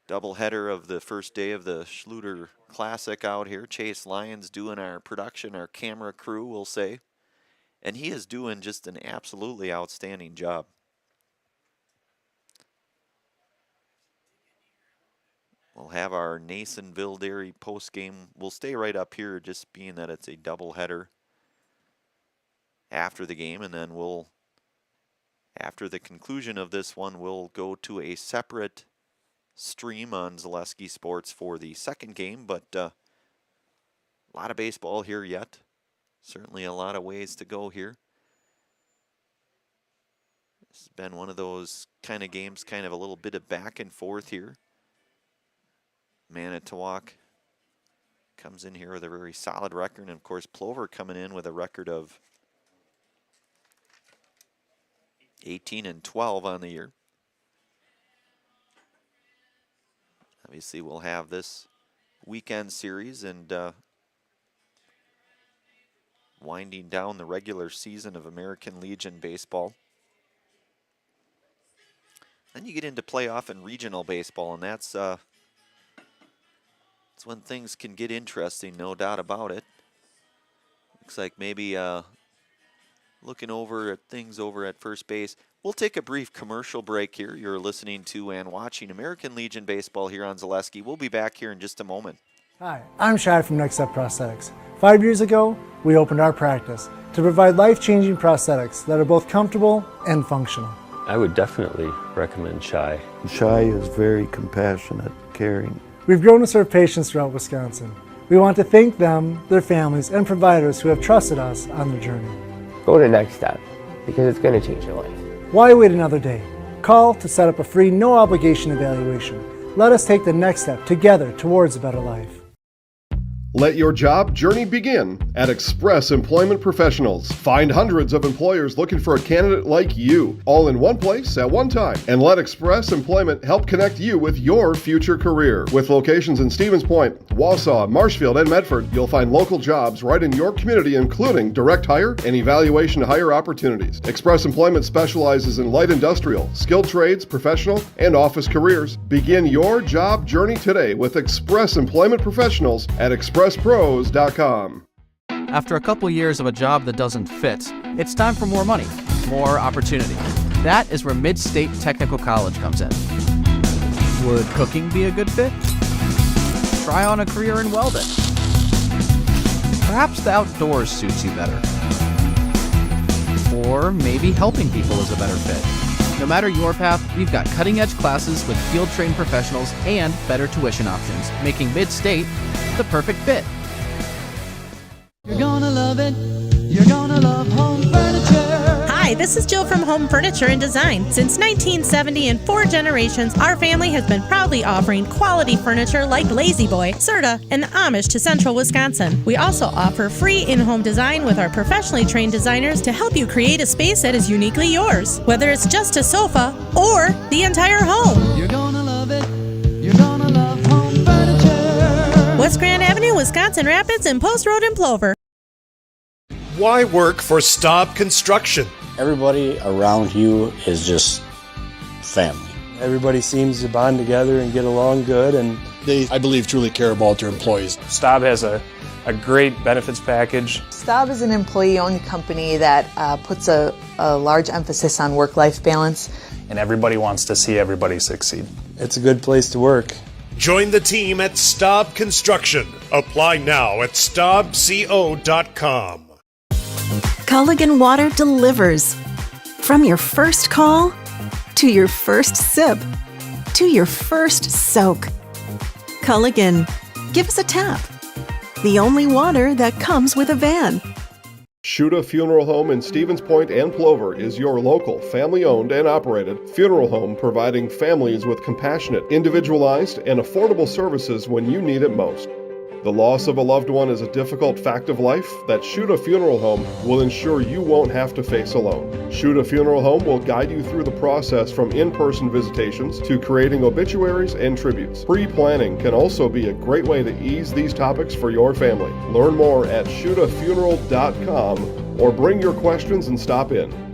doubleheader of the first day of the Schluter Classic out here. Chase Lyons doing our production, our camera crew, we'll say. And he is doing just an absolutely outstanding job. We'll have our Nasonville Dairy post-game. We'll stay right up here, just being that it's a doubleheader after the game. And then we'll, after the conclusion of this one, we'll go to a separate stream on Zaleski Sports for the second game. But a lot of baseball here yet. Certainly a lot of ways to go here. This has been one of those kind of games, kind of a little bit of back and forth here. Manitowoc comes in here with a very solid record, and of course Plover coming in with a record of 18-12 on the year. Obviously we'll have this weekend series and winding down the regular season of American Legion Baseball. Then you get into playoff and regional baseball, and that's when things can get interesting, no doubt about it. Looks like maybe looking over at things over at first base. We'll take a brief commercial break here. You're listening to and watching American Legion Baseball here on Zaleski. We'll be back here in just a moment. Hi, I'm Shai from Next Step Prosthetics. 5 years ago, we opened our practice to provide life-changing prosthetics that are both comfortable and functional. I would definitely recommend Shai. Shai is very compassionate, caring. We've grown to serve patients throughout Wisconsin. We want to thank them, their families, and providers who have trusted us on their journey. Go to Next Step, because it's going to change your life. Why wait another day? Call to set up a free, no-obligation evaluation. Let us take the next step together towards a better life. Let your job journey begin at Express Employment Professionals. Find hundreds of employers looking for a candidate like you, all in one place at one time. And let Express Employment help connect you with your future career. With locations in Stevens Point, Wausau, Marshfield, and Medford, you'll find local jobs right in your community, including direct hire and evaluation hire opportunities. Express Employment specializes in light industrial, skilled trades, professional, and office careers. Begin your job journey today with Express Employment Professionals at expresspros.com. After a couple years of a job that doesn't fit, it's time for more money, more opportunity. That is where Mid-State Technical College comes in. Would cooking be a good fit? Try on a career in welding. Perhaps the outdoors suits you better. Or maybe helping people is a better fit. No matter your path, we've got cutting-edge classes with field-trained professionals and better tuition options, making Mid-State the perfect fit. You're gonna love it. You're gonna love home furniture. Hi, this is Jill from Home Furniture and Design. Since 1970 and 4 generations, our family has been proudly offering quality furniture like Lazy Boy, Serta, and Amish to Central Wisconsin. We also offer free in-home design with our professionally trained designers to help you create a space that is uniquely yours, whether it's just a sofa or the entire home. You're gonna love it. You're gonna love home furniture. West Grand Avenue, Wisconsin Rapids, and Post Road in Plover. Why work for Staub Construction? Everybody around you is just family. Everybody seems to bond together and get along good, and they, I believe, truly care about their employees. Staub has a great benefits package. Staub is an employee-owned company that puts a large emphasis on work-life balance. And everybody wants to see everybody succeed. It's a good place to work. Join the team at Staub Construction. Apply now at staubco.com. Culligan Water delivers. From your first call, to your first sip, to your first soak. Culligan, give us a tap. The only water that comes with a van. Shuda Funeral Home in Stevens Point and Plover is your local, family-owned and operated funeral home providing families with compassionate, individualized, and affordable services when you need it most. The loss of a loved one is a difficult fact of life that Shuda Funeral Home will ensure you won't have to face alone. Shuda Funeral Home will guide you through the process from in-person visitations to creating obituaries and tributes. Pre-planning can also be a great way to ease these topics for your family. Learn more at shudafuneral.com or bring your questions and stop in.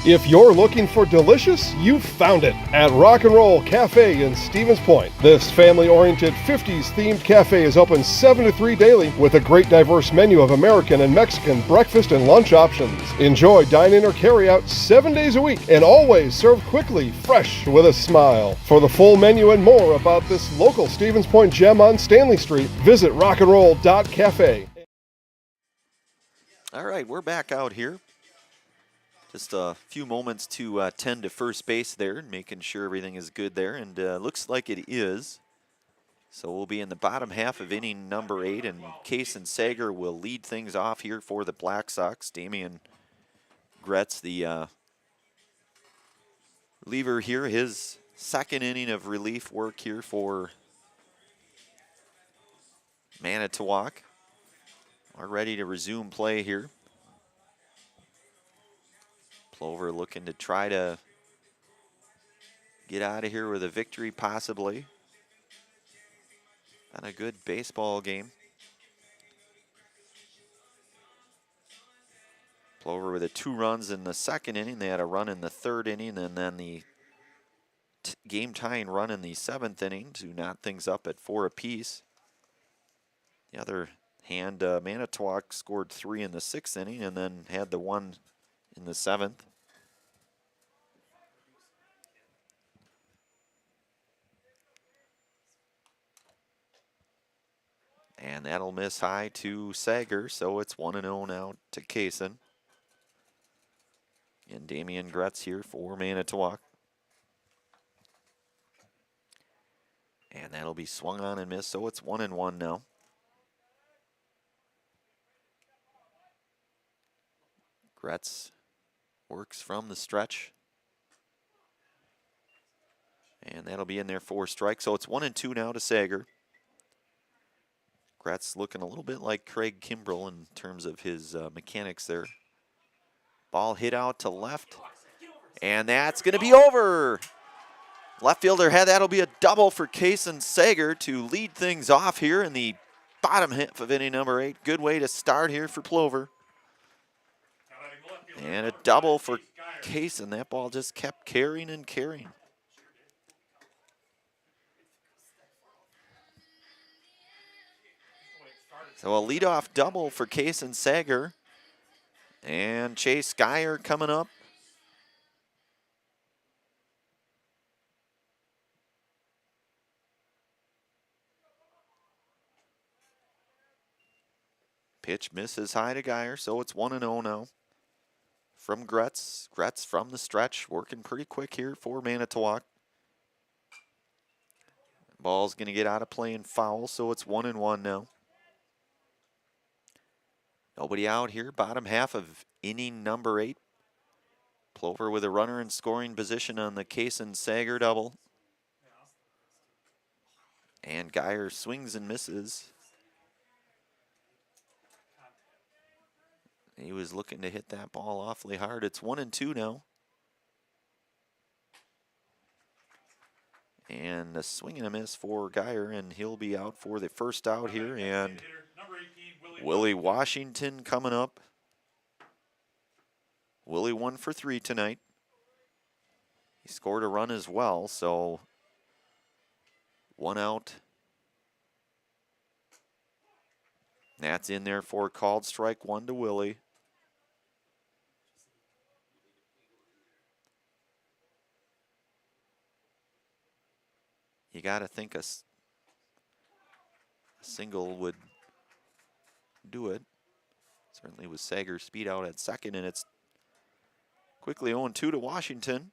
If you're looking for delicious, you've found it at Rock and Roll Cafe in Stevens Point. This family-oriented 50s themed cafe is open 7 to 3 daily with a great diverse menu of American and Mexican breakfast and lunch options. Enjoy dine-in or carry-out 7 days a week and always served quickly, fresh, with a smile. For the full menu and more about this local Stevens Point gem on Stanley Street, visit rockandroll.cafe. All right, we're back out here. Just a few moments to tend to first base there and making sure everything is good there, and looks like it is. So we'll be in the bottom half of inning number 8, and Case and Sager will lead things off here for the Black Sox. Damian Gretz, the reliever here, his second inning of relief work here for Manitowoc. Are ready to resume play here. Plover looking to try to get out of here with a victory, possibly. And a good baseball game. Plover with 2 runs in the second inning. They had a run in the third inning, and then the game-tying run in the 7th inning to knot things up at 4 apiece. The other hand, Manitowoc scored 3 in the 6th inning and then had the 1 in the 7th. And that'll miss high to Sager, so it's 1-0 now to Kaysen. And Damian Gretz here for Manitowoc. And that'll be swung on and missed, so it's 1-1 now. Gretz works from the stretch. And that'll be in there for a strike. So it's 1-2 now to Sager. Gretz looking a little bit like Craig Kimbrell in terms of his mechanics there. Ball hit out to left. And that's going to be over. Left fielder had that'll be a double for Kason Sager to lead things off here in the bottom half of inning number 8. Good way to start here for Plover. And a double for Kason. That ball just kept carrying and carrying. So a leadoff double for Kason Sager. And Chase Geyer coming up. Pitch misses high to Geyer, so it's 1-0 now. From Gretz. Gretz from the stretch, working pretty quick here for Manitowoc. Ball's going to get out of play and foul, so it's 1-1 now. Nobody out here, bottom half of inning number 8. Plover with a runner in scoring position on the Kason Sager double. And Geyer swings and misses. He was looking to hit that ball awfully hard. It's 1-2 now. And a swing and a miss for Geyer, and he'll be out for the first out here. And Willie Washington coming up. Willie 1 for 3 tonight. He scored a run as well, so 1 out. That's in there for a called strike 1 to Willie. You got to think a single would do it. Certainly with Sager's speed out at second, and it's quickly 0-2 to Washington.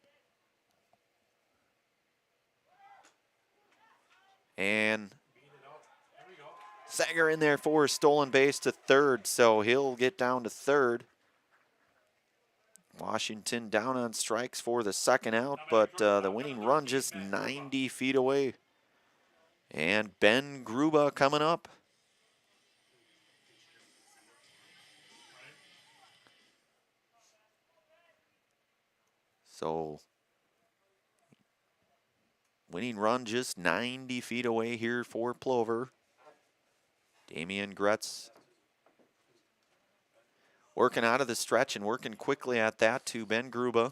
And Sager in there for a stolen base to third, so he'll get down to third. Washington down on strikes for the second out, but the winning run just 90 feet away. And Ben Gruba coming up. So winning run just 90 feet away here for Plover. Damian Gretz working out of the stretch and working quickly at that to Ben Gruba.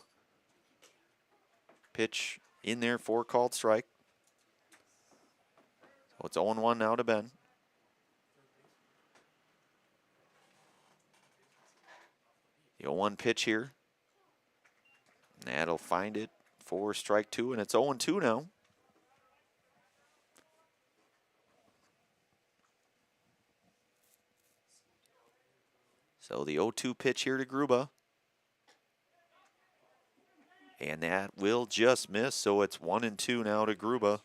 Pitch in there for called strike. So it's 0-1 now to Ben. The 0-1 pitch here. That'll find it for strike 2, and it's 0-2 now. So the 0-2 pitch here to Gruba. And that will just miss, so it's 1-2 now to Gruba.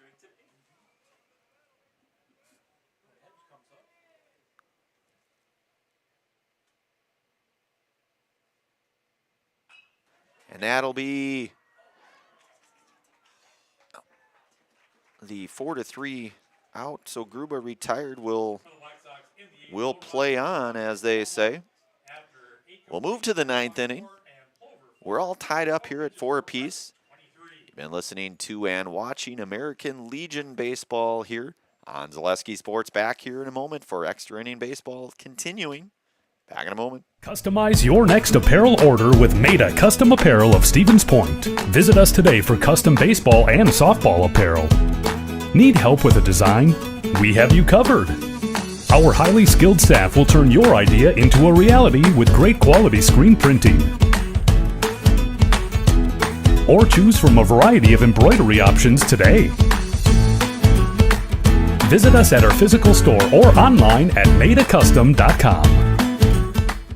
And that'll be the 4-3 out. So Gruba retired will play on, as they say. We'll move to the 9th inning. We're all tied up here at 4 apiece. You've been listening to and watching American Legion Baseball here on Zaleski Sports. Back here in a moment for extra inning baseball continuing. Back in a moment. Customize your next apparel order with Maida Custom Apparel of Stevens Point. Visit us today for custom baseball and softball apparel. Need help with a design? We have you covered. Our highly skilled staff will turn your idea into a reality with great quality screen printing. Or choose from a variety of embroidery options today. Visit us at our physical store or online at maidacustom.com.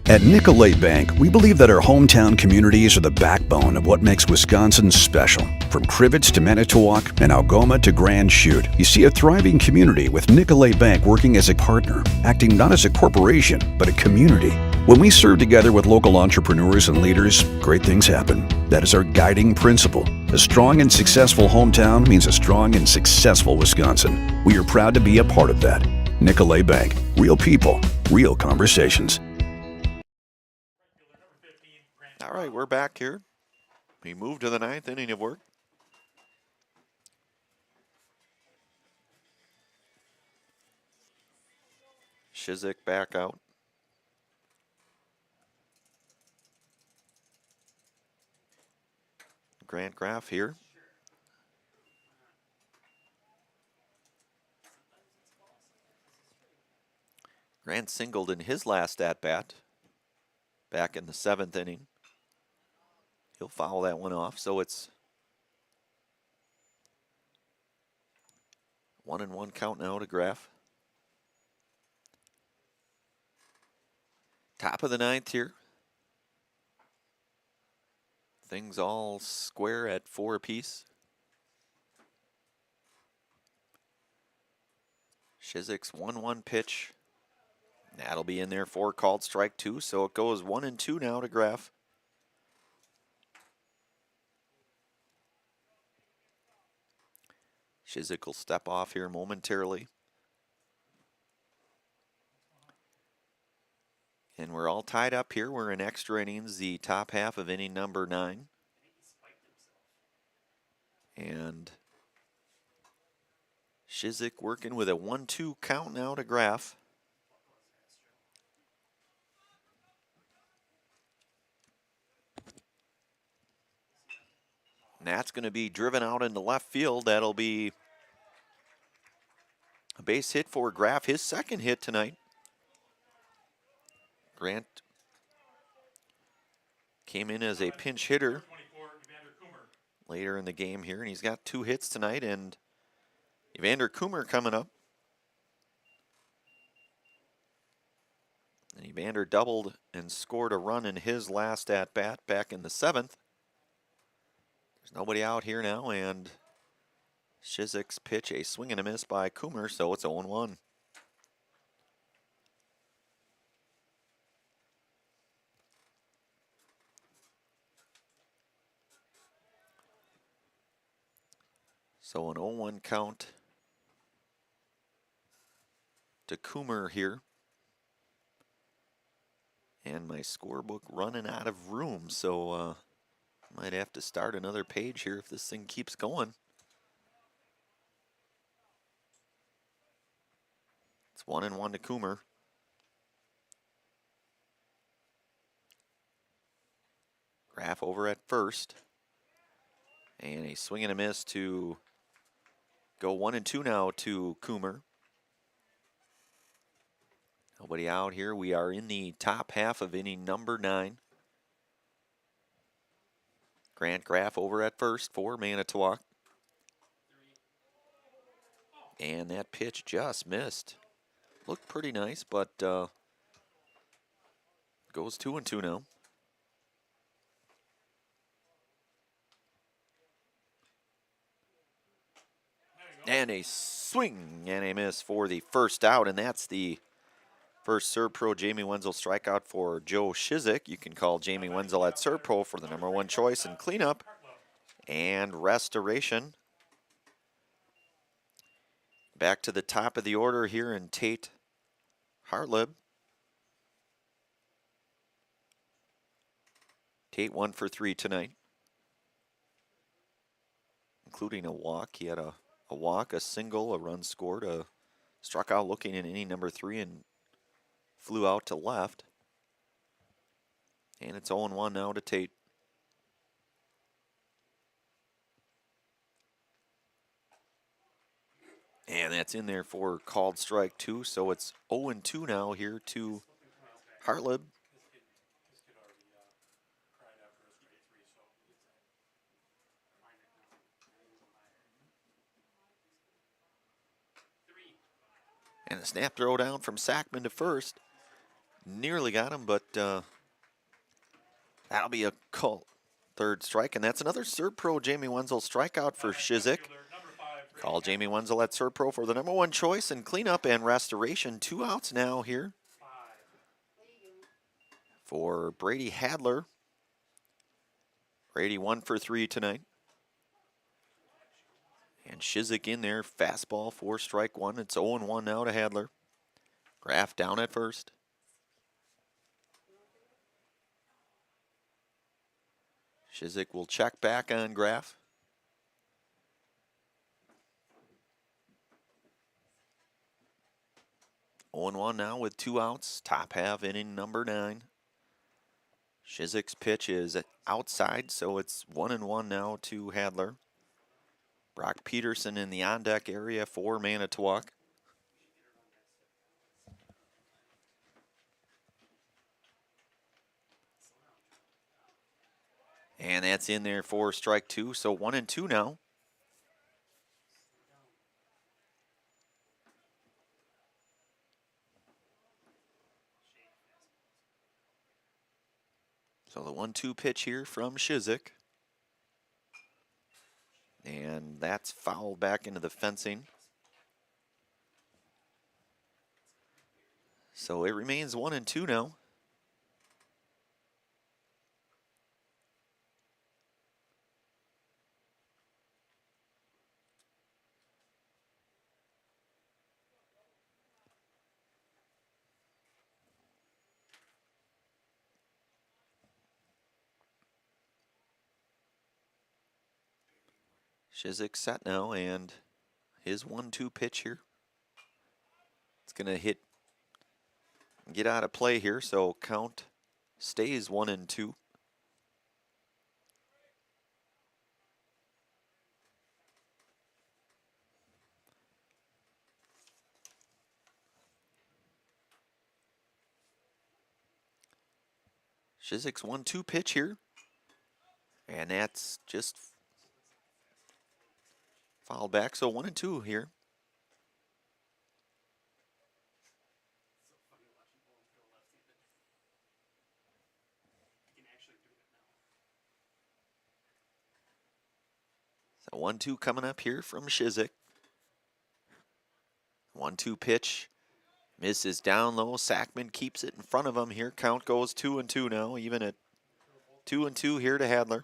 At Nicolay Bank, we believe that our hometown communities are the backbone of what makes Wisconsin special. From Crivets to Manitowoc and Algoma to Grand Chute, you see a thriving community with Nicolay Bank working as a partner, acting not as a corporation, but a community. When we serve together with local entrepreneurs and leaders, great things happen. That is our guiding principle. A strong and successful hometown means a strong and successful Wisconsin. We are proud to be a part of that. Nicolay Bank. Real people, real conversations. All right, we're back here. We move to the 9th inning of work. Shizik back out. Grant Graff here. Grant singled in his last at-bat back in the 7th inning. He'll foul that one off, so it's 1-1 count now to Graff. Top of the 9th here. Things all square at 4 apiece. Shizik's 1-1 pitch. That'll be in there for called strike 2, so it goes 1-2 now to Graff. Shizik will step off here momentarily. And we're all tied up here. We're in extra innings, the top half of inning number 9. And Shizik working with a 1-2 count now to Graff. And that's going to be driven out into left field. That'll be a base hit for Graff, his second hit tonight. Grant came in as a pinch hitter later in the game here, and he's got 2 hits tonight, and Evander Coomer coming up. And Evander doubled and scored a run in his last at-bat back in the 7th. There's nobody out here now, and Shizik's pitch, a swing and a miss by Coomer, so it's 0-1. So an 0-1 count to Coomer here. And my scorebook running out of room, so might have to start another page here if this thing keeps going. It's 1-1 to Coomer. Graff over at first. And a swing and a miss to go 1-2 now to Coomer. Nobody out here. We are in the top half of inning number 9. Grant Graff over at first for Manitowoc. And that pitch just missed. Looked pretty nice, but goes 2-2 now. And a swing and a miss for the first out, and that's the first Serve-Pro Jamie Wenzel strikeout for Joe Shizik. You can call Jamie Wenzel at Serve-Pro for the #1 choice in cleanup and restoration. Back to the top of the order here in Tate Hartlib. Tate 1 for 3 tonight, including a walk. He had a walk, a single, a run scored, struck out looking in inning number 3 and flew out to left. And it's 0-1 now to Tate. And that's in there for called strike 2, so it's 0-2 now here to Hartlib. And the snap throw down from Sackman to first. Nearly got him, but that'll be a call. Third strike, and that's another Serve-Pro Jamie Wenzel strikeout for Shizik. Call Jamie Wenzel at Serve-Pro for the #1 choice in cleanup and restoration. 2 outs now here. for Brady Hadler. Brady 1 for 3 tonight. And Shizik in there, fastball for strike one. It's 0-1 now to Hadler. Graff down at first. Shizik will check back on Graff. Oh 1 now with 2 outs. Top half inning number 9. Shizik's pitch is outside, so it's 1-1 now to Hadler. Brock Peterson in the on-deck area for Manitowoc. And that's in there for strike 2, so 1-2 now. So the 1-2 pitch here from Shizik. And that's fouled back into the fencing. So it remains 1-2 now. Shizik set now, and his 1-2 pitch here. It's going to get out of play here, so count stays 1-2. Shizik's 1-2 pitch here, and that's just fouled back, so 1-2 here. So 1-2 coming up here from Shizik. 1-2 pitch. Misses down low. Sackman keeps it in front of him here. Count goes 2-2 now, even at 2-2 here to Hadler.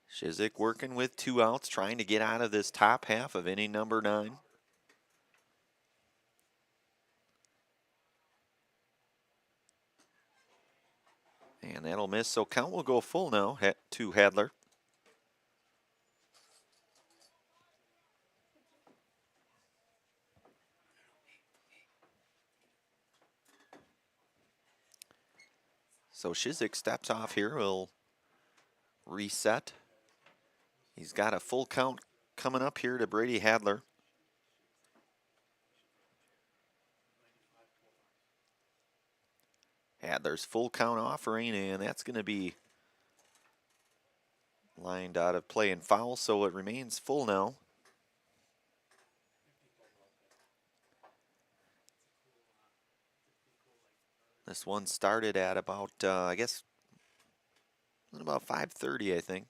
Shizik working with 2 outs, trying to get out of this top half of inning number 9. And that'll miss, so count will go full now to Hadler. So Shizik steps off here, will reset. He's got a full count coming up here to Brady Hadler. Hadler's full count offering, and that's going to be lined out of play and foul, so it remains full now. This one started at about, I guess, about 5:30, I think.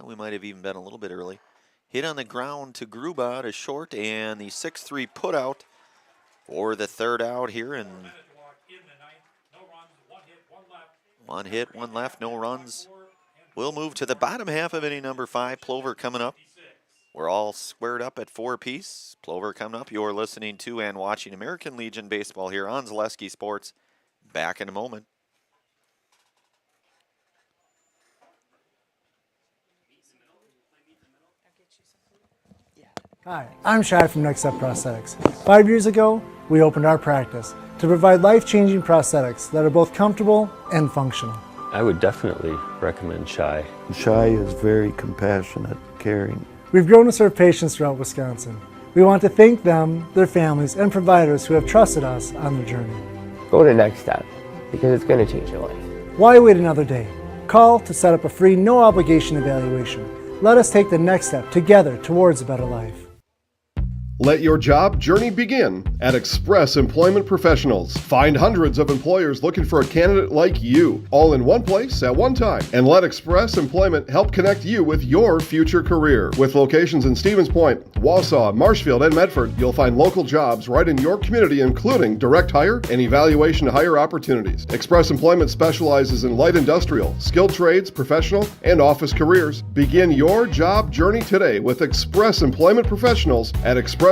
We might have even been a little bit early. Hit on the ground to Gruba to short, and the 6-3 put out for the third out here. And 1 hit, 1 left, no runs. We'll move to the bottom half of inning number 5. Plover coming up. We're all squared up at 4 apiece. Plover coming up. You're listening to and watching American Legion Baseball here on Zaleski Sports. Back in a moment. Hi, I'm Shai from Next Step Prosthetics. 5 years ago, we opened our practice to provide life-changing prosthetics that are both comfortable and functional. I would definitely recommend Shai. Shai is very compassionate, caring. We've grown to serve patients throughout Wisconsin. We want to thank them, their families, and providers who have trusted us on their journey. Go to Next Step, because it's going to change your life. Why wait another day? Call to set up a free, no-obligation evaluation. Let us take the next step together towards a better life. Let your job journey begin at Express Employment Professionals. Find hundreds of employers looking for a candidate like you, all in one place at one time. And let Express Employment help connect you with your future career. With locations in Stevens Point, Wausau, Marshfield, and Medford, you'll find local jobs right in your community, including direct hire and evaluation to hire opportunities. Express Employment specializes in light industrial, skilled trades, professional, and office careers. Begin your job journey today with Express Employment Professionals at expresspros.com.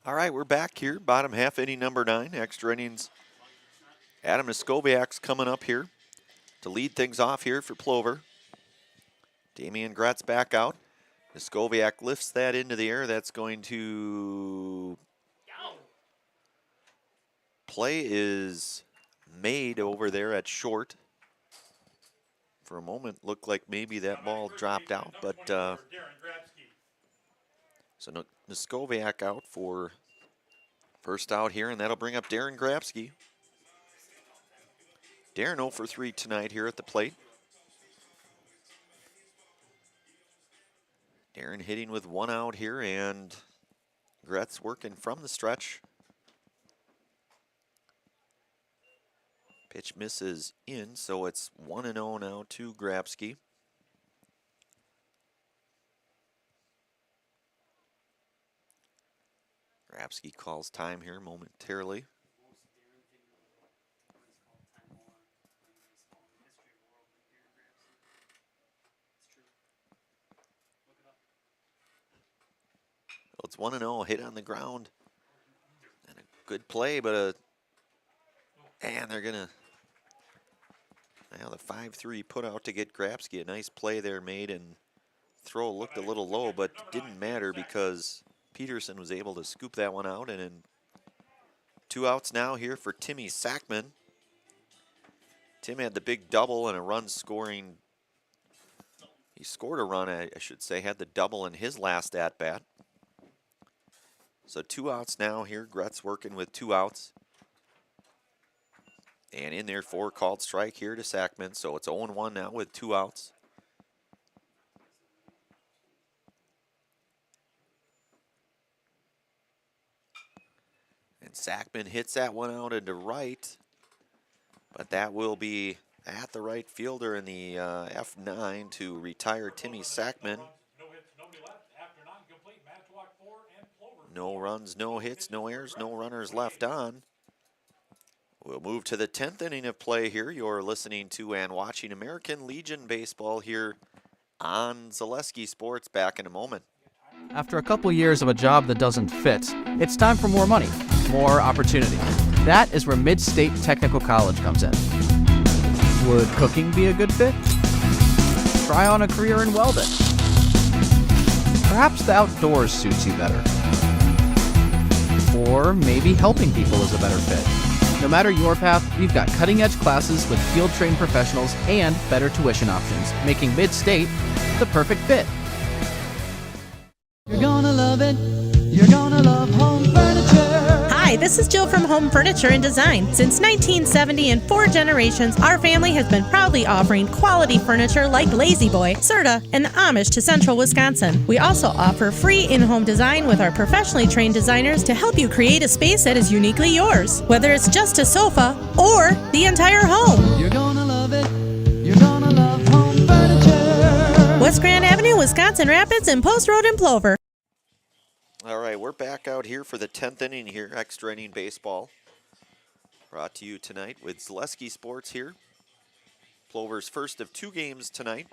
All right, we're back here. Bottom half, inning number 9. Extra innings. Adam Niskoviak's coming up here to lead things off here for Plover. Damian Gretz back out. Niskoviak lifts that into the air. That's going to... Play is made over there at short. For a moment, looked like maybe that ball dropped out, but so Niskoviak out for first out here, and that'll bring up Darren Grabsky. Darren 0 for 3 tonight here at the plate. Darren hitting with 1 out here, and Gretz working from the stretch. Pitch misses in, so it's 1-0 now to Grabsky. Grabsky calls time here momentarily. Well, it's 1-0, hit on the ground. And a good play, but and they're gonna, now the 5-3 put out to get Grabsky. A nice play there made, and throw looked a little low, but didn't matter because Peterson was able to scoop that one out. And in 2 outs now here for Timmy Sackman. Tim had the big double and a run scoring. He scored a run, I should say, had the double in his last at-bat. So 2 outs now here. Gretz working with 2 outs. And in there, 4 called strike here to Sackman. So it's 0-1 now with 2 outs. And Sackman hits that one out into right. But that will be at the right fielder in the F9 to retire Timmy Sackman. No runs, no hits, no errors, no runners left on. We'll move to the 10th inning of play here. You're listening to and watching American Legion Baseball here on Zaleski Sports. Back in a moment. After a couple years of a job that doesn't fit, it's time for more money, more opportunity. That is where Mid-State Technical College comes in. Would cooking be a good fit? Try on a career in welding. Perhaps the outdoors suits you better. Or maybe helping people is a better fit. No matter your path, we've got cutting-edge classes with field-trained professionals and better tuition options, making Mid-State the perfect fit. You're gonna love it. You're gonna love home furniture. Hi, this is Jill from Home Furniture and Design. Since 1970 and 4 generations, our family has been proudly offering quality furniture like Lazy Boy, Serta, and Amish to Central Wisconsin. We also offer free in-home design with our professionally trained designers to help you create a space that is uniquely yours, whether it's just a sofa or the entire home. You're gonna love it. You're gonna love home furniture. West Grand Avenue, Wisconsin Rapids, and Post Road in Plover. All right, we're back out here for the 10th inning here, extra inning baseball. Brought to you tonight with Zaleski Sports here. Plover's first of 2 games tonight.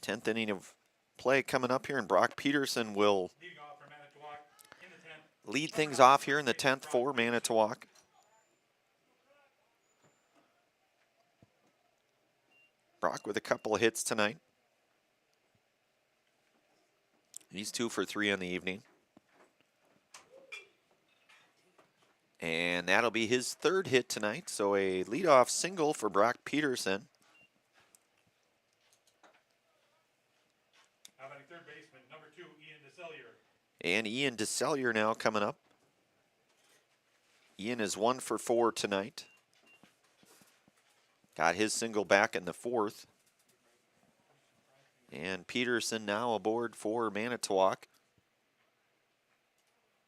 10th inning of play coming up here, and Brock Peterson will lead things off here in the 10th for Manitowoc. Brock with a couple of hits tonight. He's 2 for 3 on the evening. And that'll be his 3rd hit tonight, so a leadoff single for Brock Peterson. How about third baseman, number 2, Ian DeSellier. And Ian DeSellier now coming up. Ian is 1 for 4 tonight. Got his single back in the 4th. And Peterson now aboard for Manitowoc.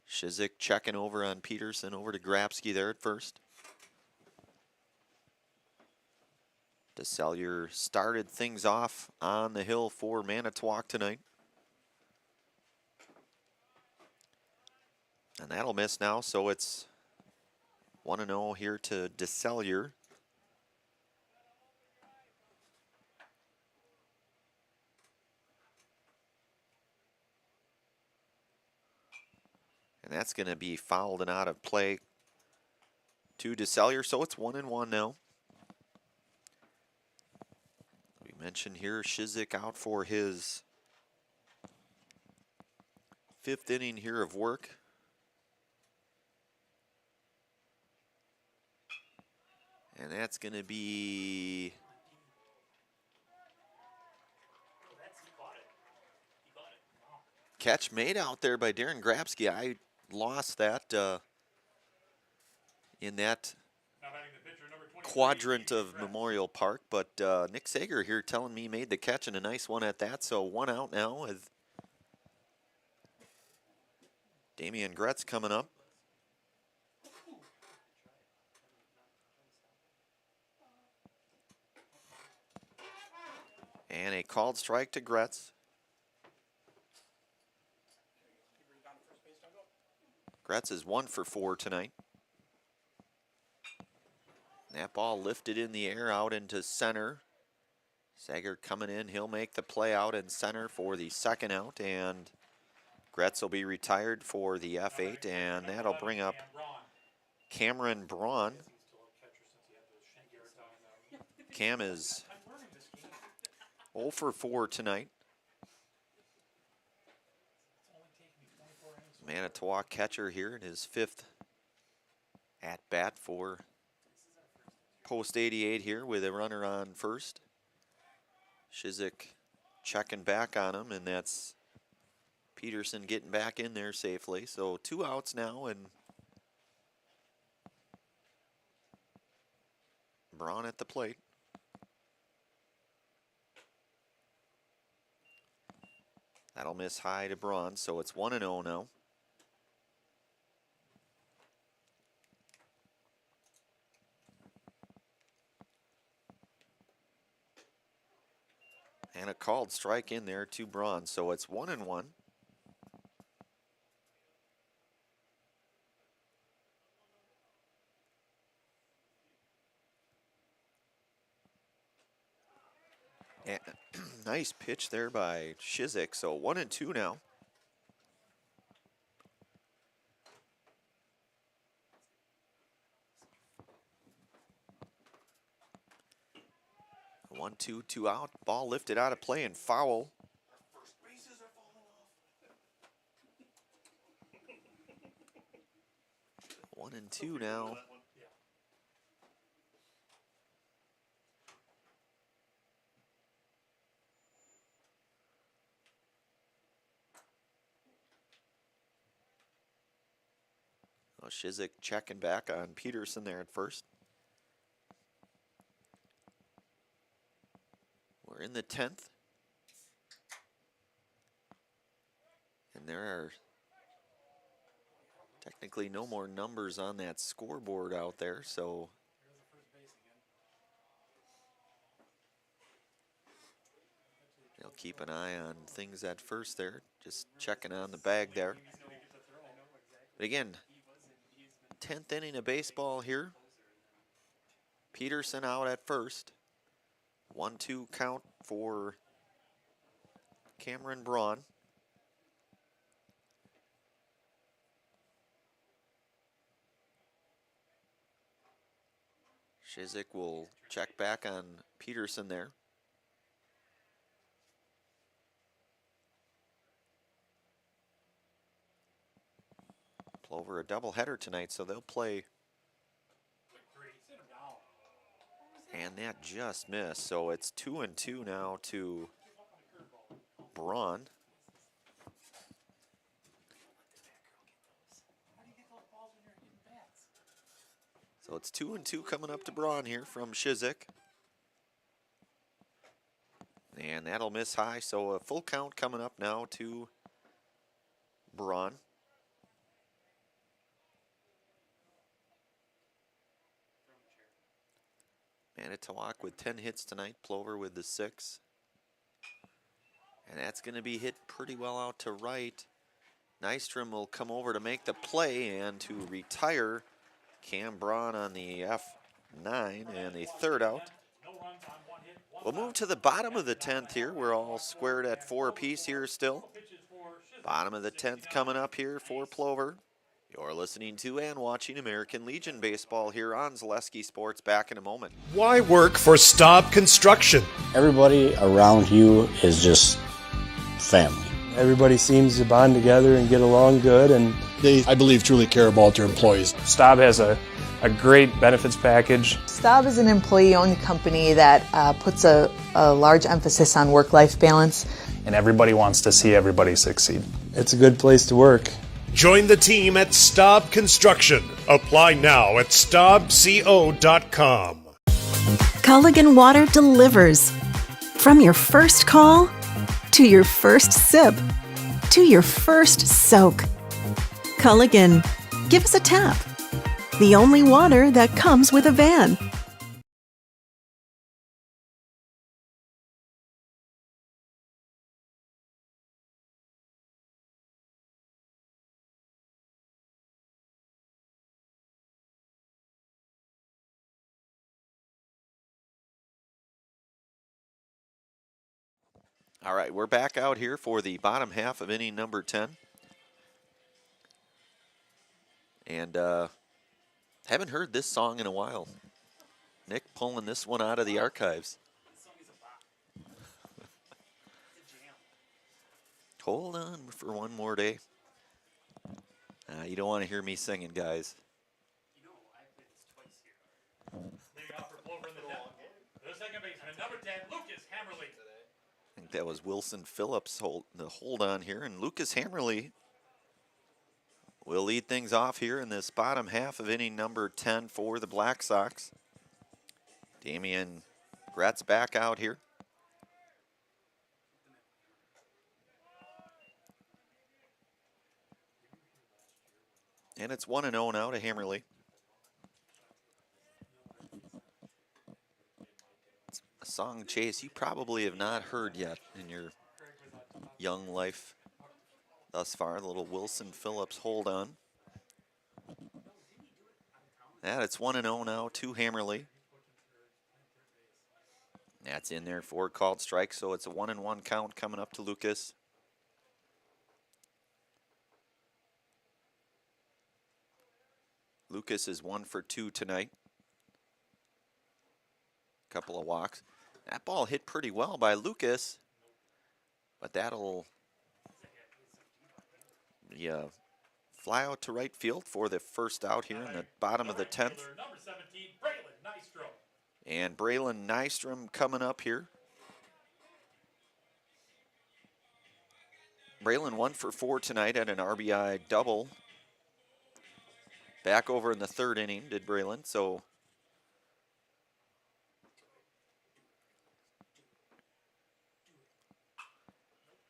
Shizik checking over on Peterson, over to Grabsky there at first. DeSallier started things off on the hill for Manitowoc tonight. And that'll miss now, so it's 1-0 here to DeSallier. And that's going to be fouled and out of play to DeSallier, so it's 1-1 now. We mentioned here Shizik out for his 5th inning here of work. And that's going to be catch made out there by Darren Grabsky. I lost that in that quadrant of Memorial Park, but Nick Sager here telling me made the catch and a nice one at that. So 1 out now with Damian Gretz coming up. And a called strike to Gretz. Gretz is 1 for 4 tonight. That ball lifted in the air out into center. Sager coming in, he'll make the play out in center for the 2nd out, and Gretz will be retired for the F8, and that'll bring up Cameron Braun. Cam is 0 for 4 tonight. Manitowoc catcher here in his 5th at bat for post 88 here with a runner on first. Shizik checking back on him, and that's Peterson getting back in there safely. So 2 outs now, and Braun at the plate. That'll miss high to Braun, so it's 1-0 now. And a called strike in there to Braun, so it's 1-1. And nice pitch there by Shizik, so 1-2 now. One, two out. Ball lifted out of play and foul. One and two now. Oh, Shizik checking back on Peterson there at first. We're in the 10th. And there are technically no more numbers on that scoreboard out there, so they'll keep an eye on things at first there, just checking on the bag there. But again, 10th inning of baseball here. Peterson out at first. 1-2 count for Cameron Braun. Shizik will check back on Peterson there. Plover a doubleheader tonight, so they'll play. And that just missed, so it's 2-2 now to Braun. So it's 2-2 coming up to Braun here from Shizik. And that'll miss high, so a full count coming up now to Braun. Manitowoc with 10 hits tonight, Plover with the 6. And that's going to be hit pretty well out to right. Nystrom will come over to make the play and to retire Cam Braun on the F9 and the third out. We'll move to the bottom of the 10th here. We're all squared at 4 apiece here still. Bottom of the 10th coming up here for Plover. You're listening to and watching American Legion Baseball here on Zaleski Sports. Back in a moment. Why work for Staub Construction? Everybody around you is just family. Everybody seems to bond together and get along good, and They, I believe, truly care about their employees. Staub has a great benefits package. Staub is an employee-owned company that puts a large emphasis on work-life balance. And everybody wants to see everybody succeed. it's a good place to work. Join the team at Staub Construction. Apply now at staubco.com. Culligan Water delivers. From your first call, to your first sip, to your first soak. Culligan, give us a tap. The only water that comes with a van. All right, we're back out here for the bottom half of inning number 10. And haven't heard this song in a while. Nick pulling this one out of the archives. Hold on for one more day. You don't want to hear me singing, guys. Leading off for Plover in the 10th. The second baseman, number 10, Lucas Hammerly. I think that was Wilson Phillips the hold on here, and Lucas Hammerly will lead things off here in this bottom half of inning number 10 for the Black Sox. Damian Gratz back out here. And it's 1-0 now to Hammerly. It's a song, Chase, you probably have not heard yet in your young life thus far. The little Wilson Phillips hold on. And it's 1-0 now to Hammerly. That's in there for a called strike, so it's a 1-1 count coming up to Lucas. Lucas is 1 for 2 tonight. Couple of walks. That ball hit pretty well by Lucas, but that'll fly out to right field for the first out here in the bottom of the 10th. Number 17, Braylon Nystrom. And Braylon Nystrom coming up here. Braylon 1 for 4 tonight at an RBI double. Back over in the third inning, did Braylon, so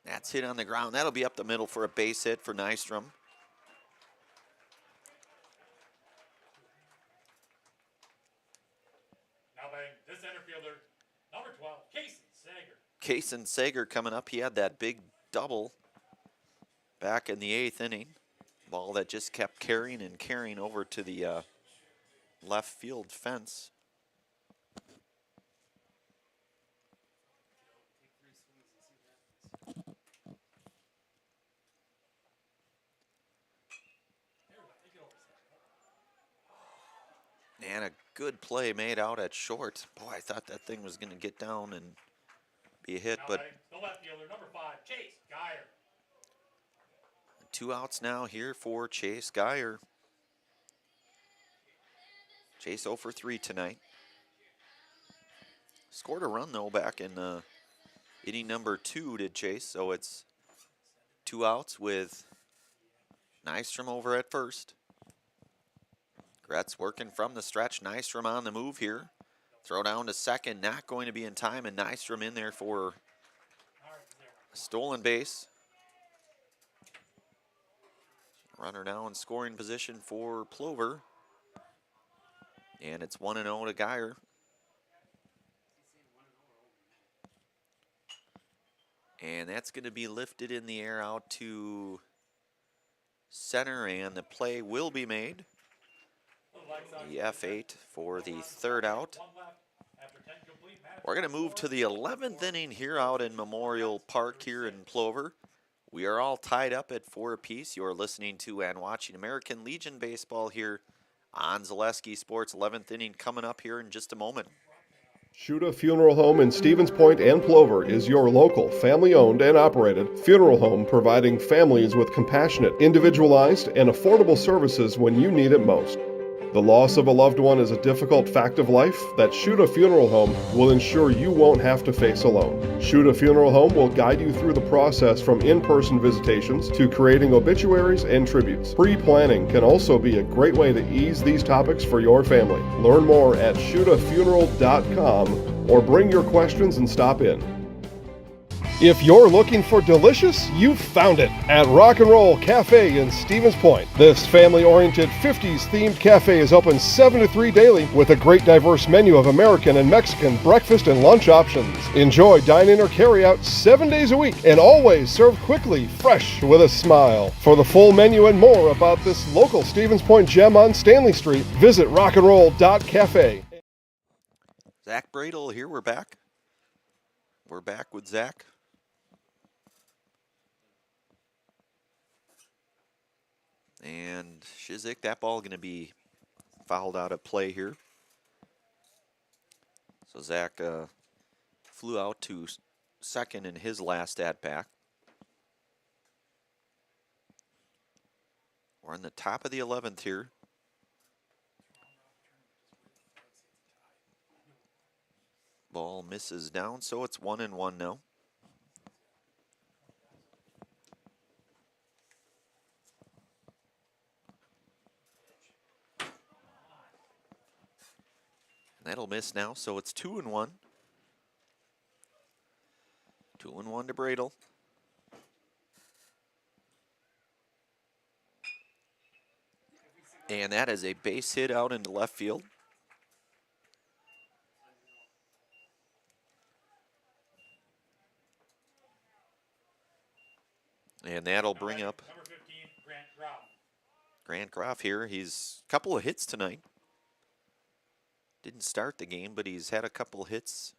that's hit on the ground. That'll be up the middle for a base hit for Nystrom. Now batting this center fielder, number 12, Kason Sager. Kason Sager coming up. He had that big double back in the 8th inning. Ball that just kept carrying and carrying over to the left field fence. And a good play made out at short. Boy, I thought that thing was going to get down and be a hit, Now but batting the left fielder, number 5, Chase Geyer. 2 outs now here for Chase Geyer. Chase 0 for 3 tonight. Scored a run, though, back in inning number 2, did Chase. So it's 2 outs with Nystrom over at first. Gretz working from the stretch. Nystrom on the move here. Throw down to second, not going to be in time, and Nystrom in there for Stolen base. Runner now in scoring position for Plover. And it's 1-0 to Geyer. And that's going to be lifted in the air out to center, and the play will be made. The F8 for the third out. We're going to move to the 11th inning here out in Memorial Park here in Plover. We are all tied up at 4 apiece. You're listening to and watching American Legion Baseball here on Zaleski Sports. 11th inning coming up here in just a moment. Shuda Funeral Home in Stevens Point and Plover is your local, family-owned and operated funeral home providing families with compassionate, individualized, and affordable services when you need it most. The loss of a loved one is a difficult fact of life that Shuda Funeral Home will ensure you won't have to face alone. Shuda Funeral Home will guide you through the process from in-person visitations to creating obituaries and tributes. Pre-planning can also be a great way to ease these topics for your family. Learn more at shudafuneral.com or bring your questions and stop in. If you're looking for delicious, you've found it at Rock and Roll Cafe in Stevens Point. This family-oriented 50s themed cafe is open 7 to 3 daily with a great diverse menu of American and Mexican breakfast and lunch options. Enjoy dine-in or carry-out 7 days a week and always served quickly, fresh, with a smile. For the full menu and more about this local Stevens Point gem on Stanley Street, visit rockandroll.cafe. Zach Bradle here. We're back. We're back with Zach. And Shizik, that ball going to be fouled out of play here. So Zach flew out to second in his last at-bat. We're in the top of the 11th here. Ball misses down, so it's 1-1 now. That'll miss now, so it's 2-1. 2-1 to Bradle. And that is a base hit out into left field. And that'll bring up Number 15, Grant Groff. Grant Groff here. He's a couple of hits tonight. Didn't start the game, but he's had a couple hits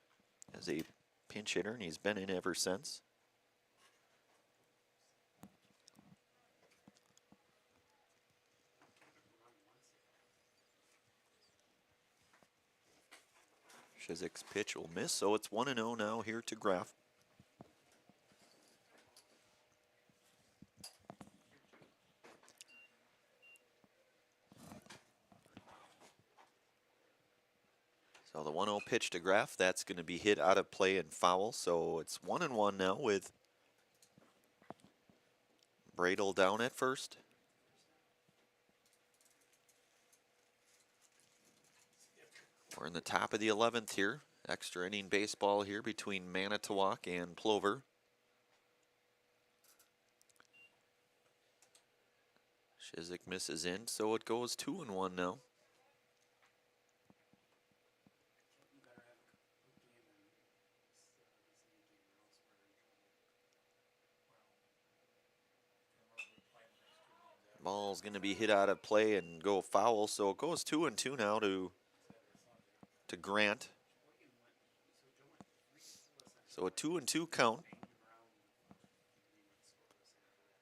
as a pinch hitter, and he's been in ever since. Shizik's pitch will miss, so it's 1-0 now here to Groff. So the 1-0 pitch to Graff, that's going to be hit out of play and foul. So it's 1-1 now with Bradle down at first. We're in the top of the 11th here. Extra inning baseball here between Manitowoc and Plover. Shizik misses in, so it goes 2-1 now. Ball's going to be hit out of play and go foul, so it goes 2-2 now to Grant. So a 2-2 count.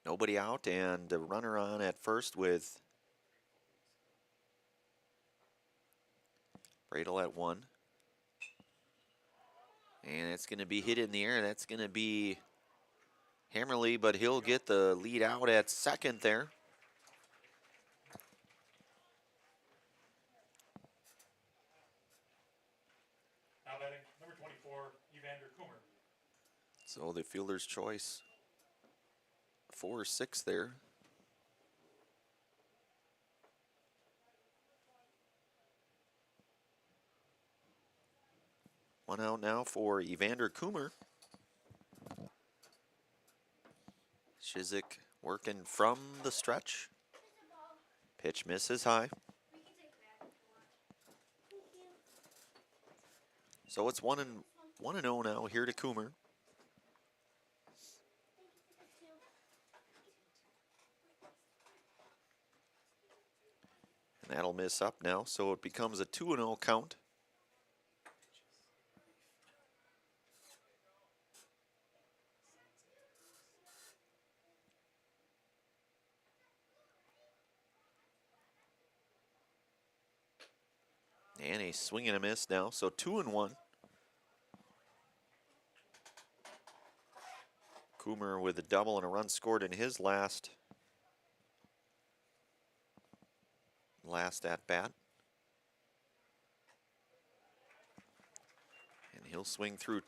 Nobody out, and a runner on at first with Bradle at 1. And it's going to be hit in the air. That's going to be Hammerly, but he'll get the lead out at second there. Now batting, number 24, Evander Coomer. So the fielder's choice 4 or 6 there. One out now for Evander Coomer. Shizik working from the stretch. Pitch misses high. So it's 1-0 now here to Coomer. And that'll miss up now, so it becomes a 2-0 count. And a swing and a miss now, so 2-1. Coomer with a double and a run scored in his last at bat. And he'll swing through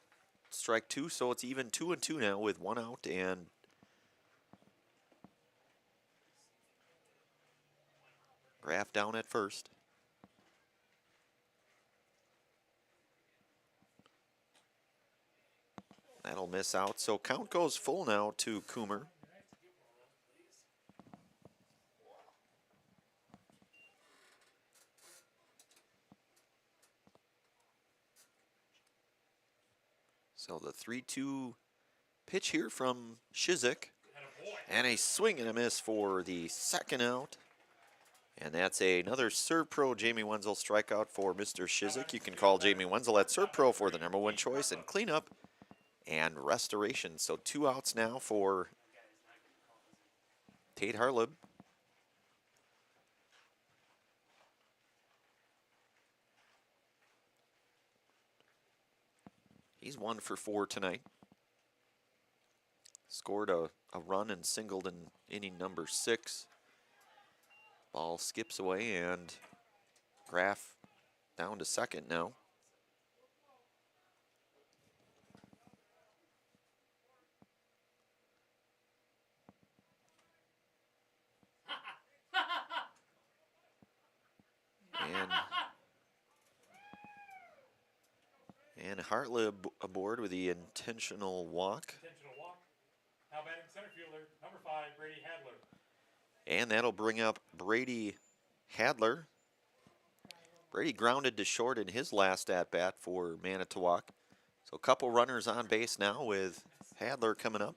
strike 2, so it's even 2-2 now with 1 out and Graff down at first. That'll miss out, so count goes full now to Coomer. So the 3-2 pitch here from Shizik. And a swing and a miss for the second out. And that's another Serve Pro Jamie Wenzel strikeout for Mr. Shizik. You can call Jamie Wenzel at Serve Pro for the #1 choice and cleanup and restoration. So 2 outs now for Tate Harleb. He's 1 for 4 tonight. Scored a run and singled in inning number 6. Ball skips away and Graff down to second now. And Hartleb aboard with the intentional walk. Now batting center fielder, number 5, Brady Hadler. And that'll bring up Brady Hadler. Brady grounded to short in his last at-bat for Manitowoc. So a couple runners on base now with Hadler coming up.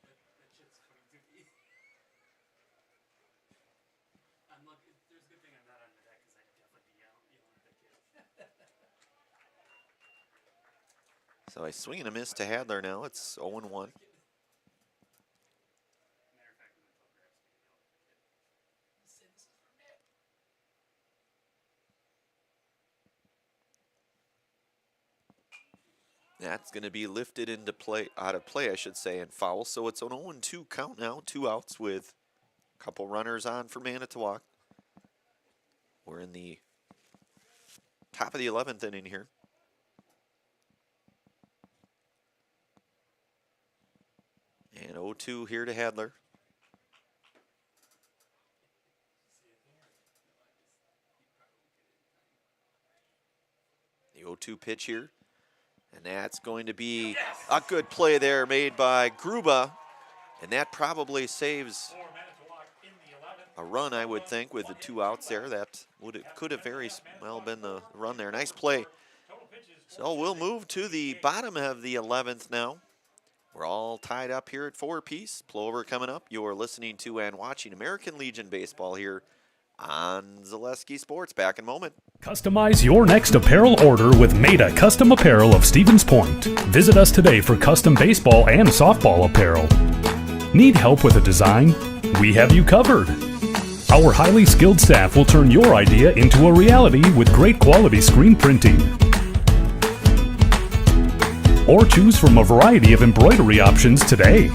So a swing and a miss to Hadler now. It's 0-1. That's going to be lifted into play, out of play, I should say, and foul. So it's an 0-2 count now. 2 outs with a couple runners on for Manitowoc. We're in the top of the 11th inning here. And 0-2 here to Hadler. The 0-2 pitch here. And that's going to be a good play there made by Gruba. And that probably saves a run, I would think, with the 2 outs there. That could have very well been the run there. Nice play. So we'll move to the bottom of the 11th now. We're all tied up here at 4 apiece. Plover coming up. You're listening to and watching American Legion Baseball here on Zaleski Sports. Back in a moment. Customize your next apparel order with Maida Custom Apparel of Stevens Point. Visit us today for custom baseball and softball apparel. Need help with a design? We have you covered. Our highly skilled staff will turn your idea into a reality with great quality screen printing. Or choose from a variety of embroidery options today.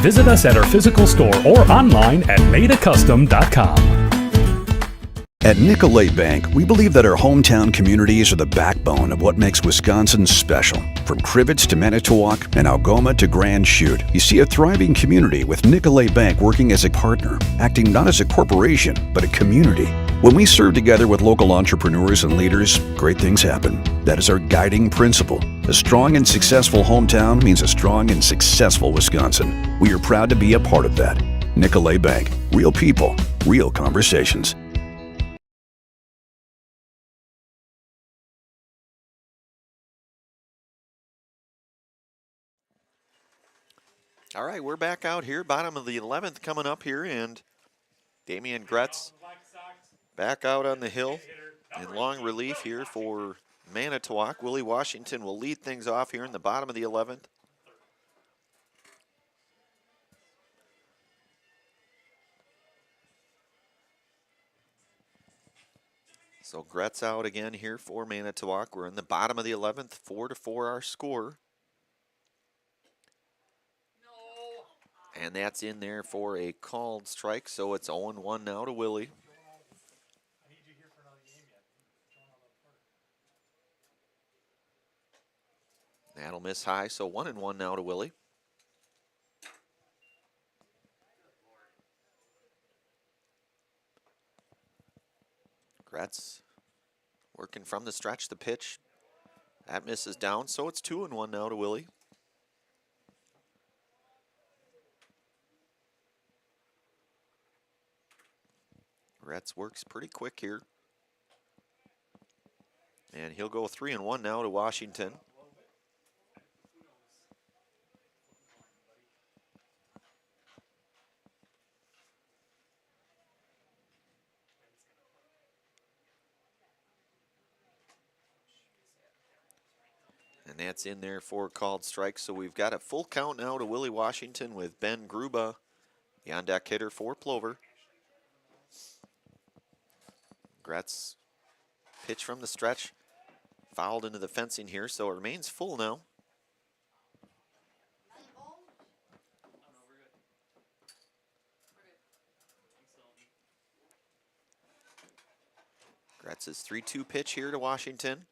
Visit us at our physical store or online at maidacustom.com. At Nicolet Bank, we believe that our hometown communities are the backbone of what makes Wisconsin special. From Crivets to Manitowoc and Algoma to Grand Chute, you see a thriving community with Nicolet Bank working as a partner, acting not as a corporation, but a community. When we serve together with local entrepreneurs and leaders, great things happen. That is our guiding principle. A strong and successful hometown means a strong and successful Wisconsin. We are proud to be a part of that. Nicolay Bank. Real people, real conversations. All right, we're back out here, bottom of the 11th coming up here, and Damian Gretz back out on the hill in long relief here for Manitowoc. Willie Washington will lead things off here in the bottom of the 11th. So Gretz out again here for Manitowoc. We're in the bottom of the 11th, 4-4 our score. And that's in there for a called strike, so it's 0-1 now to Willie. That'll miss high, so 1-1 now to Willie. Gretz working from the stretch, the pitch. That misses down, so it's 2-1 now to Willie. Gretz works pretty quick here. And he'll go 3-1 now to Washington. And that's in there for called strike. So we've got a full count now to Willie Washington with Ben Gruba, the on-deck hitter for Plover. Gretz pitch from the stretch, fouled into the fencing here, so it remains full now. Gretz's 3-2 pitch here to Washington.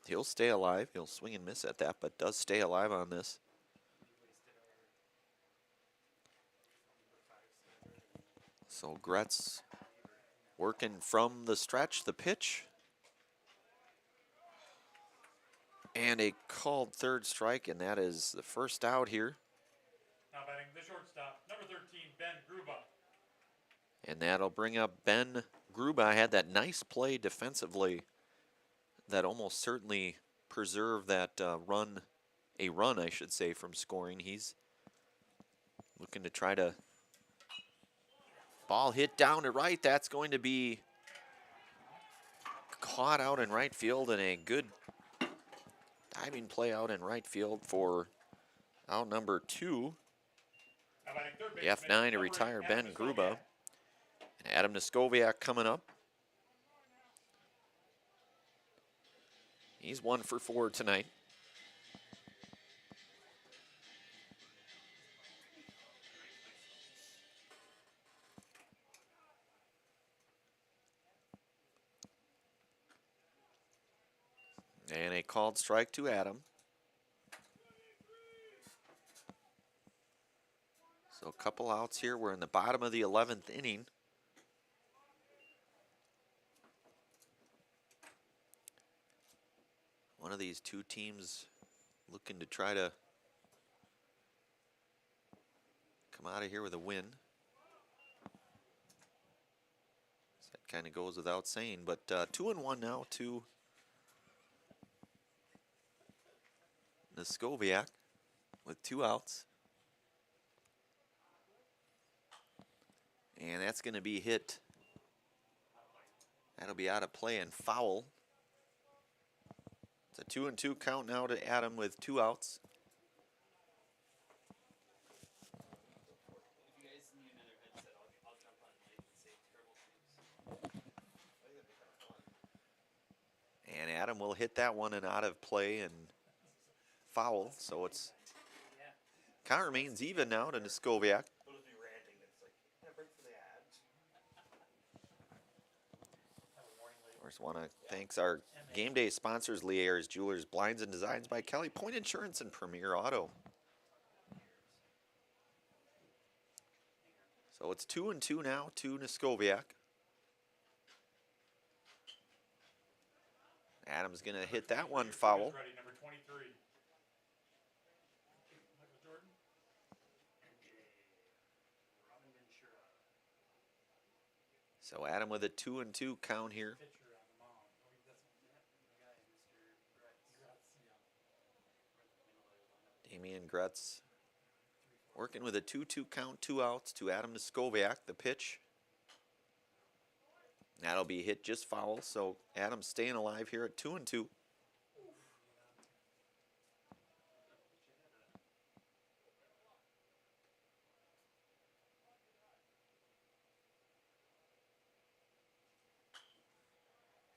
He'll stay alive. He'll swing and miss at that, but does stay alive on this. So Gretz working from the stretch, the pitch. And a called third strike, and that is the first out here. Now batting the shortstop, number 13, Ben Gruba. And that'll bring up Ben Gruba. Had that nice play defensively that almost certainly preserved that run, I should say, from scoring. He's looking to try to ball hit down to right. That's going to be caught out in right field, and a good diving play out in right field for out number 2. The F9 to retire Ben Gruba. And Adam Niskoviak coming up. He's 1 for 4 tonight. And a called strike to Adam. So a couple outs here. We're in the bottom of the 11th inning. One of these two teams looking to try to come out of here with a win. That kind of goes without saying, but 2-1 now to Niskoviak with 2 outs. And that's going to be hit. That'll be out of play and foul. It's a 2-2 count now to Adam with 2 outs. And Adam will hit that one and out of play and foul. So it's count remains even now to Niskoviak. Of course, want to thank our game day sponsors, Lee Ayers Jewelers, Blinds and Designs by Kelly, Point Insurance, and Premier Auto. So it's 2-2 now to Neskoviak. Adams going to hit that one foul. Ready, number 23. So Adam with a 2-2 count here. Damian Gretz working with a 2-2 count, 2 outs to Adam Neskoviak, the pitch. That'll be hit just foul, so Adam's staying alive here at 2-2.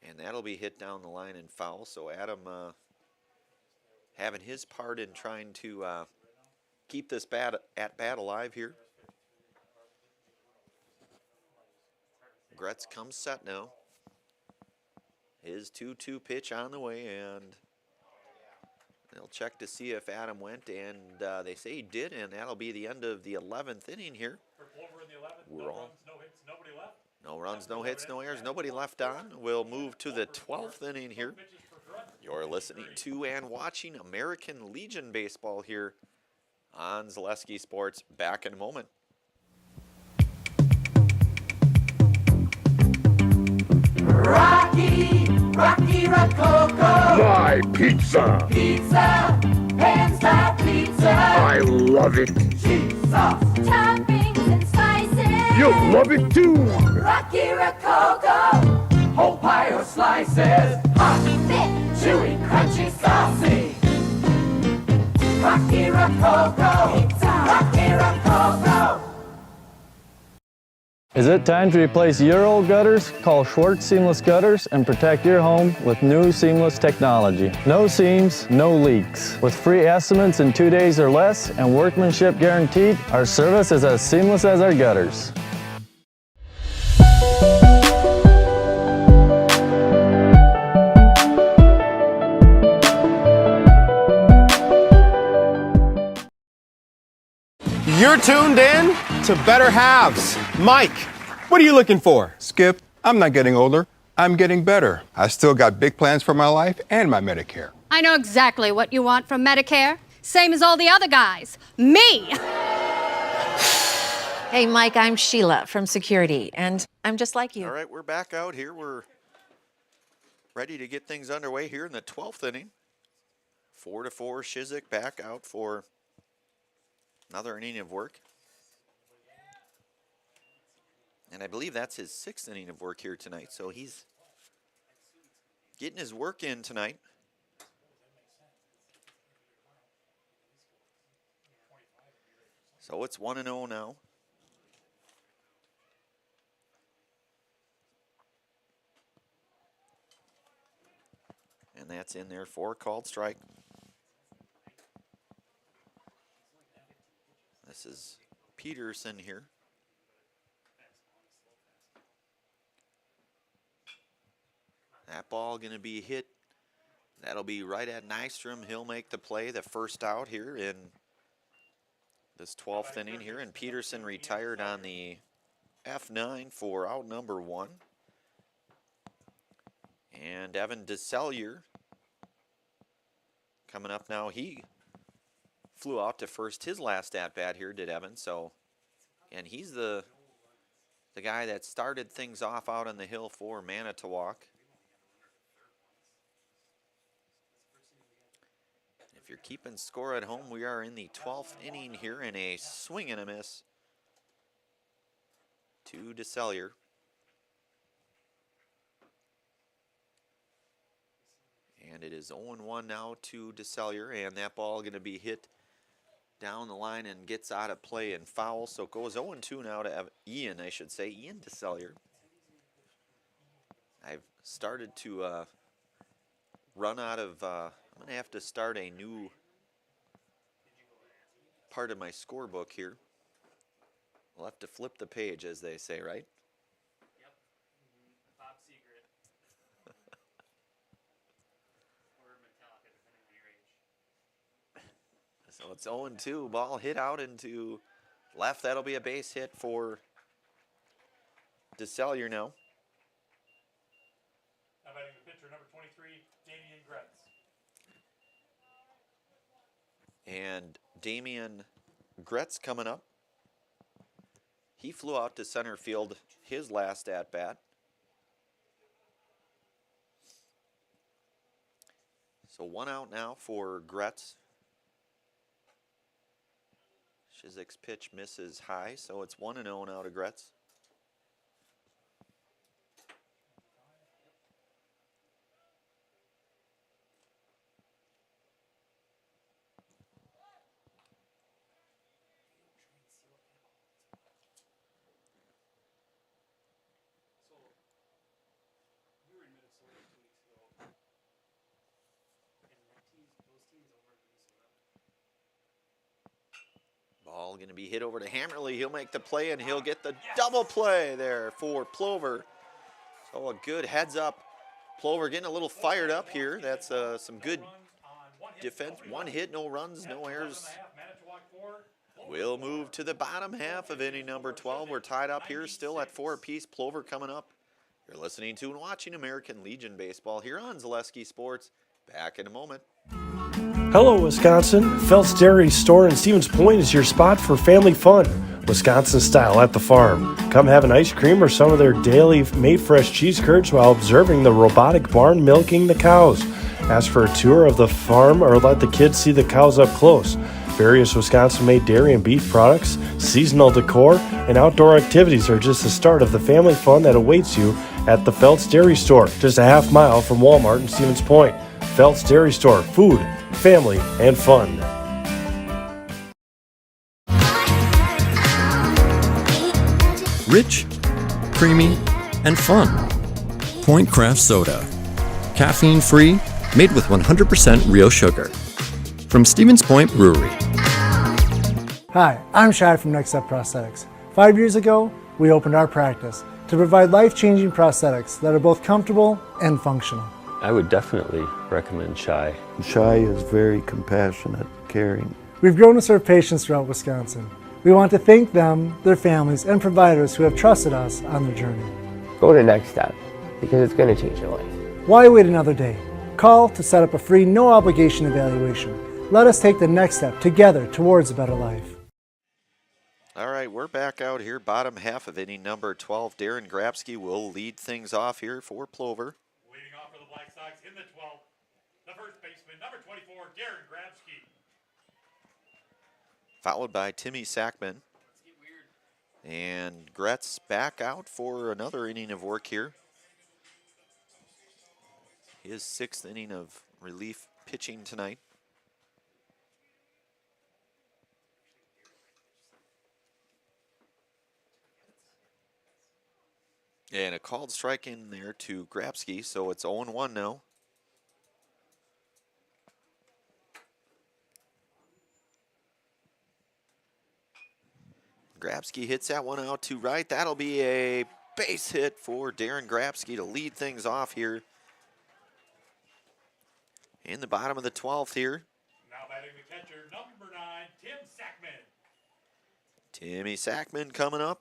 And that'll be hit down the line and foul, so Adam having his part in trying to keep this at-bat alive here. Gretz comes set now. His 2-2 pitch on the way, and they'll check to see if Adam went, and they say he did, and that'll be the end of the 11th inning here. For Plover in the 11th, We're no all runs, no hits, nobody left. no runs, no hits, no errors, nobody left on. We'll move to the 12th inning here. You're listening to and watching American Legion baseball here on Zaleski Sports. Back in a moment. Rocky Rococo. My pizza. Pizza, hands down pizza. I love it. Cheese sauce, toppings and slices. You'll love it too. Rocky Rococo. Whole pie or slices. Hot, thick, chewy, crunchy, saucy. Rocky Rococo. Pizza. Rocky Rococo. Is it time to replace your old gutters? Call Schwartz Seamless Gutters and protect your home with new seamless technology. No seams, no leaks. With free estimates in 2 days or less and workmanship guaranteed, our service is as seamless as our gutters. You're tuned in to Better Halves. Mike, what are you looking for? Skip, I'm not getting older. I'm getting better. I still got big plans for my life and my Medicare. I know exactly what you want from Medicare. Same as all the other guys. Me! Hey, Mike, I'm Sheila from Security, and I'm just like you. All right, we're back out here. We're ready to get things underway here in the 12th inning. 4-4, Shizik back out for another inning of work. And I believe that's his 6th inning of work here tonight. So he's getting his work in tonight. So it's 1-0 now. And that's in there for a called strike. This is Peterson here. That ball going to be hit. That'll be right at Nystrom. He'll make the play, the first out here in this 12th inning here. And Peterson retired on the F9 for out number 1. And Evan DeSellier coming up now. He flew out to first his last at-bat here, did Evan. So, and he's the guy that started things off out on the hill for Manitowoc. If you're keeping score at home, we are in the 12th inning here in a swing and a miss to DeSellier. And it is 0-1 now to DeSellier, and that ball going to be hit down the line and gets out of play and foul. So it goes 0-2 now to Ian DeSellier. I've started to run out of, I'm going to have to start a new part of my scorebook here. We'll have to flip the page, as they say, right? Yep. Top secret. Or Metallica, depending on your age. So it's 0-2. Ball hit out into left. That'll be a base hit for DeSallier now. Now batting the pitcher, number 23, Damian Gretz. And Damian Gretz coming up. He flew out to center field his last at-bat. So 1 out now for Gretz. Shizik's pitch misses high, so it's 1-0 now to Gretz. Ball going to be hit over to Hammerly. He'll make the play, and he'll get the double play there for Plover. So a good heads up. Plover getting a little fired up here. That's some good defense. 1 hit, no runs, no errors. We'll move to the bottom half of inning number 12. We're tied up here, still at 4 apiece. Plover coming up. You're listening to and watching American Legion Baseball here on Zaleski Sports. Back in a moment. Hello, Wisconsin. Felt's Dairy Store in Stevens Point is your spot for family fun, Wisconsin style at the farm. Come have an ice cream or some of their daily made fresh cheese curds while observing the robotic barn milking the cows. Ask for a tour of the farm or let the kids see the cows up close. Various Wisconsin-made dairy and beef products, seasonal decor, and outdoor activities are just the start of the family fun that awaits you at the Felt's Dairy Store, just a half mile from Walmart in Stevens Point. Felt's Dairy Store, food, family, and fun. Rich, creamy, and fun. Point Craft Soda. Caffeine-free, made with 100% real sugar. From Stevens Point Brewery. Hi, I'm Shai from Next Step Prosthetics. 5 years ago, we opened our practice to provide life-changing prosthetics that are both comfortable and functional. I would definitely recommend Shai. Shai is very compassionate, caring. We've grown to serve patients throughout Wisconsin. We want to thank them, their families, and providers who have trusted us on their journey. Go to Next Step, because it's going to change your life. Why wait another day? Call to set up a free, no-obligation evaluation. Let us take the next step together towards a better life. All right, we're back out here, bottom half of inning number 12. Darren Grabsky will lead things off here for Plover. Leading off for the Black Sox in the 12th, the first baseman, number 24, Darren Grabsky. Followed by Timmy Sackman. And Gretz back out for another inning of work here. His 6th inning of relief pitching tonight. And a called strike in there to Grabsky, so it's 0-1 now. Grabsky hits that one out to right. That'll be a base hit for Darren Grabsky to lead things off here in the bottom of the 12th here. Now batting the catcher, number 9, Tim Sackman. Timmy Sackman coming up.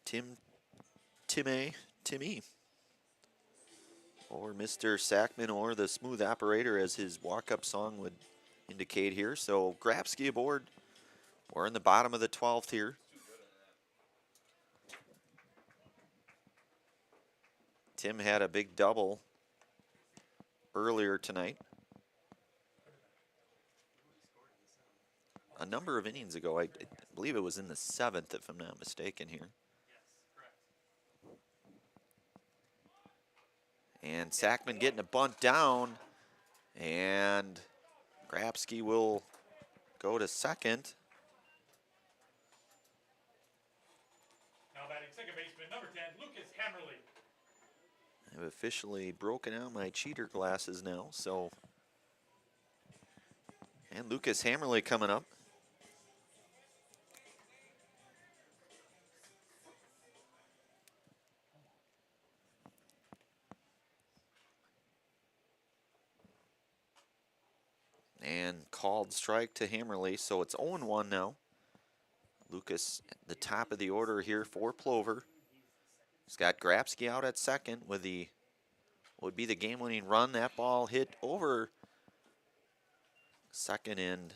Timmy. Or Mr. Sackman, or the smooth operator, as his walk-up song would indicate here. So Grabsky aboard. We're in the bottom of the 12th here. Tim had a big double earlier tonight. A number of innings ago, I believe it was in the 7th, if I'm not mistaken here. And Sackman getting a bunt down, and Grabsky will go to second. Now batting second baseman, number 10, Lucas Hammerly. I've officially broken out my cheater glasses now, so. And Lucas Hammerly coming up. And called strike to Hammerly, so it's 0-1 now. Lucas at the top of the order here for Plover. He's got Grabsky out at second with the would be the game-winning run. That ball hit over second, and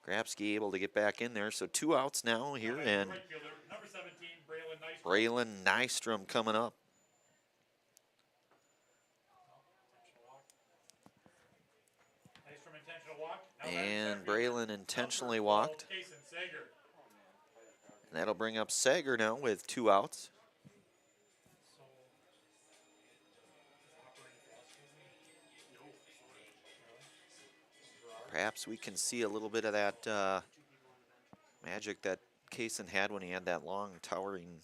Grabsky able to get back in there. So 2 outs now here, and Right fielder, number 17, Braylon Nystrom. Braylon Nystrom coming up. Nystrom intentional walk. And Braylon intentionally walked. Kason Sager. And that'll bring up Sager now with 2 outs. Perhaps we can see a little bit of that magic that Kaysen had when he had that long, towering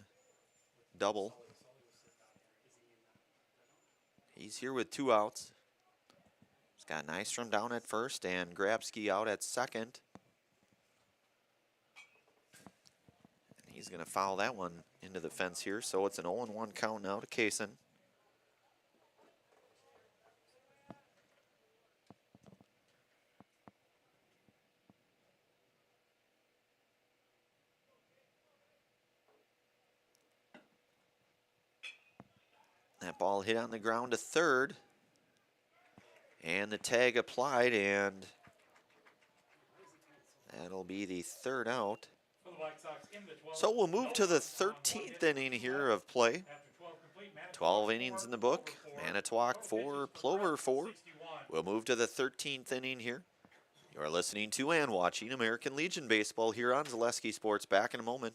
double. He's here with 2 outs. He's got Nystrom down at first and Grabsky out at second. And he's going to foul that one into the fence here, so it's an 0-1 count now to Kaysen. That ball hit on the ground to third. And the tag applied, and that'll be the 3rd out. So we'll move to the 13th inning here of play. 12 innings in the book. Manitowoc 4, Plover 4. We'll move to the 13th inning here. You're listening to and watching American Legion Baseball here on Zaleski Sports. Back in a moment.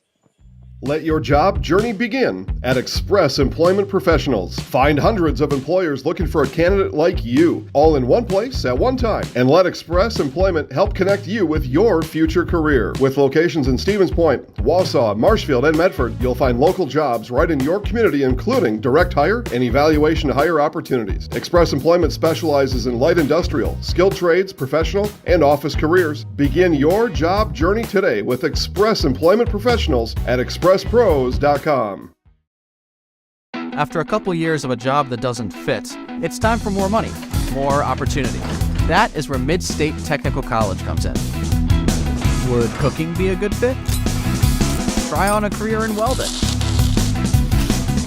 Let your job journey begin at Express Employment Professionals. Find hundreds of employers looking for a candidate like you, all in one place at one time. And let Express Employment help connect you with your future career. With locations in Stevens Point, Wausau, Marshfield, and Medford, you'll find local jobs right in your community, including direct hire and evaluation to hire opportunities. Express Employment specializes in light industrial, skilled trades, professional, and office careers. Begin your job journey today with Express Employment Professionals at expresspros.com. After a couple years of a job that doesn't fit, it's time for more money, more opportunity. That is where Mid-State Technical College comes in. Would cooking be a good fit? Try on a career in welding.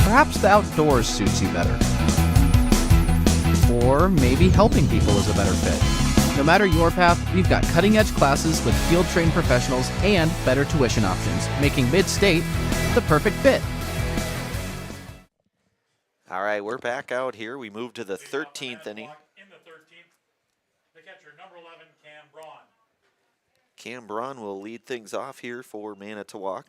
Perhaps the outdoors suits you better. Or maybe helping people is a better fit. No matter your path, we've got cutting-edge classes with field-trained professionals and better tuition options, making Mid-State the perfect fit. All right, we're back out here. We move to the 13th inning. In the 13th, the catcher, number 11, Cam Braun. Cam Braun will lead things off here for Manitowoc.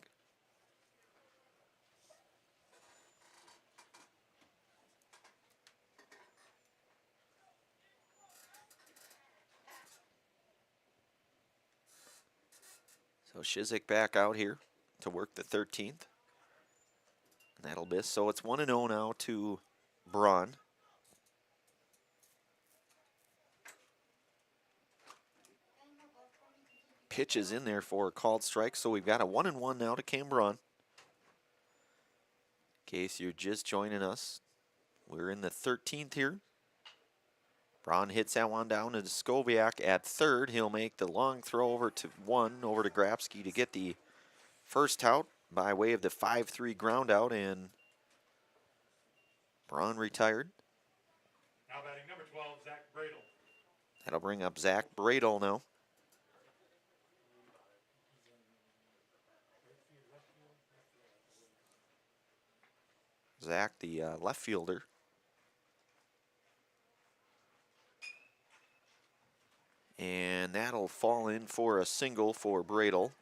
So Shizik back out here to work the 13th. And that'll miss. So it's 1-0 now to Braun. Pitch is in there for a called strike. So we've got a 1-1 now to Cam Braun. In case you're just joining us, we're in the 13th here. Braun hits that one down to Skobiak at third. He'll make the long throw over to Grabsky to get the first out by way of the 5-3 ground out, and Braun retired. Now batting number 12, Zach Bradel. That'll bring up Zach Bradel now. Zach, the left fielder. And that'll fall in for a single for Bradel.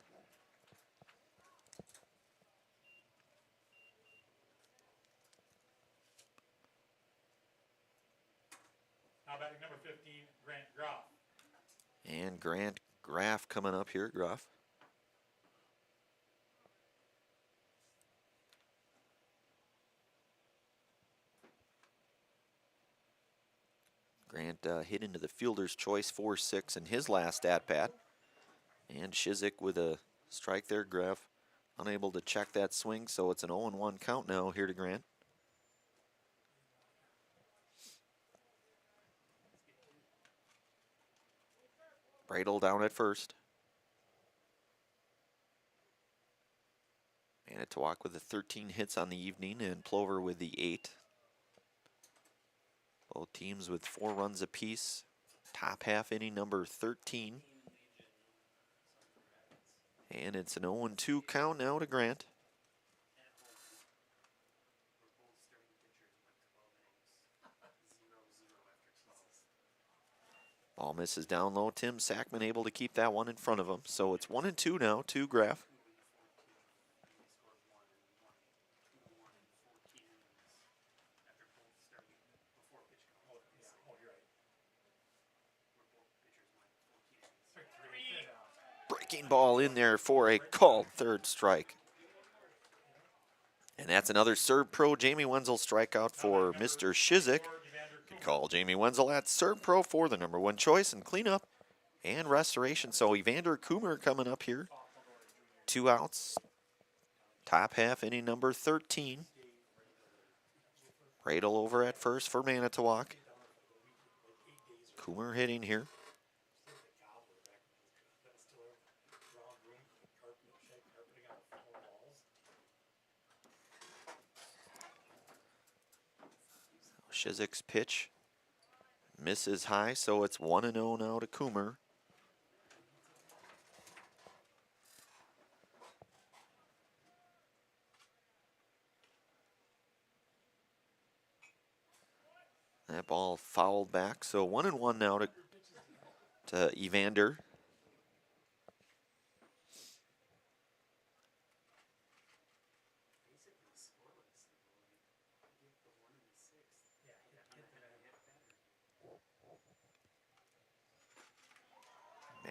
Now batting number 15, Grant Groff. And Grant Graff coming up here, Graff. Grant hit into the fielder's choice 4-6 in his last at-bat. And Shizik with a strike there. Graff unable to check that swing, so it's an 0-1 count now here to Grant. Bradel down at first. Manitowoc with the 13 hits on the evening and Plover with the 8. Both teams with 4 runs apiece. Top half inning number 13. And it's an 0-2 count now to Grant. Ball misses down low. Tim Sackman able to keep that one in front of him. So it's 1-2 now to Graff. Breaking ball in there for a called third strike. And that's another Serve Pro Jamie Wenzel strikeout for Mr. Shizik. Good call, Jamie Wenzel at Serve Pro for the number 1 choice and cleanup and restoration. So Evander Coomer coming up here. 2 outs. Top half inning number 13. Radel over at first for Manitowoc. Coomer hitting here. Shizik's pitch misses high, so it's 1-0 now to Coomer. That ball fouled back, so 1-1 now to Evander.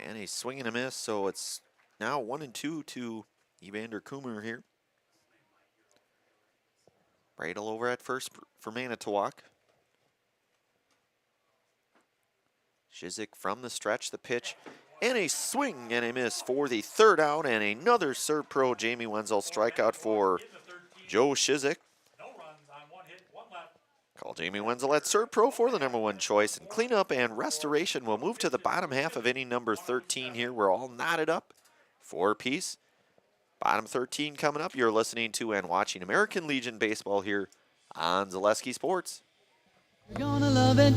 And a swing and a miss, so it's now 1-2 to Evander Coomer here. Radel over at first for Manitowoc. Shizik from the stretch, the pitch, and a swing and a miss for the 3rd out, and another Serve Pro Jamie Wenzel strikeout for Joe Shizik. Call Jamie Wenzel at Serve Pro for the number 1 choice, and cleanup and restoration will move to the bottom half of inning number 13 here. We're all knotted up, 4 apiece. Bottom 13 coming up. You're listening to and watching American Legion Baseball here on Zaleski Sports. You're gonna love it.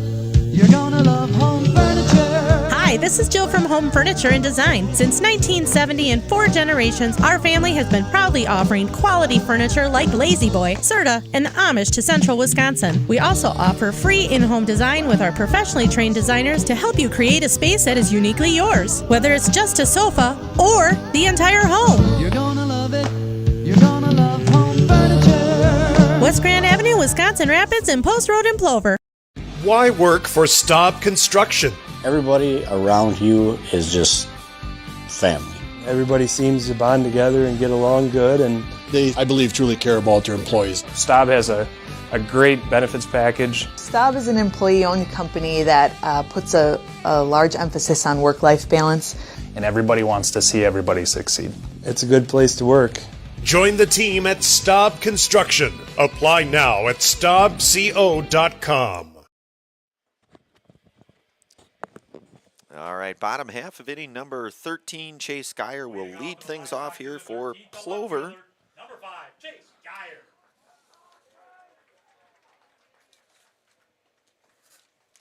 You're gonna love home furniture. Hi, this is Jill from Home Furniture and Design. Since 1970 and 4 generations, our family has been proudly offering quality furniture like Lazy Boy, Serta, and the Amish to Central Wisconsin. We also offer free in-home design with our professionally trained designers to help you create a space that is uniquely yours, whether it's just a sofa or the entire home. You're gonna love it. You're gonna love home furniture. West Grand Avenue, Wisconsin Rapids, and Post Road in Plover. Why work for Staub Construction? Everybody around you is just family. Everybody seems to bond together and get along good, and they, I believe, truly care about their employees. Staub has a great benefits package. Staub is an employee-owned company that puts a large emphasis on work-life balance. And everybody wants to see everybody succeed. It's a good place to work. Join the team at Staub Construction. Apply now at staubco.com. All right, bottom half of inning number 13. Chase Geyer will lead things off here for Plover. Number 5, Chase Geyer.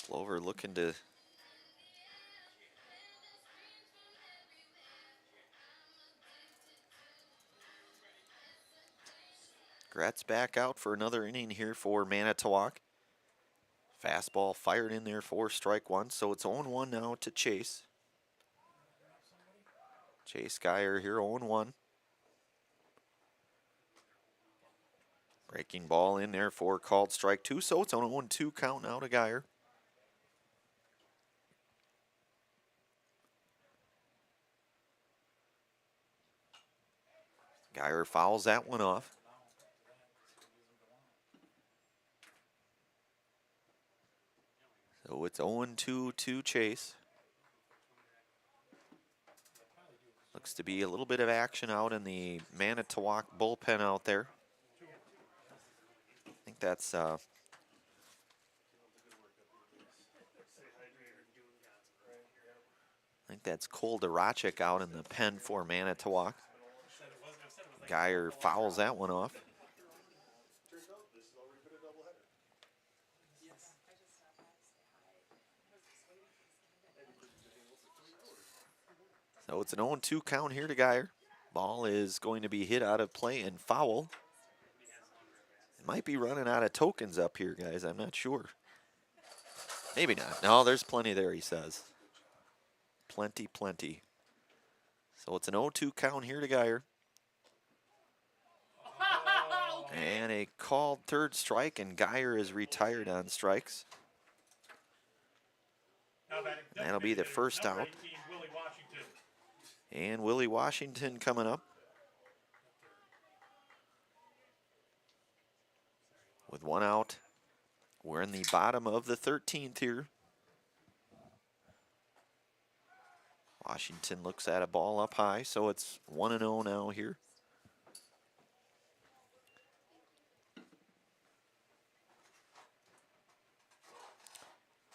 Plover looking to Gretz back out for another inning here for Manitowoc. Fastball fired in there for strike 1, so it's 0-1 now to Chase. Chase Geyer here 0-1. Breaking ball in there for called strike 2, so it's on a 1-2 count now to Geyer. Geyer fouls that one off. So it's 0-2 to Chase. Looks to be a little bit of action out in the Manitowoc bullpen out there. I think that's Cole Duracek out in the pen for Manitowoc. Geyer fouls that one off. So it's an 0-2 count here to Geyer. Ball is going to be hit out of play and foul. It might be running out of tokens up here, guys. I'm not sure. Maybe not. No, there's plenty there, he says. Plenty, plenty. So it's an 0-2 count here to Geyer. And a called third strike, and Geyer is retired on strikes. And that'll be the first out. And Willie Washington coming up. With one out, we're in the bottom of the 13th here. Washington looks at a ball up high, so it's 1-0 now here.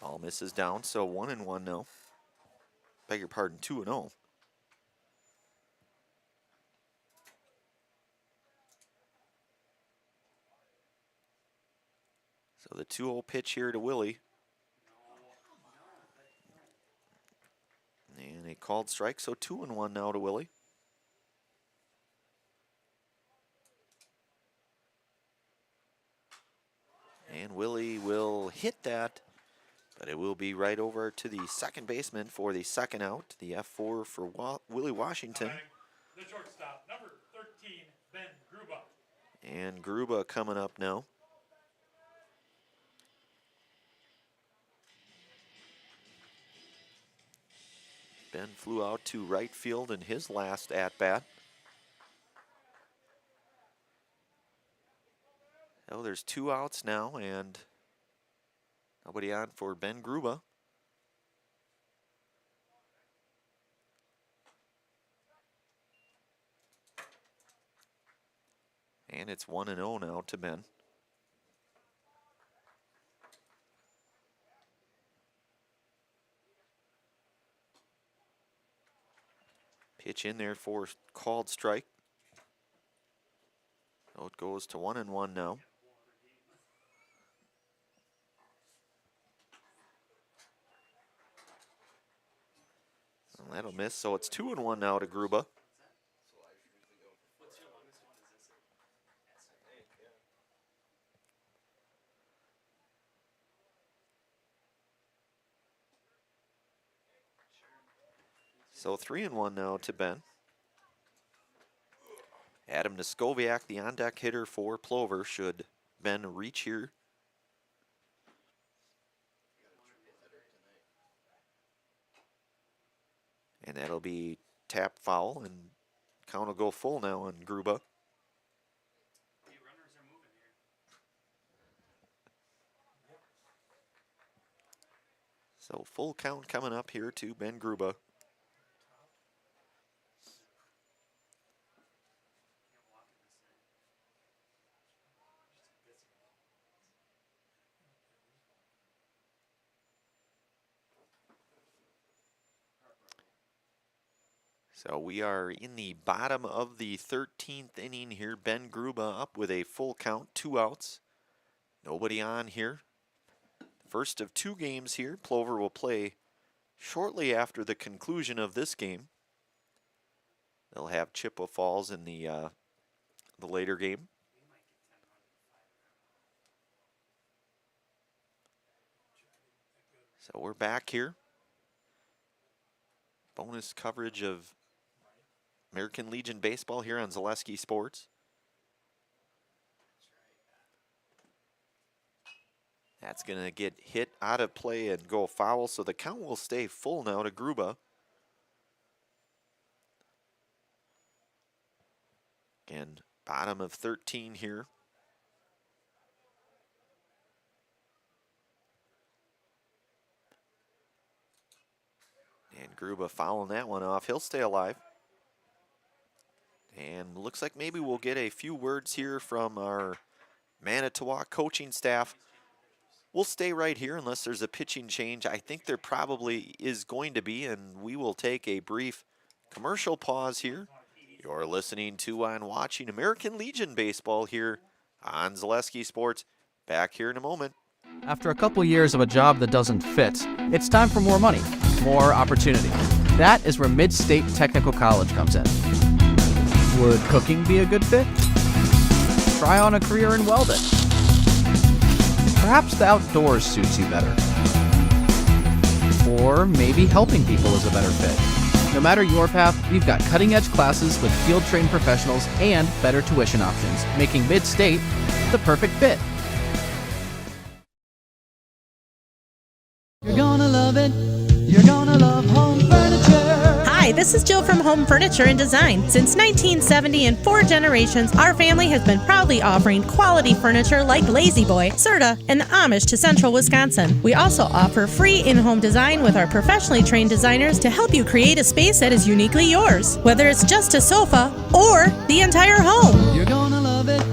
Ball misses down, so 1-1 now. Beg your pardon, 2-0. So the 2-0 pitch here to Willie. And a called strike, so 2-1 now to Willie. And Willie will hit that, but it will be right over to the second baseman for the second out. The F4 for Willie Washington. The shortstop, number 13, Ben Gruba. And Gruba coming up now. Ben flew out to right field in his last at-bat. Oh, there's 2 outs now, and nobody on for Ben Gruba. And it's 1-0 now to Ben. Pitch in there for called strike. So it goes to 1-1 now. And that'll miss, so it's 2-1 now to Gruba. So 3-1 now to Ben. Adam Neskoviak, the on-deck hitter for Plover, should Ben reach here. And that'll be tap foul, and count will go full now on Gruba. So full count coming up here to Ben Gruba. So we are in the bottom of the 13th inning here. Ben Gruba up with a full count, 2 outs. Nobody on here. First of 2 games here. Plover will play shortly after the conclusion of this game. They'll have Chippewa Falls in the later game. So we're back here. Bonus coverage of American Legion Baseball here on Zaleski Sports. That's going to get hit out of play and go foul, so the count will stay full now to Gruba. Again, bottom of 13 here. And Gruba fouling that one off. He'll stay alive. And looks like maybe we'll get a few words here from our Manitowoc coaching staff. We'll stay right here unless there's a pitching change. I think there probably is going to be, and we will take a brief commercial pause here. You're listening to and watching American Legion Baseball here on Zaleski Sports. Back here in a moment. After a couple years of a job that doesn't fit, it's time for more money, more opportunity. That is where Mid-State Technical College comes in. Would cooking be a good fit? Try on a career in welding. Perhaps the outdoors suits you better. Or maybe helping people is a better fit. No matter your path, we've got cutting-edge classes with field-trained professionals and better tuition options, making Mid-State the perfect fit. You're gonna love it. You're gonna love home furniture. Hi, this is Jill from Home Furniture and Design. Since 1970 and 4 generations, our family has been proudly offering quality furniture like Lazy Boy, Serta, and the Amish to Central Wisconsin. We also offer free in-home design with our professionally trained designers to help you create a space that is uniquely yours, whether it's just a sofa or the entire home. You're gonna love it.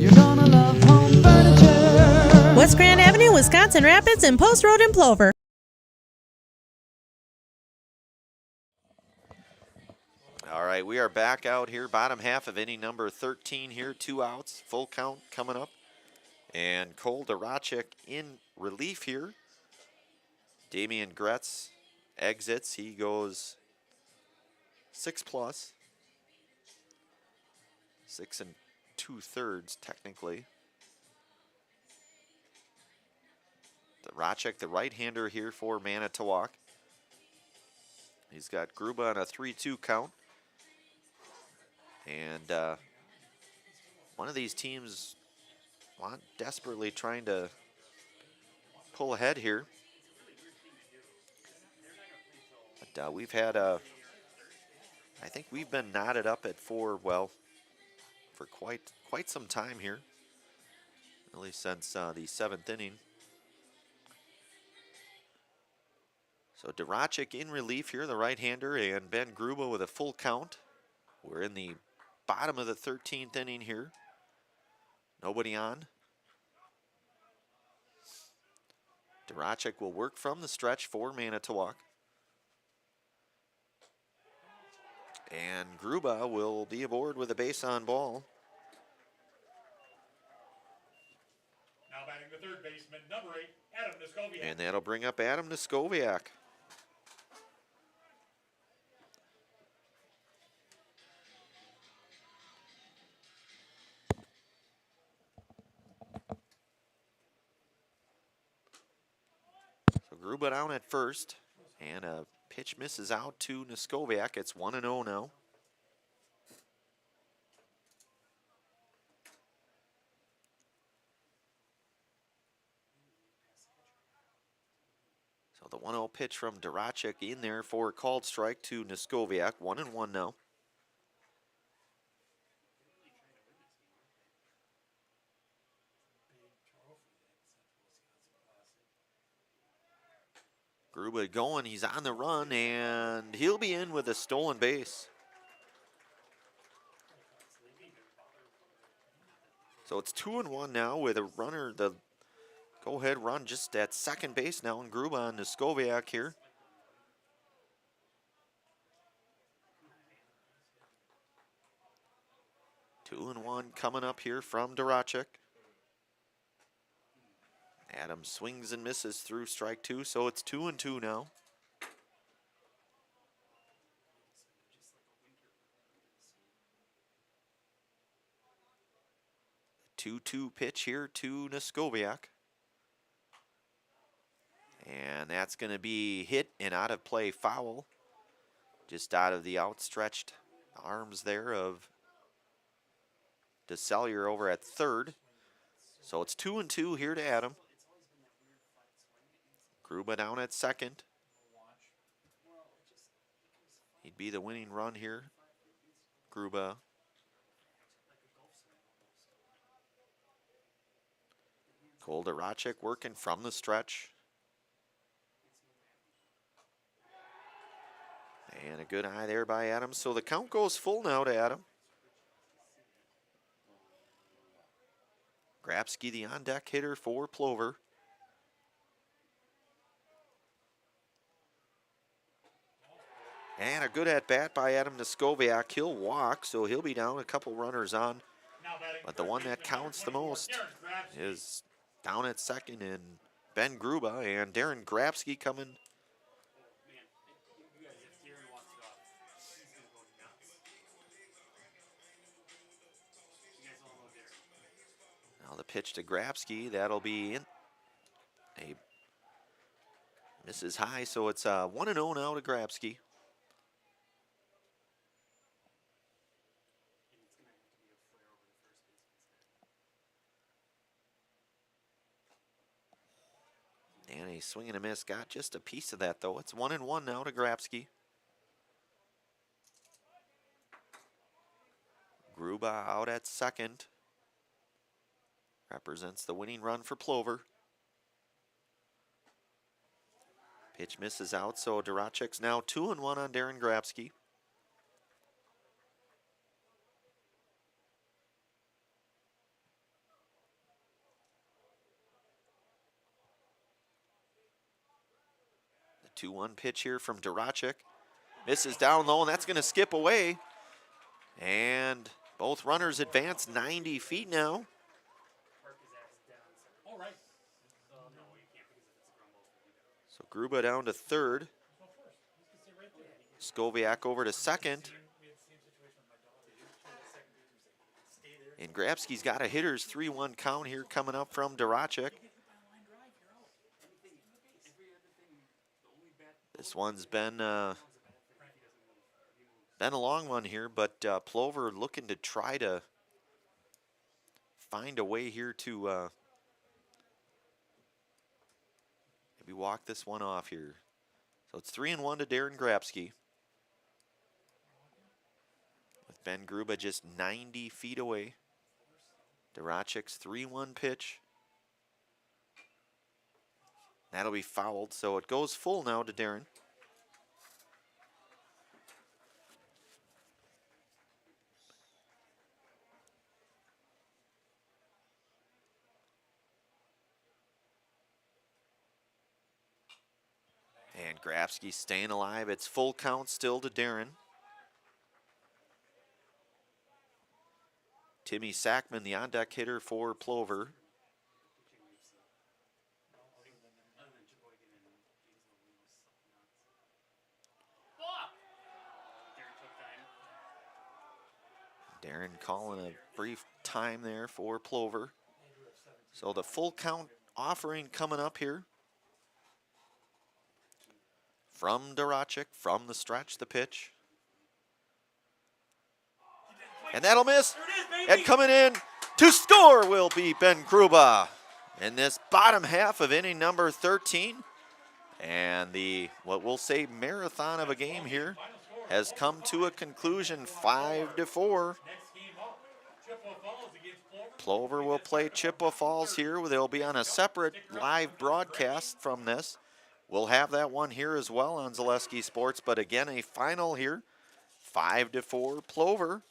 You're gonna love home furniture. West Grand Avenue, Wisconsin Rapids, and Post Road in Plover. All right, we are back out here, bottom half of inning number 13 here, 2 outs, full count coming up. And Cole Duracek in relief here. Damian Gretz exits, he goes 6+, 6 2/3 technically. Duracek, the right-hander here for Manitowoc. He's got Gruba on a 3-2 count. And one of these teams desperately trying to pull ahead here. But we've had I think we've been knotted up at 4, well, for quite some time here. Really since the 7th inning. So Duracek in relief here, the right-hander, and Ben Gruba with a full count. We're in the bottom of the 13th inning here. Nobody on. Duracek will work from the stretch for Manitowoc. And Gruba will be aboard with a base on ball. Now batting the third baseman, number 8, Adam Niskoviak. And that'll bring up Adam Niskoviak. So Gruba down at first, and a pitch misses out to Niskoviak. It's 1-0 now. So the 1-0 pitch from Duracek in there for a called strike to Niskoviak. 1-1 now. Gruba going, he's on the run, and he'll be in with a stolen base. So it's 2-1 now with a runner, the go-ahead run just at second base now, and Gruba on Niskoviak here. Two and one coming up here from Duracek. Adams swings and misses through strike 2, so it's 2-2 now. The 2-2 pitch here to Niskoviak. And that's going to be hit and out of play, foul. Just out of the outstretched arms there of DeSellier over at third. So it's 2-2 here to Adam. Gruba down at second. He'd be the winning run here. Gruba. Cole Duracek working from the stretch. And a good eye there by Adams. So the count goes full now to Adam. Grabsky, the on-deck hitter for Plover. And a good at-bat by Adam Neskoviak. He'll walk, so he'll be down a couple runners on. But the one that counts the most is down at second in Ben Gruba, and Darren Grabsky coming. Now the pitch to Grabsky, that'll be in. A misses high, so it's 1-0 now to Grabsky. And a swing and a miss, got just a piece of that though. It's 1-1 now to Grabsky. Gruba out at second. Represents the winning run for Plover. Pitch misses out, so Duracek's now 2-1 on Darren Grabsky. The 2-1 pitch here from Duracek. Misses down low, and that's going to skip away. And both runners advance 90 feet now. So Gruba down to third. Skoviak over to second. And Grabsky's got a hitter's 3-1 count here coming up from Duracek. This one's been a long one here, but Plover looking to try to find a way here to maybe walk this one off here. So it's 3-1 to Darren Grabsky. With Ben Gruba just 90 feet away. Duracek's 3-1 pitch. That'll be fouled, so it goes full now to Darren. And Grabsky staying alive. It's full count still to Darren. Timmy Sackman, the on-deck hitter for Plover. Darren calling a brief time there for Plover. So the full count offering coming up here. From Duracek, from the stretch, the pitch. And that'll miss. And coming in to score will be Ben Gruba in this bottom half of inning number 13. And the, what we'll say, marathon of a game here has come to a conclusion, 5-4. Plover will play Chippewa Falls here. They'll be on a separate live broadcast from this. We'll have that one here as well on Zaleski Sports, but again, a final here, 5-4 Plover.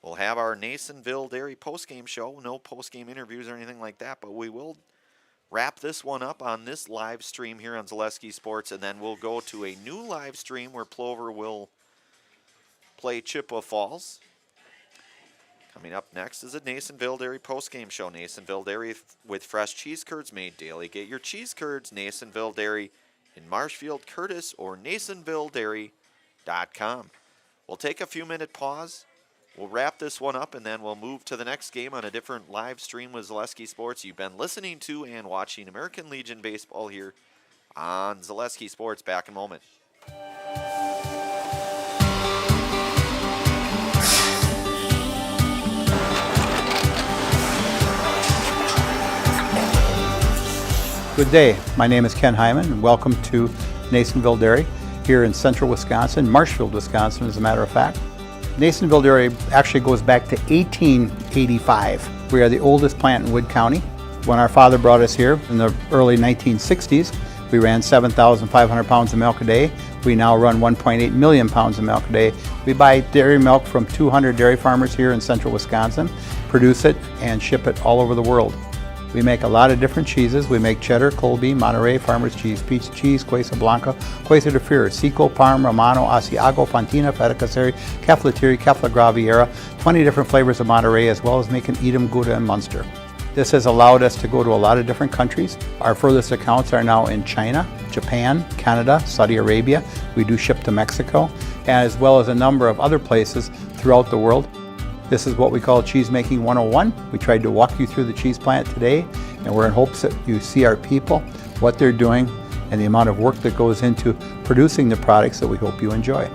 We'll have our Nasonville Dairy postgame show. No postgame interviews or anything like that, but we will wrap this one up on this live stream here on Zaleski Sports, and then we'll go to a new live stream where Plover will play Chippewa Falls. Coming up next is a Nasonville Dairy postgame show. Nasonville Dairy with fresh cheese curds made daily. Get your cheese curds, Nasonville Dairy in Marshfield, Curtis, or NasonvilleDairy.com. We'll take a few-minute pause. We'll wrap this one up, and then we'll move to the next game on a different live stream with Zaleski Sports. You've been listening to and watching American Legion Baseball here on Zaleski Sports. Back in a moment. Good day. My name is Ken Hyman, and welcome to Nasonville Dairy here in central Wisconsin, Marshfield, Wisconsin, as a matter of fact. Nasonville Dairy actually goes back to 1885. We are the oldest plant in Wood County. When our father brought us here in the early 1960s, we ran 7,500 pounds of milk a day. We now run 1.8 million pounds of milk a day. We buy dairy milk from 200 dairy farmers here in central Wisconsin, produce it, and ship it all over the world. We make a lot of different cheeses. We make cheddar, Colby, Monterey, Farmer's Cheese, Peach Cheese, Quesa Blanca, Quesa de Fir, Seco, Parm, Romano, Asiago, Fontina, Feta Caseri, Caflateri, Cafla Graviera, 20 different flavors of Monterey, as well as making Edam, Gouda, and Munster. This has allowed us to go to a lot of different countries. Our furthest accounts are now in China, Japan, Canada, Saudi Arabia. We do ship to Mexico, as well as a number of other places throughout the world. This is what we call Cheese Making 101. We tried to walk you through the cheese plant today, and we're in hopes that you see our people, what they're doing, and the amount of work that goes into producing the products that we hope you enjoy.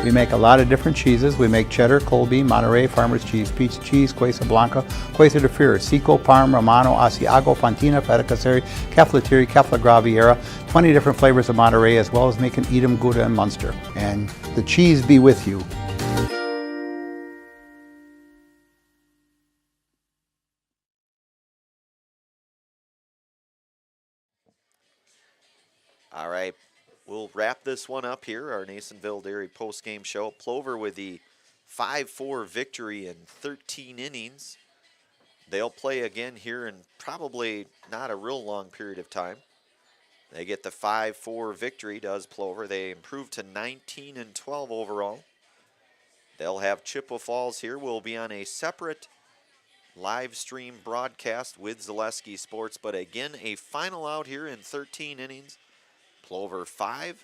We make a lot of different cheeses. We make cheddar, Colby, Monterey, Farmer's Cheese, Peach Cheese, Quesa Blanca, Quesa de Fir, Seco, Parm, Romano, Asiago, Fontina, Feta Caseri, Caflateri, Cafla Graviera, 20 different flavors of Monterey, as well as making Edam, Gouda, and Munster. And the cheese be with you. All right, we'll wrap this one up here, our Nasonville Dairy post-game show. Plover with the 5-4 victory in 13 innings. They'll play again here in probably not a real long period of time. They get the 5-4 victory, does Plover. They improve to 19-12 overall. They'll have Chippewa Falls here. We'll be on a separate live stream broadcast with Zaleski Sports, but again, a final out here in 13 innings. Plover 5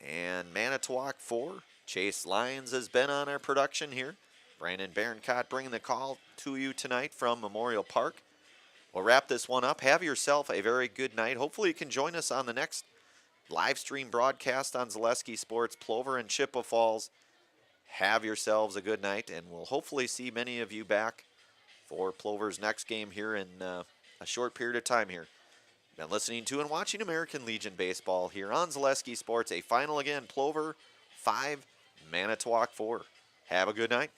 and Manitowoc 4. Chase Lyons has been on our production here. Brandon Baroncott bringing the call to you tonight from Memorial Park. We'll wrap this one up. Have yourself a very good night. Hopefully you can join us on the next live stream broadcast on Zaleski Sports, Plover and Chippewa Falls. Have yourselves a good night, and we'll hopefully see many of you back for Plover's next game here in a short period of time here. Been listening to and watching American Legion Baseball here on Zaleski Sports. A final again, Plover 5, Manitowoc 4. Have a good night.